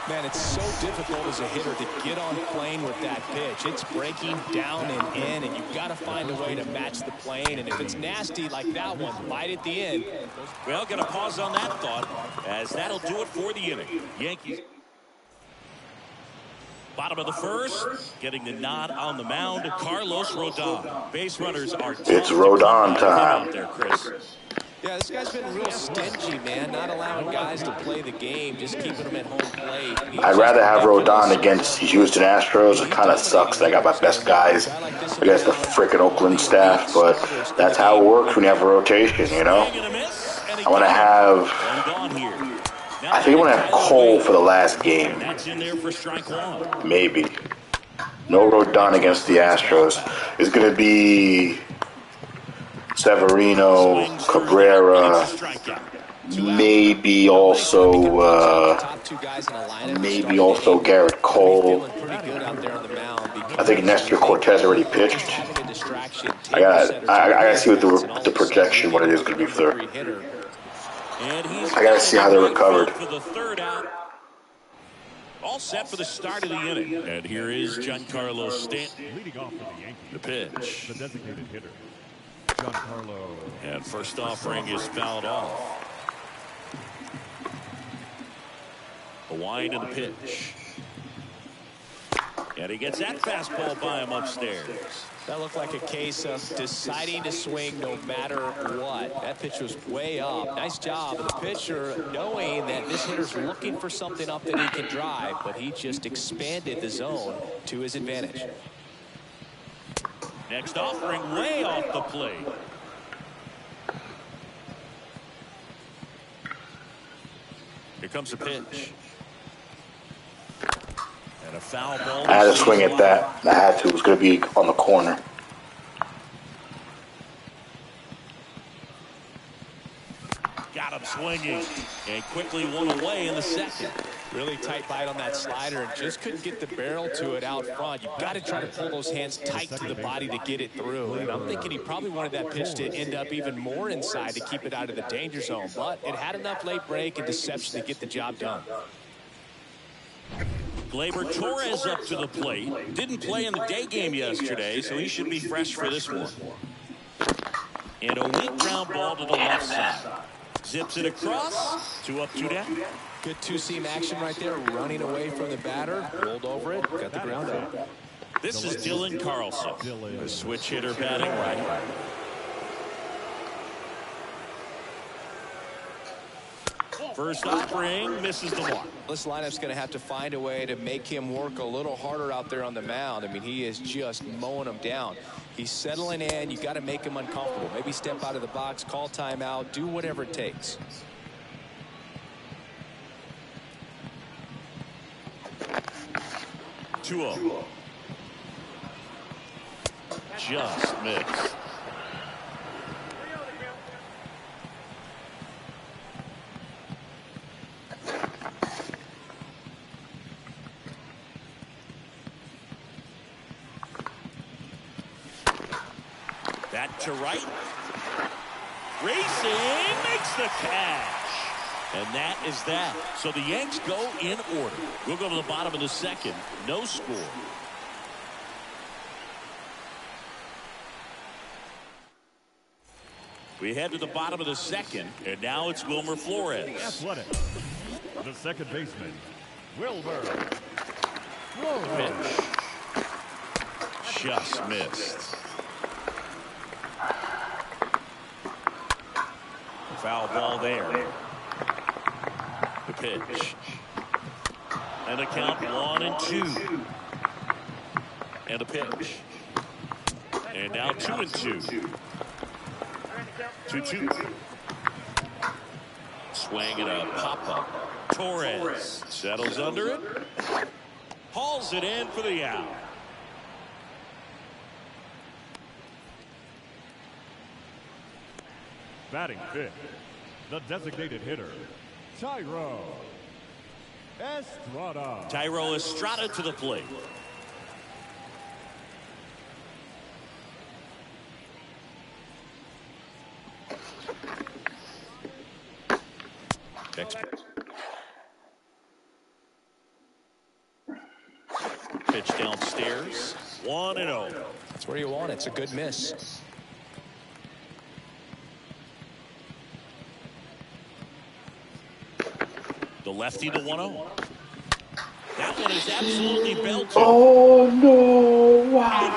Man, it's so difficult as a hitter to get on plane with that pitch. It's breaking down and in, and you've got to find a way to match the plane. And if it's nasty like that one, right at the end. Well, going to pause on that thought, as that'll do it for the inning. Yankees. Bottom of the first, getting the nod on the mound, Carlos Rodon. Base runners are... It's Rodon time. Out there, Chris. Yeah, this guy's been real stingy, man. Not allowing guys to play the game, just keeping them at home plate. I'd rather have Rodon against the Houston Astros. It kind of sucks. I got my best guys against the freaking Oakland staff, but that's how it works when you have a rotation, I want to have... I think I want to have Cole for the last game. Maybe. No Rodon against the Astros. It's going to be... Severino, Cabrera, maybe also Garrett Cole. I think Nestor Cortez already pitched. I gotta see what the projection, what it is going to be for. I gotta see how they're recovered. All set for the start of the inning. And here is Giancarlo Stanton. Leading off for the Yankees. The pitch. The designated hitter. Giancarlo. And first offering is fouled off. A wind and a pitch. And he gets that fastball by him upstairs. That looked like a case of deciding to swing no matter what. That pitch was way up. Nice job of the pitcher knowing that this hitter's looking for something up that he can drive, but he just expanded the zone to his advantage. Next offering way off the plate. Here comes a pitch. And a foul ball. I had to swing at that. I had to. It was going to be on the corner. Got him swinging. And quickly one away in the second. Really tight bite on that slider and just couldn't get the barrel to it out front. You've got to try to pull those hands tight to the body to get it through. And I'm thinking he probably wanted that pitch to end up even more inside to keep it out of the danger zone. But it had enough late break and deception to get the job done. Gleyber Torres up to the plate. Didn't play in the day game yesterday, so he should be fresh for this one. And a weak ground ball to the left side. Zips it across. 2 up, 2 down. Good two-seam action right there, running away from the batter, rolled over it, got the ground out. This is Dylan Carlson, the switch hitter batting right. First offering misses the mark. This lineup's going to have to find a way to make him work a little harder out there on the mound. I mean, he is just mowing them down. He's settling in. You got to make him uncomfortable. Maybe step out of the box, call timeout, do whatever it takes. Two-0. Just missed. That to right. Racing makes the catch. And that is that. So the Yanks go in order. We'll go to the bottom of the second. No score. We head to the bottom of the second, and now it's Wilmer Flores. Athletic. The second baseman, Wilmer. Pitch. Just missed. Foul ball there. The pitch. And a count 1-2. And a pitch. And now 2-2. 2-2. Swing and a pop-up. Torres settles under it. Hauls it in for the out. Batting fifth, the designated hitter, Thairo Estrada. Thairo Estrada to the plate. Next pitch downstairs. 1-0. That's where you want it. It's a good miss. The lefty to 1-0. That one is absolutely belted. Oh, no. Wow.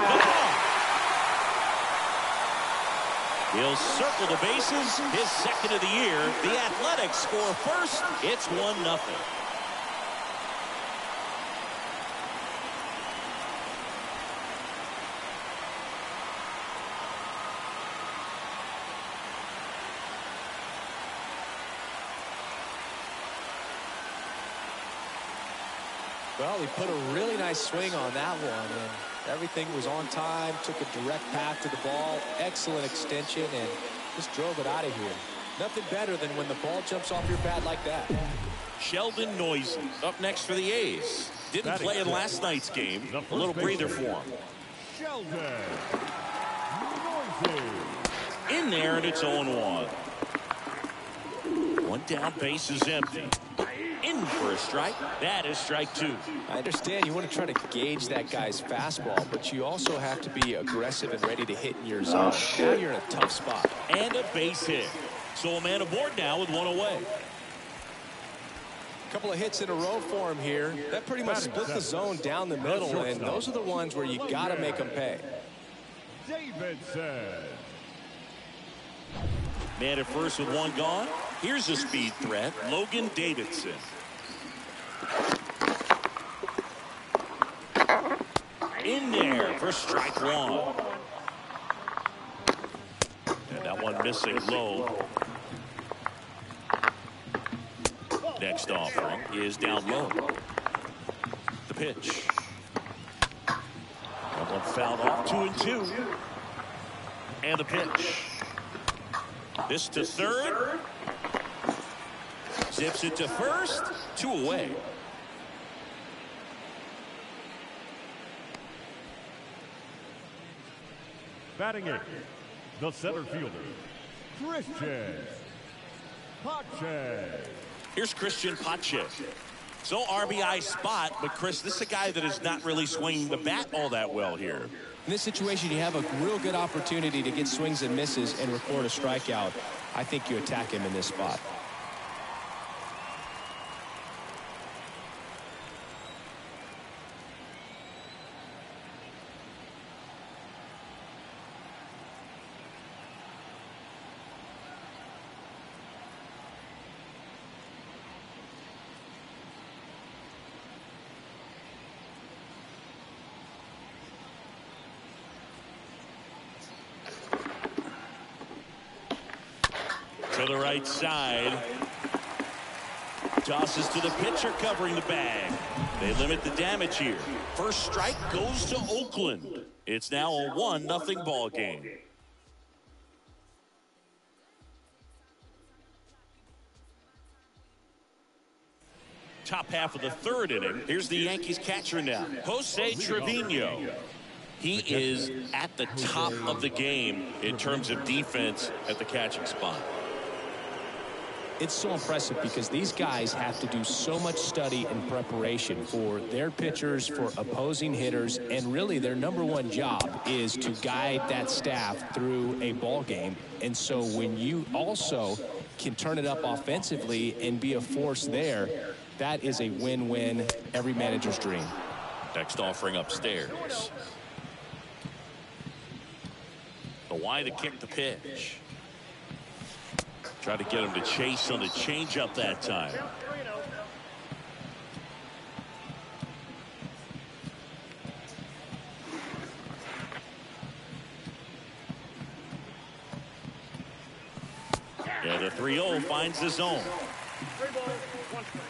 He'll circle the bases. His second of the year. The Athletics score first. It's 1-0. Well, he put a really nice swing on that one, and everything was on time, took a direct path to the ball, excellent extension, and just drove it out of here. Nothing better than when the ball jumps off your bat like that. Sheldon Noisy up next for the A's. Didn't play in last night's game. A little breather for him. Sheldon Noisy. In there, and it's 0-1. One down, base is empty. In for a strike. That is strike 2. I understand you want to try to gauge that guy's fastball, but you also have to be aggressive and ready to hit in your zone. Now you're in a tough spot. And a base hit. So a man aboard now with one away. Couple of hits in a row for him here. That pretty much split the zone down the middle, and those are the ones where you got to make them pay. Davidson. Man at first with one gone. Here's a speed threat, Logan Davidson. In there for strike one. And that one missing low. Next offering is down low. The pitch. That one fouled off, 2-2. And the pitch. This to third. Zips it to first. 2 away. Batting it, the center fielder, Christian Pache. Here's Christian Pache. So RBI spot, but Chris, this is a guy that is not really swinging the bat all that well here. In this situation, you have a real good opportunity to get swings and misses and record a strikeout. I think you attack him in this spot. To the right side. Tosses to the pitcher covering the bag. They limit the damage here. First strike goes to Oakland. It's now a 1-0 ball game. Top half of the third inning. Here's the Yankees catcher now, Jose Trevino. He is at the top of the game in terms of defense at the catching spot. It's so impressive because these guys have to do so much study and preparation for their pitchers, for opposing hitters, and really their #1 job is to guide that staff through a ball game. And so when you also can turn it up offensively and be a force there, that is a win-win, every manager's dream. Next offering upstairs. The wide to kick the pitch. Try to get him to chase on the changeup that time. Yeah, the 3-0 finds the zone. 3 balls, 1 strike.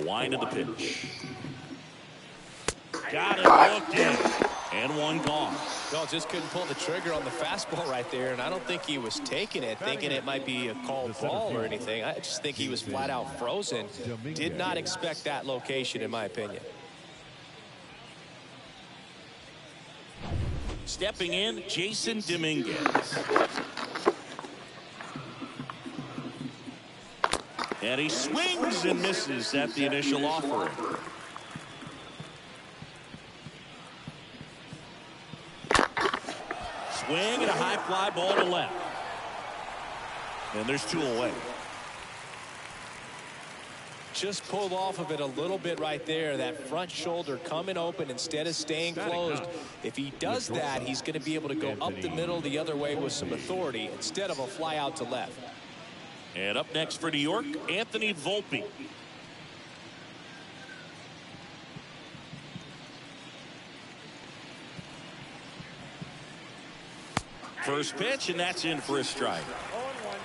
Wind of the pitch. Got it looked in. And one gone. Well, just couldn't pull the trigger on the fastball right there, and I don't think he was taking it, thinking it might be a called ball or anything. I just think he was flat out frozen. Did not expect that location, in my opinion. Stepping in, Jason Dominguez. And he swings and misses at the initial offering. Swing and a high fly ball to left. And there's 2 away. Just pulled off of it a little bit right there. That front shoulder coming open instead of staying closed. If he does that, he's going to be able to go up the middle the other way with some authority instead of a fly out to left. And up next for New York, Anthony Volpe. First pitch, and that's in for a strike. 0-1.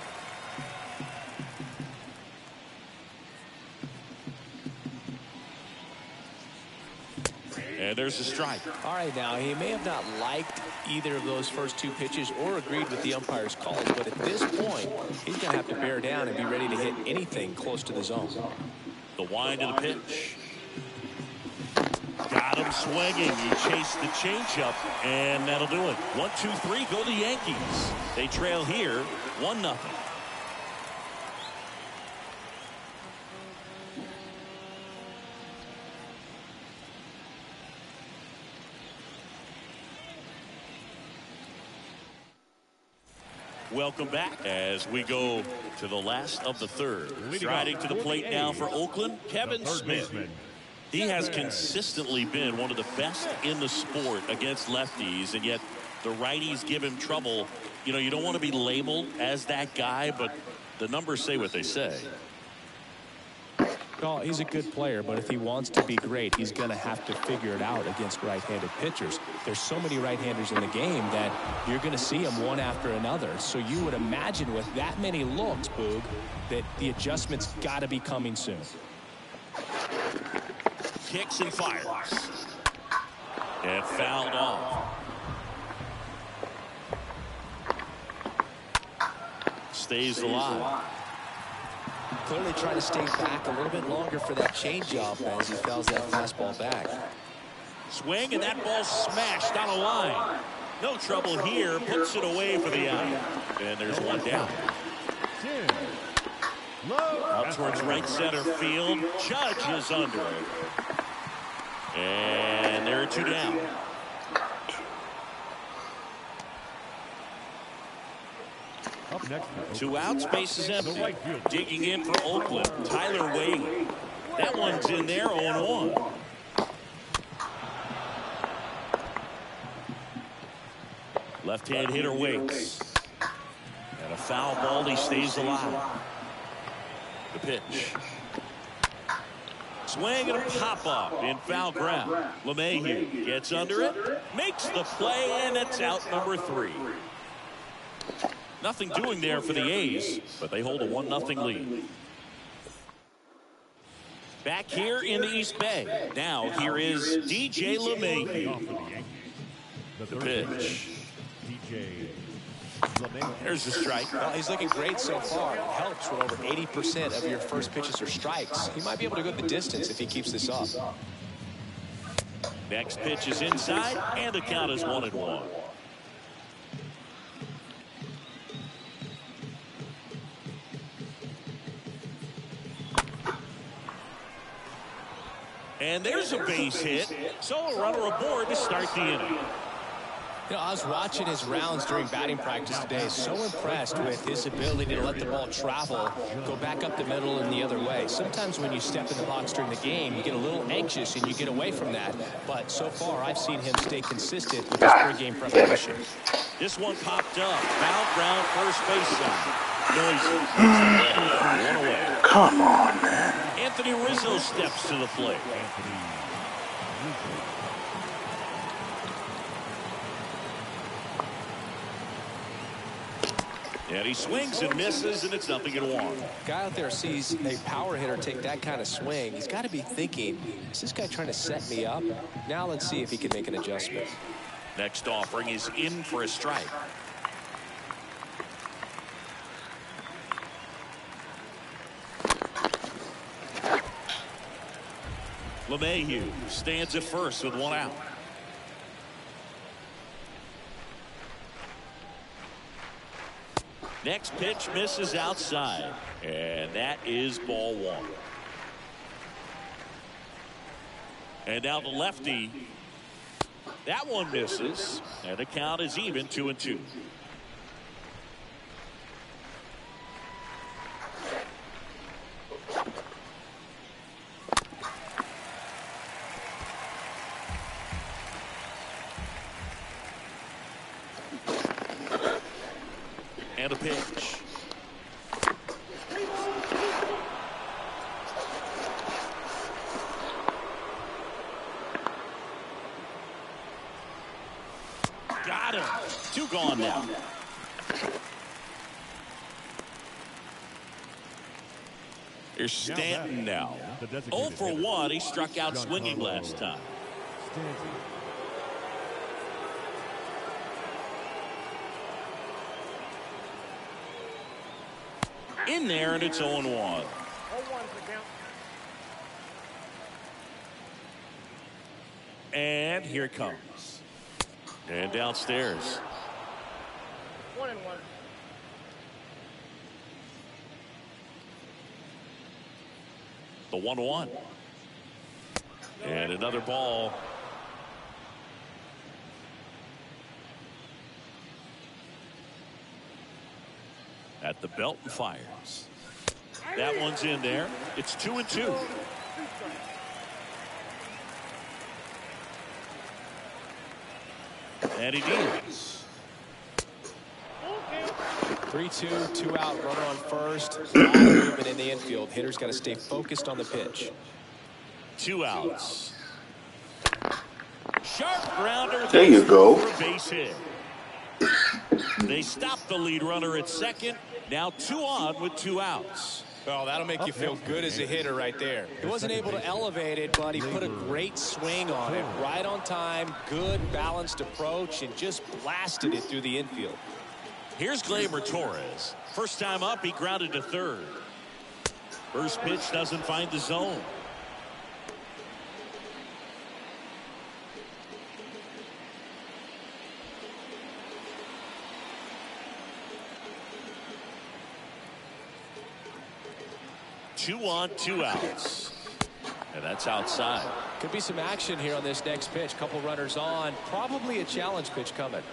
And there's a strike. All right, now, he may have not liked either of those first 2 pitches or agreed with the umpire's calls, but at this point, he's going to have to bear down and be ready to hit anything close to the zone. The wind of the pitch. Got him swinging. He chased the changeup, and that'll do it. 1, 2, 3, go the Yankees. They trail here, 1-0. Welcome back as we go to the last of the third. Striding to the plate now for Oakland, Kevin Smith. He has consistently been one of the best in the sport against lefties, and yet the righties give him trouble. You know, you don't want to be labeled as that guy, but the numbers say what they say. Well, he's a good player, but if he wants to be great, he's going to have to figure it out against right-handed pitchers. There's so many right-handers in the game that you're going to see them one after another. So you would imagine with that many looks, Boog, that the adjustment's got to be coming soon. Kicks and fires. And fouled off. Stays alive. Clearly trying to stay back a little bit longer for that changeup as he fouls that fastball back. Swing, and that ball smashed on a line. No trouble here. Puts it away for the out. And there's one down. Out towards right center field. Judge is under it. And there are two down. Two outs, base is empty. Digging in for Oakland, Tyler Wade. That one's in there, 0-1. Left-hand hitter waits. And a foul ball, he stays alive. The pitch. Swing and a pop-up in foul ground. LeMahieu gets under it, makes the play, and it's out number 3. Nothing doing there for the A's, but they hold a 1-0 lead. Back here in the East Bay. Now here is DJ LeMahieu. The pitch. There's the strike. Well, he's looking great so far. It helps when over 80% of your first pitches are strikes. He might be able to go the distance if he keeps this up. Next pitch is inside, and the count is 1-1. And there's a base hit, so a runner aboard to start the inning. You know, I was watching his rounds during batting practice today. So impressed with his ability to let the ball travel, go back up the middle and the other way. Sometimes when you step in the box during the game, you get a little anxious and you get away from that. But so far, I've seen him stay consistent with his pregame preparation. This one popped up. Foul ground, first base side. Noisy. One away. Come on, man. Anthony Rizzo steps to the plate. And he swings and misses, and it's 0-1. Guy out there sees a power hitter take that kind of swing. He's got to be thinking, is this guy trying to set me up? Now let's see if he can make an adjustment. Next offering is in for a strike. LeMahieu stands at first with one out. Next pitch misses outside, and that is ball 1. And now the lefty. That one misses, and the count is even 2-2. And a pitch. Got him. 2 gone now. Here's Stanton now. 0 for 1. He struck out swinging last time. In there, and it's 0-1. And here it comes. And downstairs. 1-1. The 1-1. And another ball. At the belt and fires. That one's in there. It's 2-2. And he deals. 3-2, 2 out, runner on first. A lot of movement in the infield. Hitter's got to stay focused on the pitch. 2 outs. Sharp grounder. There you go. For a base hit. They stopped the lead runner at second. Now 2 on with 2 outs. Well, that'll make you feel good as a hitter right there. He wasn't able to elevate it, but he put a great swing on it. Right on time, good balanced approach, and just blasted it through the infield. Here's Gleyber Torres. First time up, he grounded to third. First pitch doesn't find the zone. Two on, 2 outs. And that's outside. Could be some action here on this next pitch. Couple runners on. Probably a challenge pitch coming.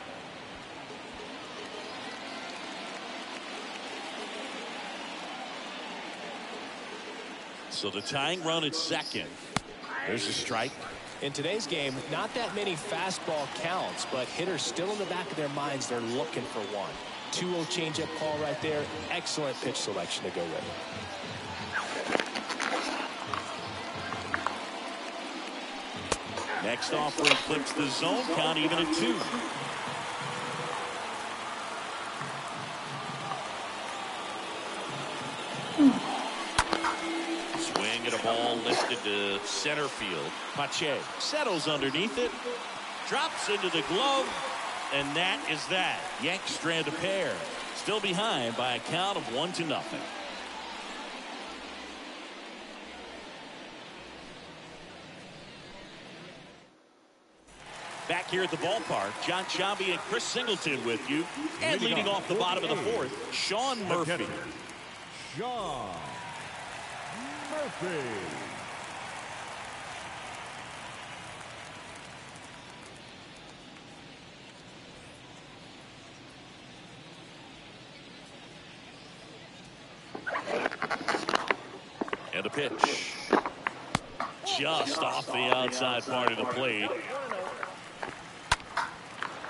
So the tying run at second. There's a strike. In today's game, not that many fastball counts, but hitters still in the back of their minds, they're looking for one. 2-0 changeup call right there. Excellent pitch selection to go with. Next offering clips the zone, count even at 2. Swing at a ball lifted to center field. Pache settles underneath it, drops into the glove, and that is that. Yanks strand a pair. Still behind by a count of 1-0. Back here at the ballpark, John Sciambi and Chris Singleton with you. And leading off the bottom of the 4th, Sean Murphy. Sean Murphy. And a pitch. Just off the outside part of the plate.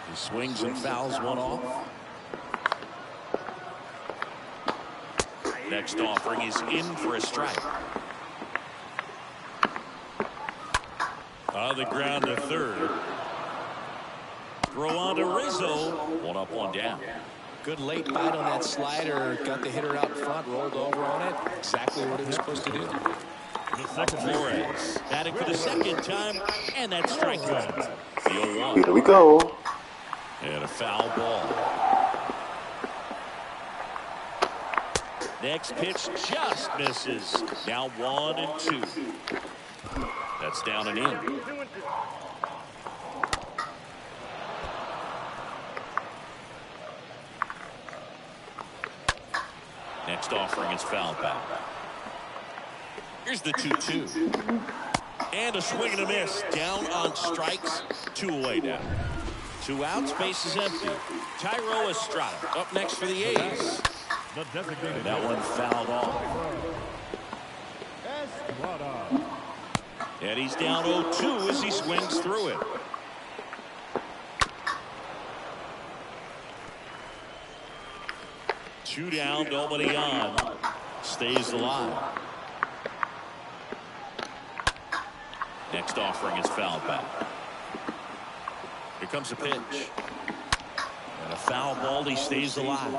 He swings and fouls one off. Next offering is in for a strike. On the ground to third. Throw on to Rizzo. 1 up, 1 down. Good late bite on that slider. Got the hitter out front, rolled over on it. Exactly what he was supposed to do. Flores batting for the second time, and that's strike 1. The 0-1. Here we go. And a foul ball. Next pitch just misses. Now 1-2. That's down and in. Next offering is fouled back. Here's the 2-2. And a swing and a miss. Down on strikes. 2 away now. 2 outs, base is empty. Tyro Estrada up next for the A's. And that one fouled off. And he's down 0-2 as he swings through it. Two down, nobody on. Stays alive. Next offering is fouled back. Here comes a pitch. And a foul ball, he stays alive.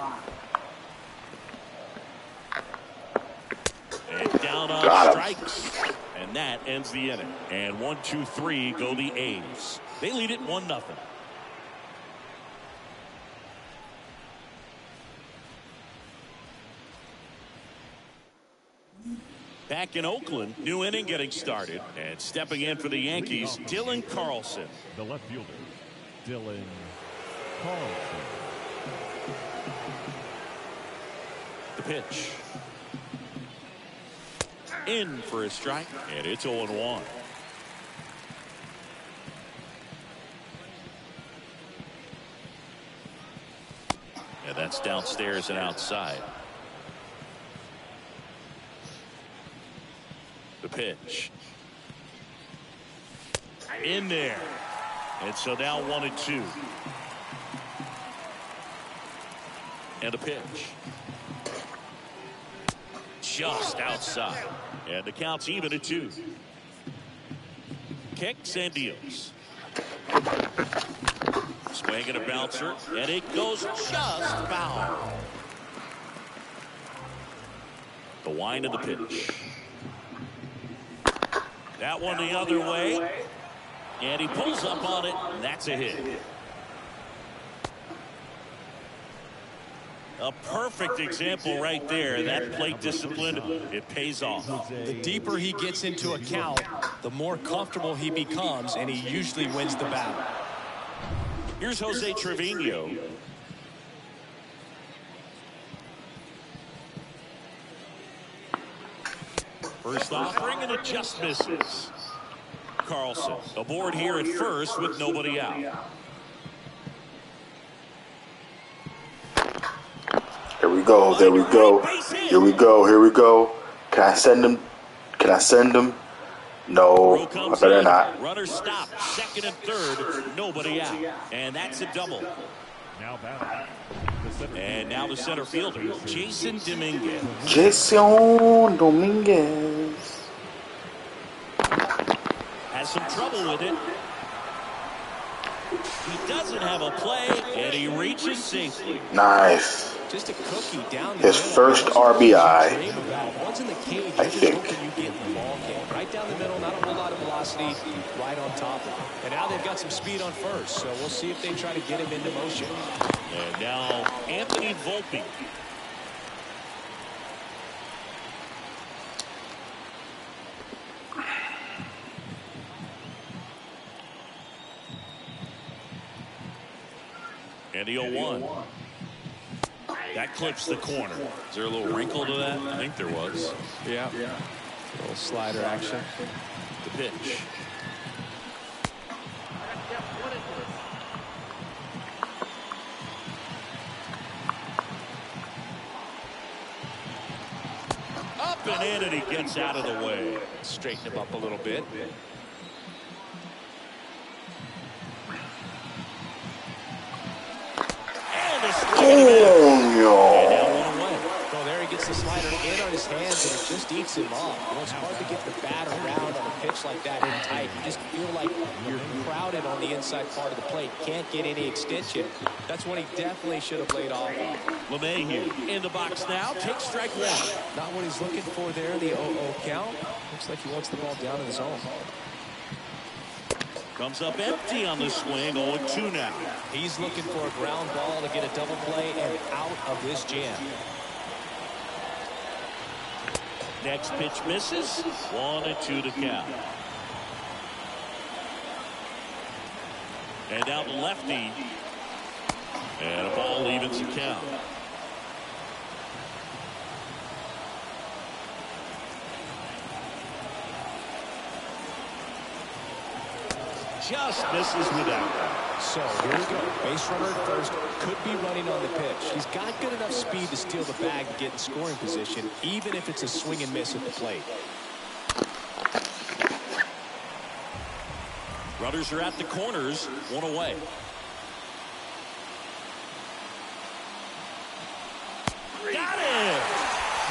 And down on strikes. And that ends the inning. And 1-2-3 go the A's. They lead it 1-0. Back in Oakland, new inning getting started. And stepping in for the Yankees, Dylan Carlson. The left fielder, Dylan Carlson. The pitch. In for a strike, and it's 0-1. And that's downstairs and outside. The pitch. In there. And so now 1-2. And a pitch. Just outside. And the count's even at 2. Kicks and deals. Swing and a bouncer. And it goes just foul. The wind of the pitch. That one the other way. And he pulls up on it. And that's a hit. A perfect example right there. That plate discipline, it pays off. The deeper he gets into a count, the more comfortable he becomes, and he usually wins the battle. Here's Jose Trevino. First offering, and it just misses. Carlson aboard here at first with nobody out. Here we go. There we go. Here we go. Here we go. Can I send him? Can I send him? No, I better not. Runner stop. Second and third. Nobody out. And that's a double. And now the center fielder, Jason Dominguez. Jason Dominguez. Has some trouble with it. He doesn't have a play, and he reaches safely. Nice. Just a cookie down the His first RBI, Once in the cage, I think. you get in the ball game. Right down the middle, not a whole lot of velocity, right on top of it. And now they've got some speed on first, so we'll see if they try to get him into motion. And now Anthony Volpe. And the 0-1. That clips the corner. Is there a little wrinkle to that? I think there was. Yeah. A little slider action. The pitch. Up and in, and he gets out of the way. Straighten him up a little bit. Oh, There he gets the slider in on his hands, and it just eats him off. You know, it's hard to get the bat around on a pitch like that in tight. You just feel like you're crowded on the inside part of the plate. Can't get any extension. That's what he definitely should have laid off on. LeMahieu in the box now. Takes strike one. Not what he's looking for there, the 0-0 count. Looks like he wants the ball down in the zone. Comes up empty on the swing. 0-2 now. He's looking for a ground ball to get a double play and out of this jam. Next pitch misses. 1-2 to count. And down to lefty. And a ball evens the count. Just misses without. So here we go. Base runner at first. Could be running on the pitch. He's got good enough speed to steal the bag and get in scoring position, even if it's a swing and miss at the plate. Runners are at the corners. One away. Got it!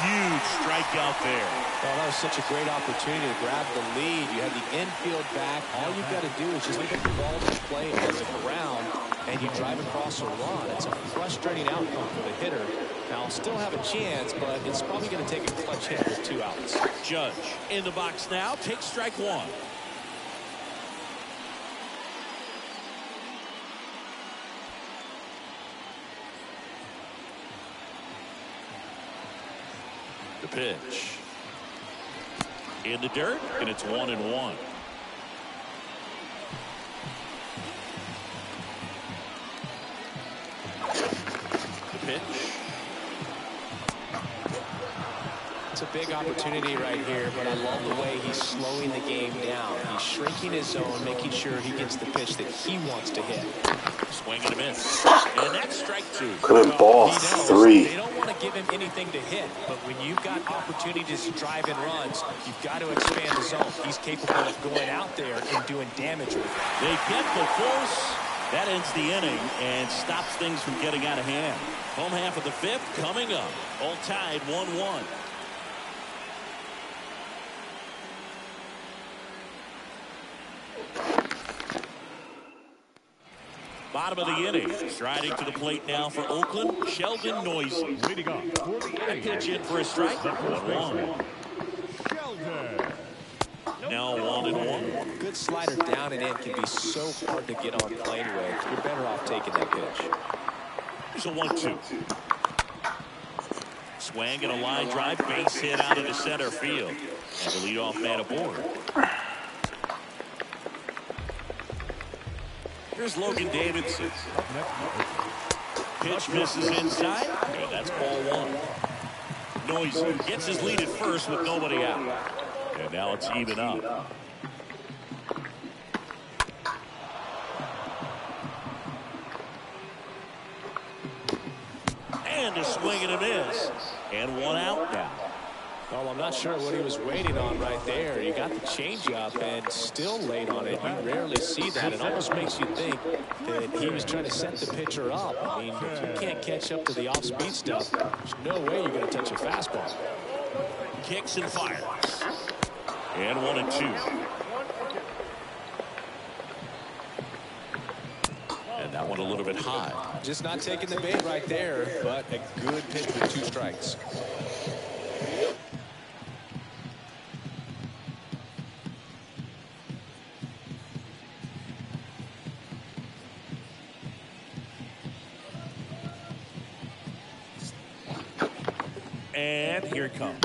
Huge strikeout there. Well, that was such a great opportunity to grab the lead. You have the infield back. All you've got to do is just get the ball to play on the ground, and you drive across a run. It's a frustrating outcome for the hitter. Now, still have a chance, but it's probably going to take a clutch hit with 2 outs. Judge in the box now. Takes strike one. The pitch. In the dirt, and it's 1-1. The pitch. It's a big opportunity right here, but I love the way he's slowing the game down. He's shrinking his zone, making sure he gets the pitch that he wants to hit. Swing and a miss. And that's strike 2. Could have been ball 3. They don't want to give him anything to hit, but when you've got opportunities to drive in runs, you've got to expand the zone. He's capable of going out there and doing damage with it. They get the force. That ends the inning and stops things from getting out of hand. Home half of the 5th coming up. All tied 1-1. Bottom of the inning. Striding to the plate now for Oakland, Sheldon Noisy. A pitch in for a strike. 1-1. Now 1-1. Good slider down and in can be so hard to get on plane with. You're better off taking that pitch. Here's a 1-2. Swing and a line drive, base hit out into center field. And the leadoff man aboard. Here's Logan Davidson. Pitch misses inside, and that's ball 1. Noisy gets his lead at first with nobody out. And now it's even up. And a swing and a miss. And 1 out now. Well, I'm not sure what he was waiting on right there. He got the changeup and still late on it. You rarely see that. It almost makes you think that he was trying to set the pitcher up. I mean, if you can't catch up to the off-speed stuff, there's no way you're going to touch a fastball. Kicks and fires. And 1-2. And that one a little bit high. Just not taking the bait right there, but a good pitch with 2 strikes. And here it comes.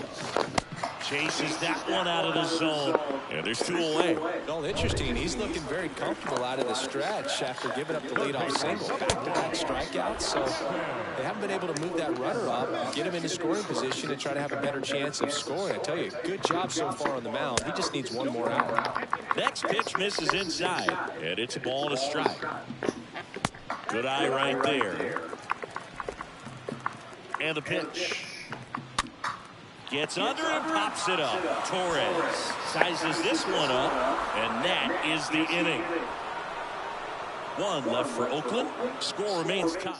Chases that one out of the zone. And there's 2 away. Well, interesting. He's looking very comfortable out of the stretch after giving up the leadoff single. Back-to-back strikeouts. So they haven't been able to move that runner up, get him into scoring position, and try to have a better chance of scoring. I tell you, good job so far on the mound. He just needs 1 more out. Next pitch misses inside. And it's a ball and a strike. Good eye right there. And the pitch. Gets under and pops it up. Torres sizes this one up, and that is the inning. 1 left for Oakland. Score remains tied.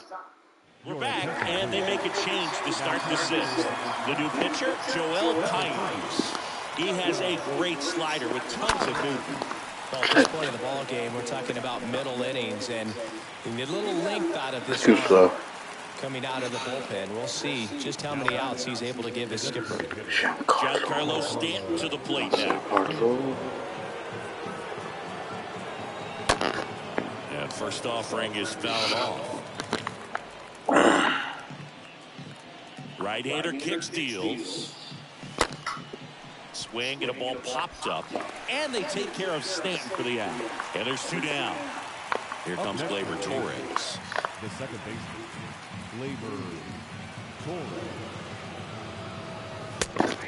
We're back, and they make a change to start the 6th. The new pitcher, Joel Pines. He has a great slider with tons of movement. Well, at this point in the ball game, we're talking about middle innings, and we need a little length out of this. Too slow. Coming out of the bullpen. We'll see just how many outs he's able to give his skipper. Giancarlo Stanton to the plate now. And first offering is fouled off. Right-hander kicks, deals. Swing and a ball popped up. And they take care of Stanton for the out. And there's 2 down. Here comes Gleyber Torres. The second baseman.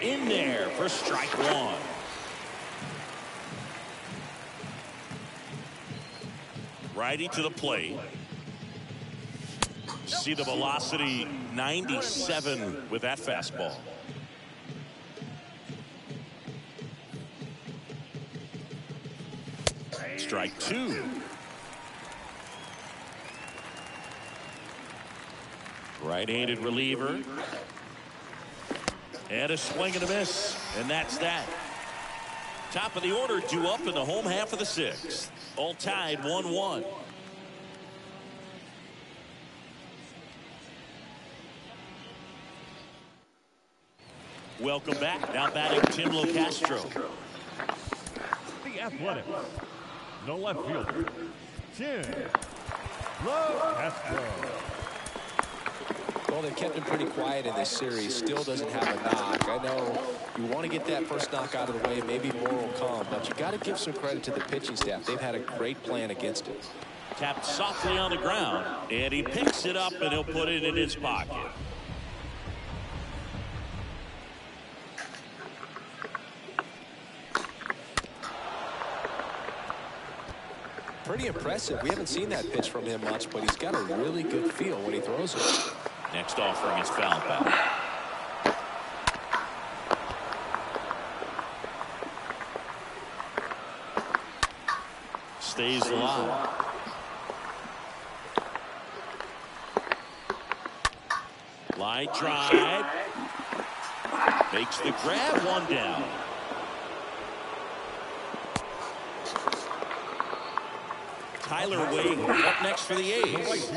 In there for strike 1. Righty to the plate. See the velocity 97 with that fastball. Strike 2. Right-handed reliever. And a swing and a miss. And that's that. Top of the order due up in the home half of the 6th. All tied 1-1. Welcome back. Now batting Tim Locastro. The Athletics. No left fielder. Tim Locastro. Well, they've kept him pretty quiet in this series. Still doesn't have a knock. I know you want to get that first knock out of the way. Maybe more will come. But you got to give some credit to the pitching staff. They've had a great plan against it. Tapped softly on the ground. And he picks it up and he'll put it in his pocket. pretty impressive. We haven't seen that pitch from him much, but he's got a really good feel when he throws it. Next offering is fouled back. Stays alive. Line drive. Makes the grab, one down. Tyler Wade up next for the A's.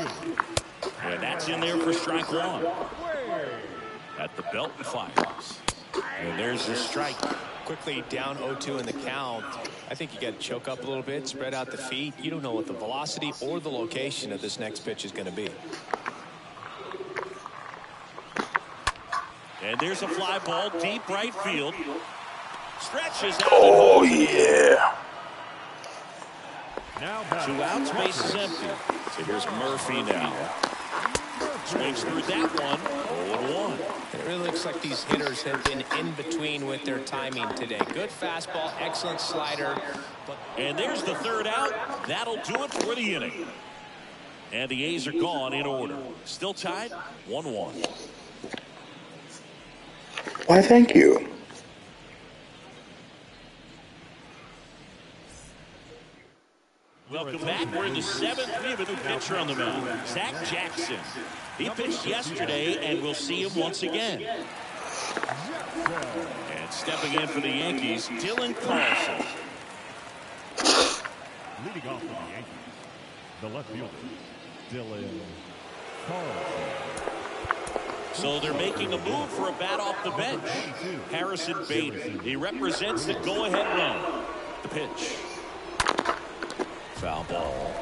And that's in there for strike one. At the belt and fires. And there's the strike. Quickly down 0-2 in the count. I think you got to choke up a little bit, spread out the feet. You don't know what the velocity or the location of this next pitch is going to be. And there's a fly ball deep right field. Stretches out. Oh, yeah. Two outs, base is empty. So here's Murphy now. Swings through that one. 0-1. It really looks like these hitters have been in between with their timing today. Good fastball, excellent slider. And there's the third out. That'll do it for the inning. And the A's are gone in order. Still tied, 1-1. Why, thank you. Welcome back. We're in the seventh. We have a new pitcher on the mound, Zach Jackson. He pitched yesterday, and we'll see him once again. And stepping in for the Yankees, Dylan Carlson. Leading off for the Yankees, the left fielder, Dylan Carlson. So they're making a move for a bat off the bench. Harrison Bader. He represents the go-ahead run. The pitch. Foul ball.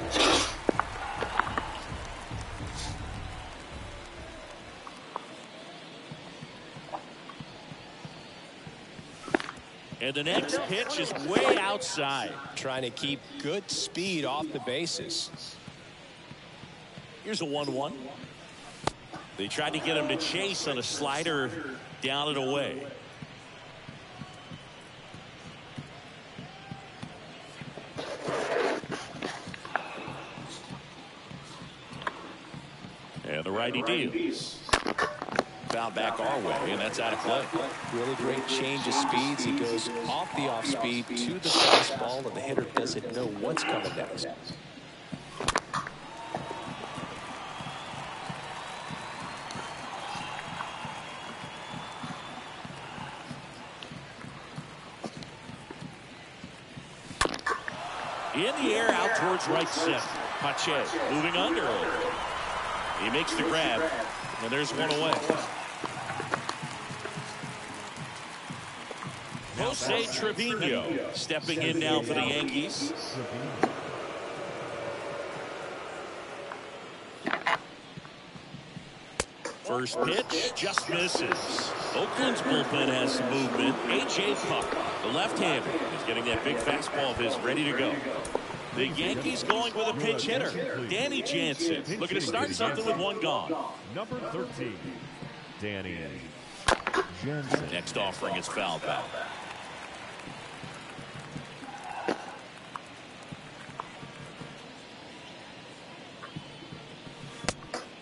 And the next pitch is way outside. Trying to keep good speed off the bases. Here's a 1-1. They tried to get him to chase on a slider down and away. And the righty deals. Foul back our way, and that's out of play. Really great change of speeds. He goes off the off speed to the fastball, and the hitter doesn't know what's coming next. In the air, out towards right center. Pache moving under it. He makes the grab, and there's one away. Jose Trevino stepping in now for the Yankees. First pitch just misses. Oakland's bullpen has some movement. A.J. Puck, the left-hander, is getting that big fastball of his ready to go. The Yankees going with a pinch hitter, Danny Jansen, looking to start something with one gone. Number 13, Danny Jansen. Next offering is fouled back.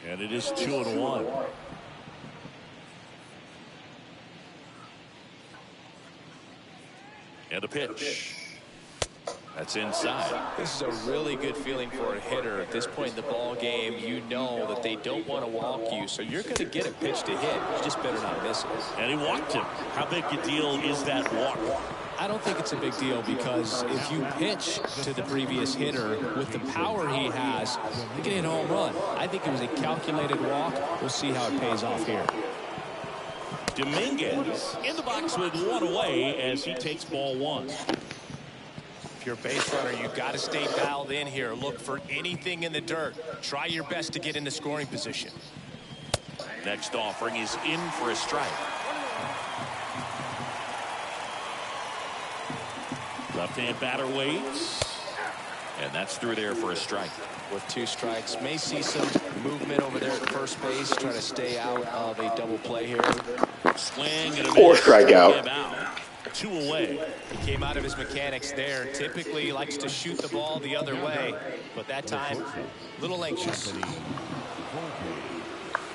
And it is 2-1. And a pitch. That's inside. This is a really good feeling for a hitter. At this point in the ball game, you know that they don't want to walk you, so you're going to get a pitch to hit. You just better not miss it. And he walked him. How big a deal is that walk? I don't think it's a big deal because if you pitch to the previous hitter with the power he has, he can hit a home run. I think it was a calculated walk. We'll see how it pays off here. Dominguez in the box with one away as he takes ball one. If you're a base runner, you've got to stay dialed in here. Look for anything in the dirt. Try your best to get into scoring position. Next offering is in for a strike. Left-hand batter waits. And that's through there for a strike. With two strikes, may see some movement over there at first base. Try to stay out of a double play here. Swing and a Or strikeout. 2 away. He came out of his mechanics there. Typically he likes to shoot the ball the other way, but that time a little anxious.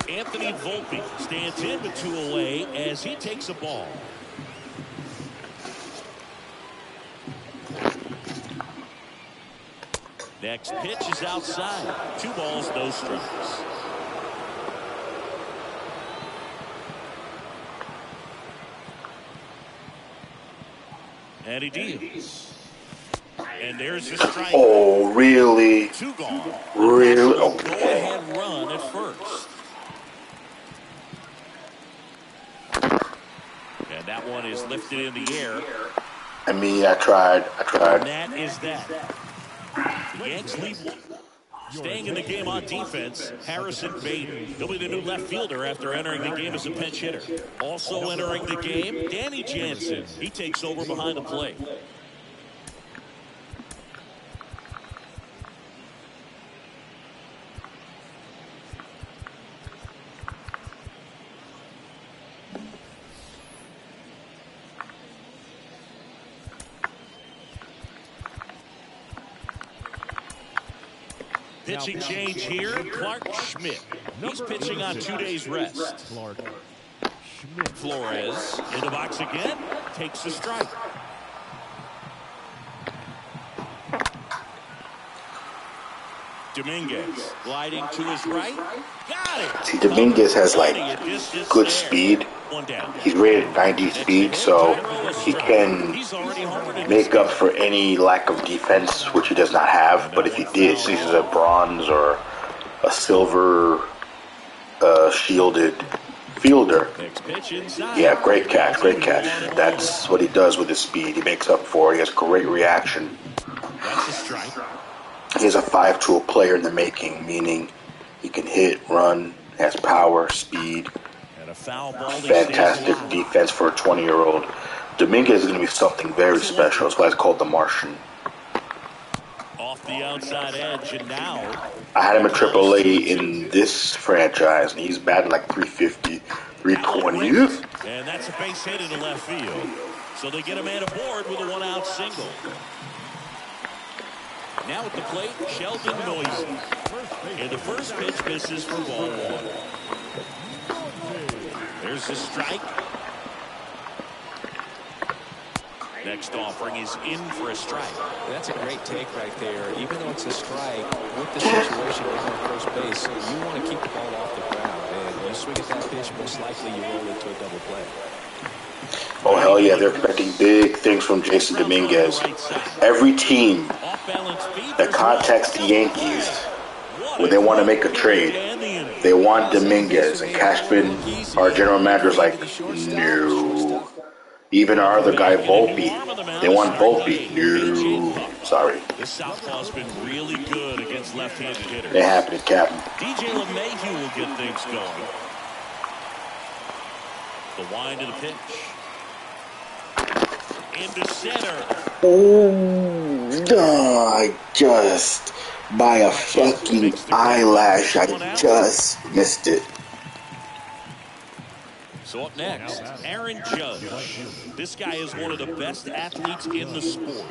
Anthony Volpe stands in with 2 away as he takes a ball. Next pitch is outside. 2 balls, no strikes. And he deals. And there's the strike. Oh, really? 2 gone. Really? Go Okay. ahead run at first. And that one is lifted in the air. I mean, I tried. And that is that. The Yanks lead 1. Staying in the game on defense, Harrison Bader. He'll be the new left fielder after entering the game as a pinch hitter. Also entering the game, Danny Jansen. He takes over behind the plate. Pitching change here, Clark Schmidt. He's pitching on 2 days rest. Flores in the box again, takes a strike. Dominguez gliding to his right. Got it. See, Dominguez has like good speed. He's rated 90 speed, so he can make up for any lack of defense, which he does not have. But if he did, since he's a bronze or a silver shielded fielder, yeah, great catch. That's what he does with his speed. He makes up for it. He has great reaction. That's a strike. He's a 5-tool player in the making, meaning he can hit, run, has power, speed. And a foul ball. Fantastic defense for a 20-year-old. Dominguez is going to be something very special. That's why it's called the Martian. Off the outside edge, and now I had him at AAA in this franchise, and he's batting like 350, 320. And that's a base hit into left field. So they get a man aboard with a 1-out single. Now at the plate, Sheldon Noisy. And the first pitch misses for ball 1. There's the strike. Next offering is in for a strike. That's a great take right there. Even though it's a strike, with the situation on first base, you want to keep the ball off the ground. And you swing at that pitch, most likely you roll into a double play. Oh, hell yeah, they're expecting big things from Jason Dominguez. Every team that contacts the Yankees when they want to make a trade, they want Dominguez. And Cashman, our general manager, is like, no. Even our other guy, Volpe, they want Volpe. No. Sorry. The southpaw's been really good against left-handed hitters. It happened, Captain. DJ LeMahieu will get things going. The wind of the pitch. Into center. Oh, I just, by a fucking eyelash, I just missed it. So up next, Aaron Judge. This guy is one of the best athletes in the sport.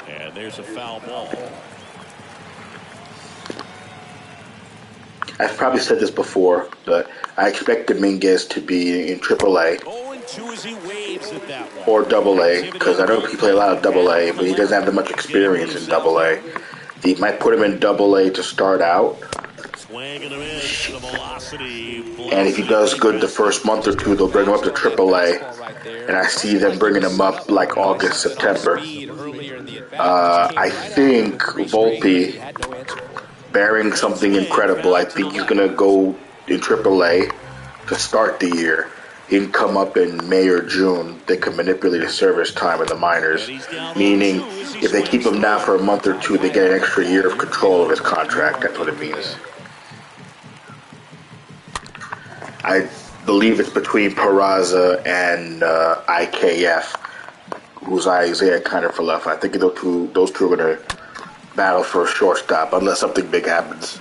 And there's a foul ball. I've probably said this before, but I expect Dominguez to be in AAA or AA, because I know he plays a lot of AA, but he doesn't have that much experience in AA. He might put him in AA to start out, and if he does good the first month or two, they'll bring him up to AAA, and I see them bringing him up like August, September. I think Volpe, bearing something incredible, I think he's going to go in AAA to start the year. He can come up in May or June. They can manipulate his service time in the minors, meaning if they keep him down for a month or two, they get an extra year of control of his contract. That's what it means. I believe it's between Peraza and IKF, who's Isaiah kind of for left. I think those two are going to battle for a shortstop unless something big happens.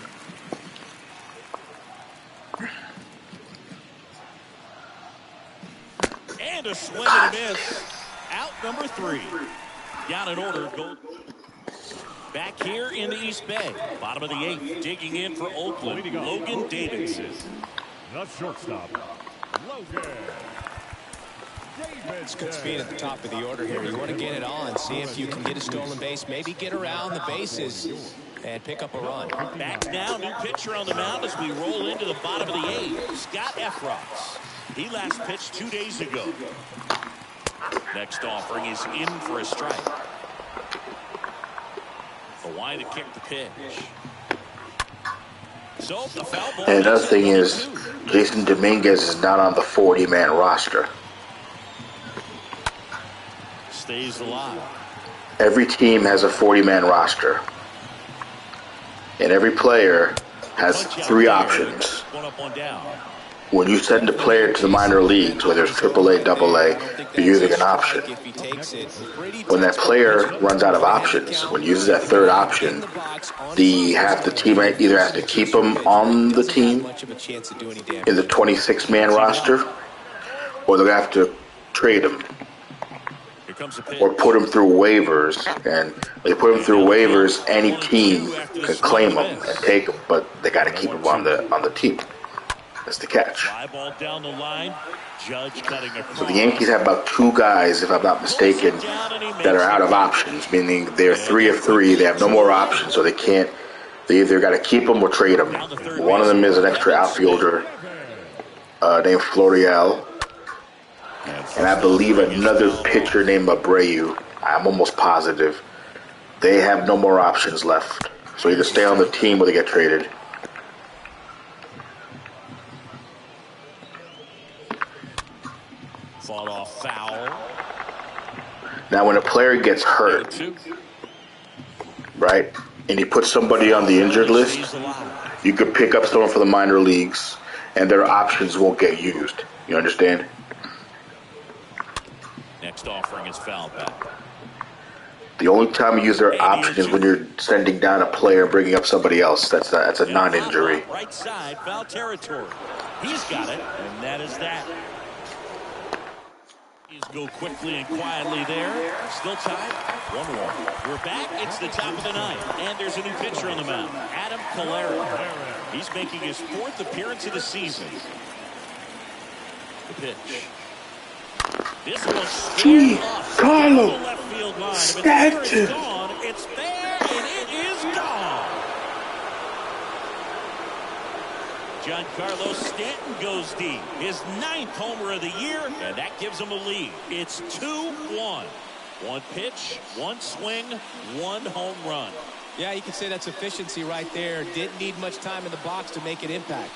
And a swing and a miss. Out number 3. Down in order. Gold. Back here in the East Bay. Bottom of the 8th. Digging in for Oakland. Logan Davidson. The shortstop, Logan. It's good speed at the top of the order here. You want to get it on, see if you can get a stolen base, maybe get around the bases and pick up a run. Back now, new pitcher on the mound as we roll into the bottom of the 8th. Scott Efros. He last pitched 2 days ago. Next offering is in for a strike. The line to kick the pitch. So the foul ball. And another thing is, Jason Dominguez is not on the 40-man roster. Stays alive. Every team has a 40-man roster. And every player has 3 options. One up, one down. When you send a player to the minor leagues, whether it's AAA, AA, you're using an option. When that player runs out of options, when he uses that 3rd option, the team either has to keep him on the team in the 26-man roster, or they're going to have to trade him or put him through waivers. And they put him through waivers, any team can claim him and take him, but they got to keep him on the team. That's the catch. Fly ball down the line. Judge cutting across. So the Yankees have about 2 guys, if I'm not mistaken, that are out of options, meaning they're 3 of 3. They have no more options, so they can't. They either got to keep them or trade them. One of them is an extra outfielder named Florial, and I believe another pitcher named Abreu. I'm almost positive. They have no more options left, so either stay on the team or they get traded. Fall off foul. Now, when a player gets hurt, right, and you put somebody on the injured list, you could pick up someone for the minor leagues, and their options won't get used. You understand? Next offering is foul back. The only time you use their option is when you're sending down a player and bringing up somebody else. That's a non-injury. Right side, foul territory. He's got it, and that is that. Go quickly and quietly there. Still tied. 1-1. We're back. It's the top of the 9th. And there's a new pitcher on the mound. Adam Calera. He's making his 4th appearance of the season. The pitch. This one's squared off. Carlo. The left field line. If it's there, it's gone. It's there, and it is gone. Giancarlo Stanton goes deep. His 9th homer of the year, and that gives him a lead. It's 2-1. 1 pitch, 1 swing, 1 home run. Yeah, you can say that's efficiency right there. Didn't need much time in the box to make an impact.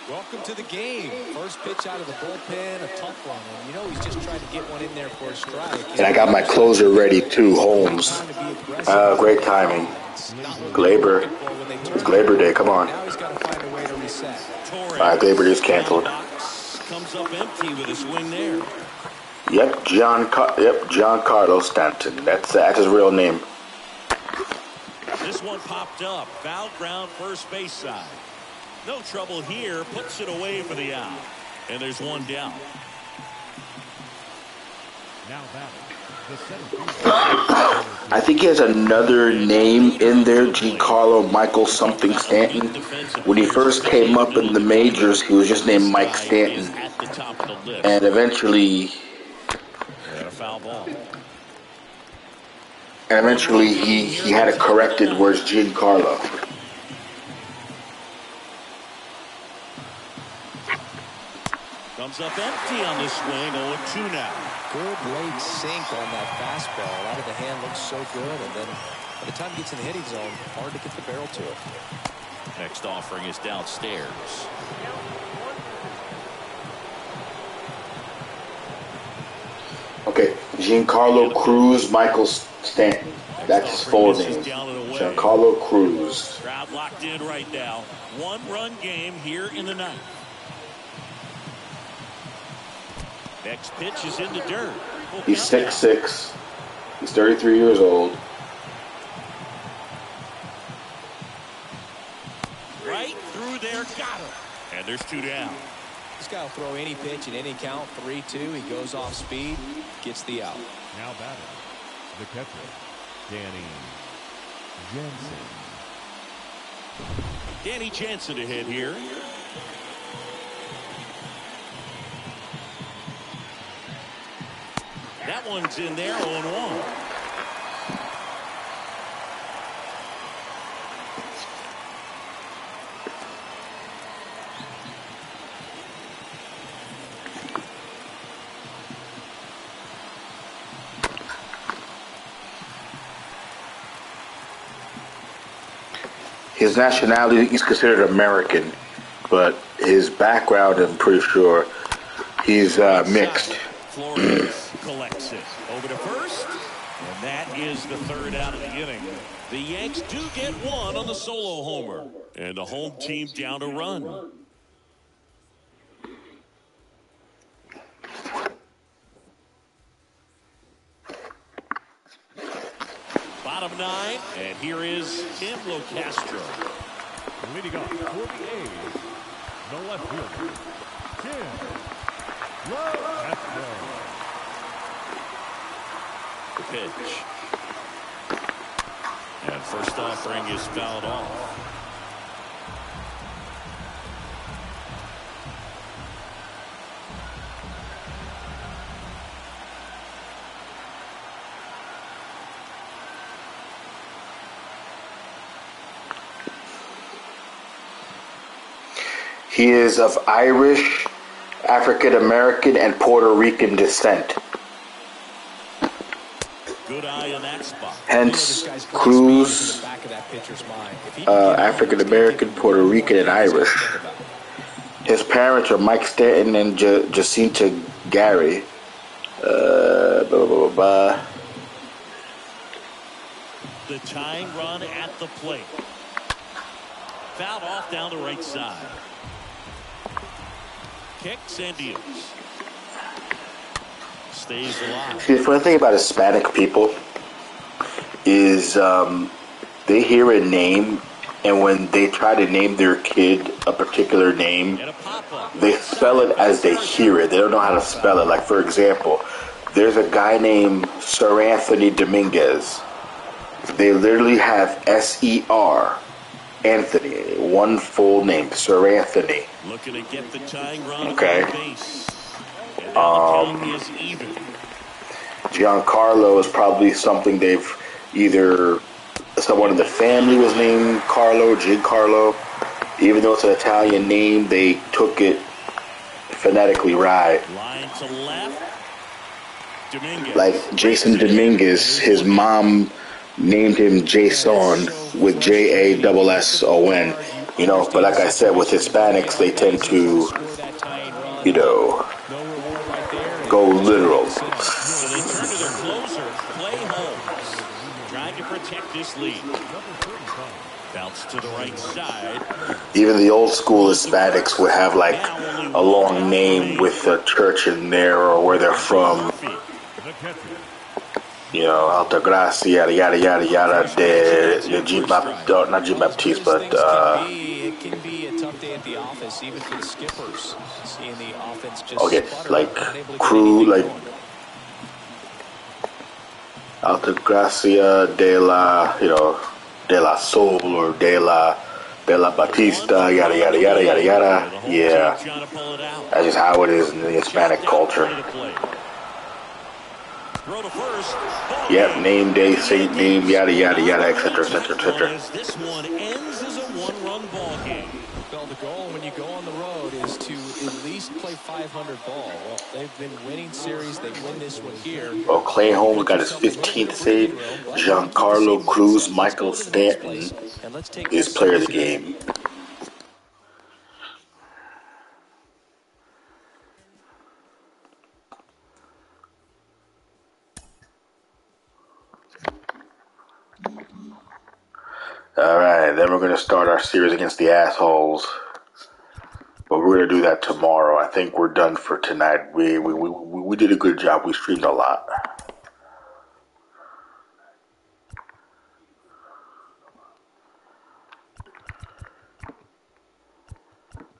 Welcome to the game. First pitch out of the bullpen, a tough one. And you know he's just trying to get one in there for a strike. And I got my closer ready too, Holmes. Great timing. Glaber. It's Glaber Day. Come on. Now he's got to find a way to reset. Glaber is canceled. Comes up empty with a swing there. Yep, Giancarlo Stanton. That's his real name. This one popped up. Foul ground first base side. No trouble here. Puts it away for the out. And there's one down. Now that I think he has another name in there, Giancarlo Michael something Stanton. When he first came up in the majors, he was just named Mike Stanton. And eventually he had it corrected where it's Giancarlo. Comes up empty on the swing. 0-2 now. Good late sink on that fastball. Out of the hand looks so good, and then by the time he gets in the hitting zone, hard to get the barrel to it. Next offering is downstairs. Okay, Giancarlo Cruz Michael Stanton. That's his full name. Giancarlo Cruz. Crowd locked in right now. 1-run game here in the 9th. Next pitch is in the dirt. He's 6'6". He's 33 years old. Right through there, got him. And there's 2 down. This guy will throw any pitch in any count, 3-2. He goes off speed, gets the out. Now batting, the catcher, Danny Jansen. Danny Jansen to hit here. That one's in there, 0-1. His nationality, he's considered American, but his background, I'm pretty sure he's mixed. Flores collects it over to first, and that is the third out of the inning. The Yanks do get one on the solo homer, and the home team down a run. Bottom 9, and here is Tim Locastro. Leading off for the A's, the left fielder, Tim Locastro. The pitch. And first offering is fouled off. He is of Irish, African American, and Puerto Rican descent. Good eye in that spot. Hence, Cruz, African American, Puerto Rican, and Irish. His parents are Mike Stanton and Jacinta Gary. The tying run at the plate. Fouled off down the right side. Kicks and deals. Stays alive. See, the funny thing about Hispanic people is they hear a name, and when they try to name their kid a particular name, they spell it as they hear it. They don't know how to spell it. Like, for example, there's a guy named Sir Anthony Dominguez. They literally have S-E-R, Anthony, one full name, Sir Anthony. Looking to get the tying run. Okay. Base. And now the count is even. Giancarlo is probably something they've either someone in the family was named Giancarlo. Even though it's an Italian name, they took it phonetically right. Line to left. Dominguez. Like Jason Dominguez, his mom named him Jason with Jasson. You know, but like I said, with Hispanics, they tend to, you know, go literal. So they turn to their closer, Clay Holmes, trying to protect this lead. Bounce to the right side. Even the old school Hispanics would have like a long name with a church in there or where they're from. You know, Altagracia, yada yada yada de not G Baptiste, but it can be a tough day at the office, even for the skippers. Seeing the offense just okay, like crew, like Altagracia de la, you know, de la Sol or de la Batista, yada yada yada yada yada. Yeah, that's just how it is in the Hispanic culture. Yep, name, day, saint name, yada yada yada, etc. etc. etc. This one ends as a one-run ball game. Well, the goal when you go on the road is to at least play 500 ball. Well, they've been winning series. They win this one here. Well, Clay Holmes got his 15th save. Giancarlo Cruz, Michael Stanton is player of the game. Alright, then we're going to start our series against the assholes. But we're going to do that tomorrow. I think we're done for tonight. We did a good job. We streamed a lot.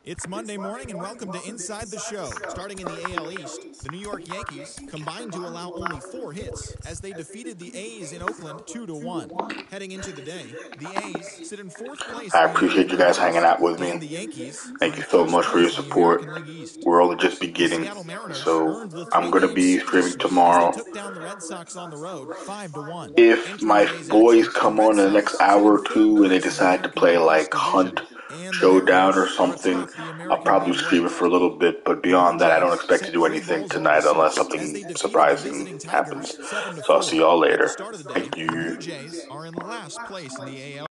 It's Monday morning and welcome to Inside the Show. Starting in the AL East, the New York Yankees combined to allow only 4 hits as they defeated the A's in Oakland 2-1. Heading into the day, the A's sit in 4th place I in the appreciate you American League guys hanging East, out with and me. the Yankees Thank are you in so 1st much for your place in the support. American League East. We're only just The beginning, Seattle Mariners so earned the I'm going to 3-game be series streaming sweep as they tomorrow. took down the Red Sox on the road 5-1. If Entering my today's boys action, the come Red on in the next Sox sit hour in or 3rd two and they place in the decide to American play League like East division, Hunt and the Showdown or Mariners are something, atop the I'll American probably League stream it for a West. little bit, but The Blue beyond that, I don't Jays expect to sit do 3 anything balls over the tonight unless 6th as something they defeated the surprising visiting Tigers happens. 7-4. So I'll see y'all At the later. start of the day, Thank the Blue you. Jays are in last place in the AL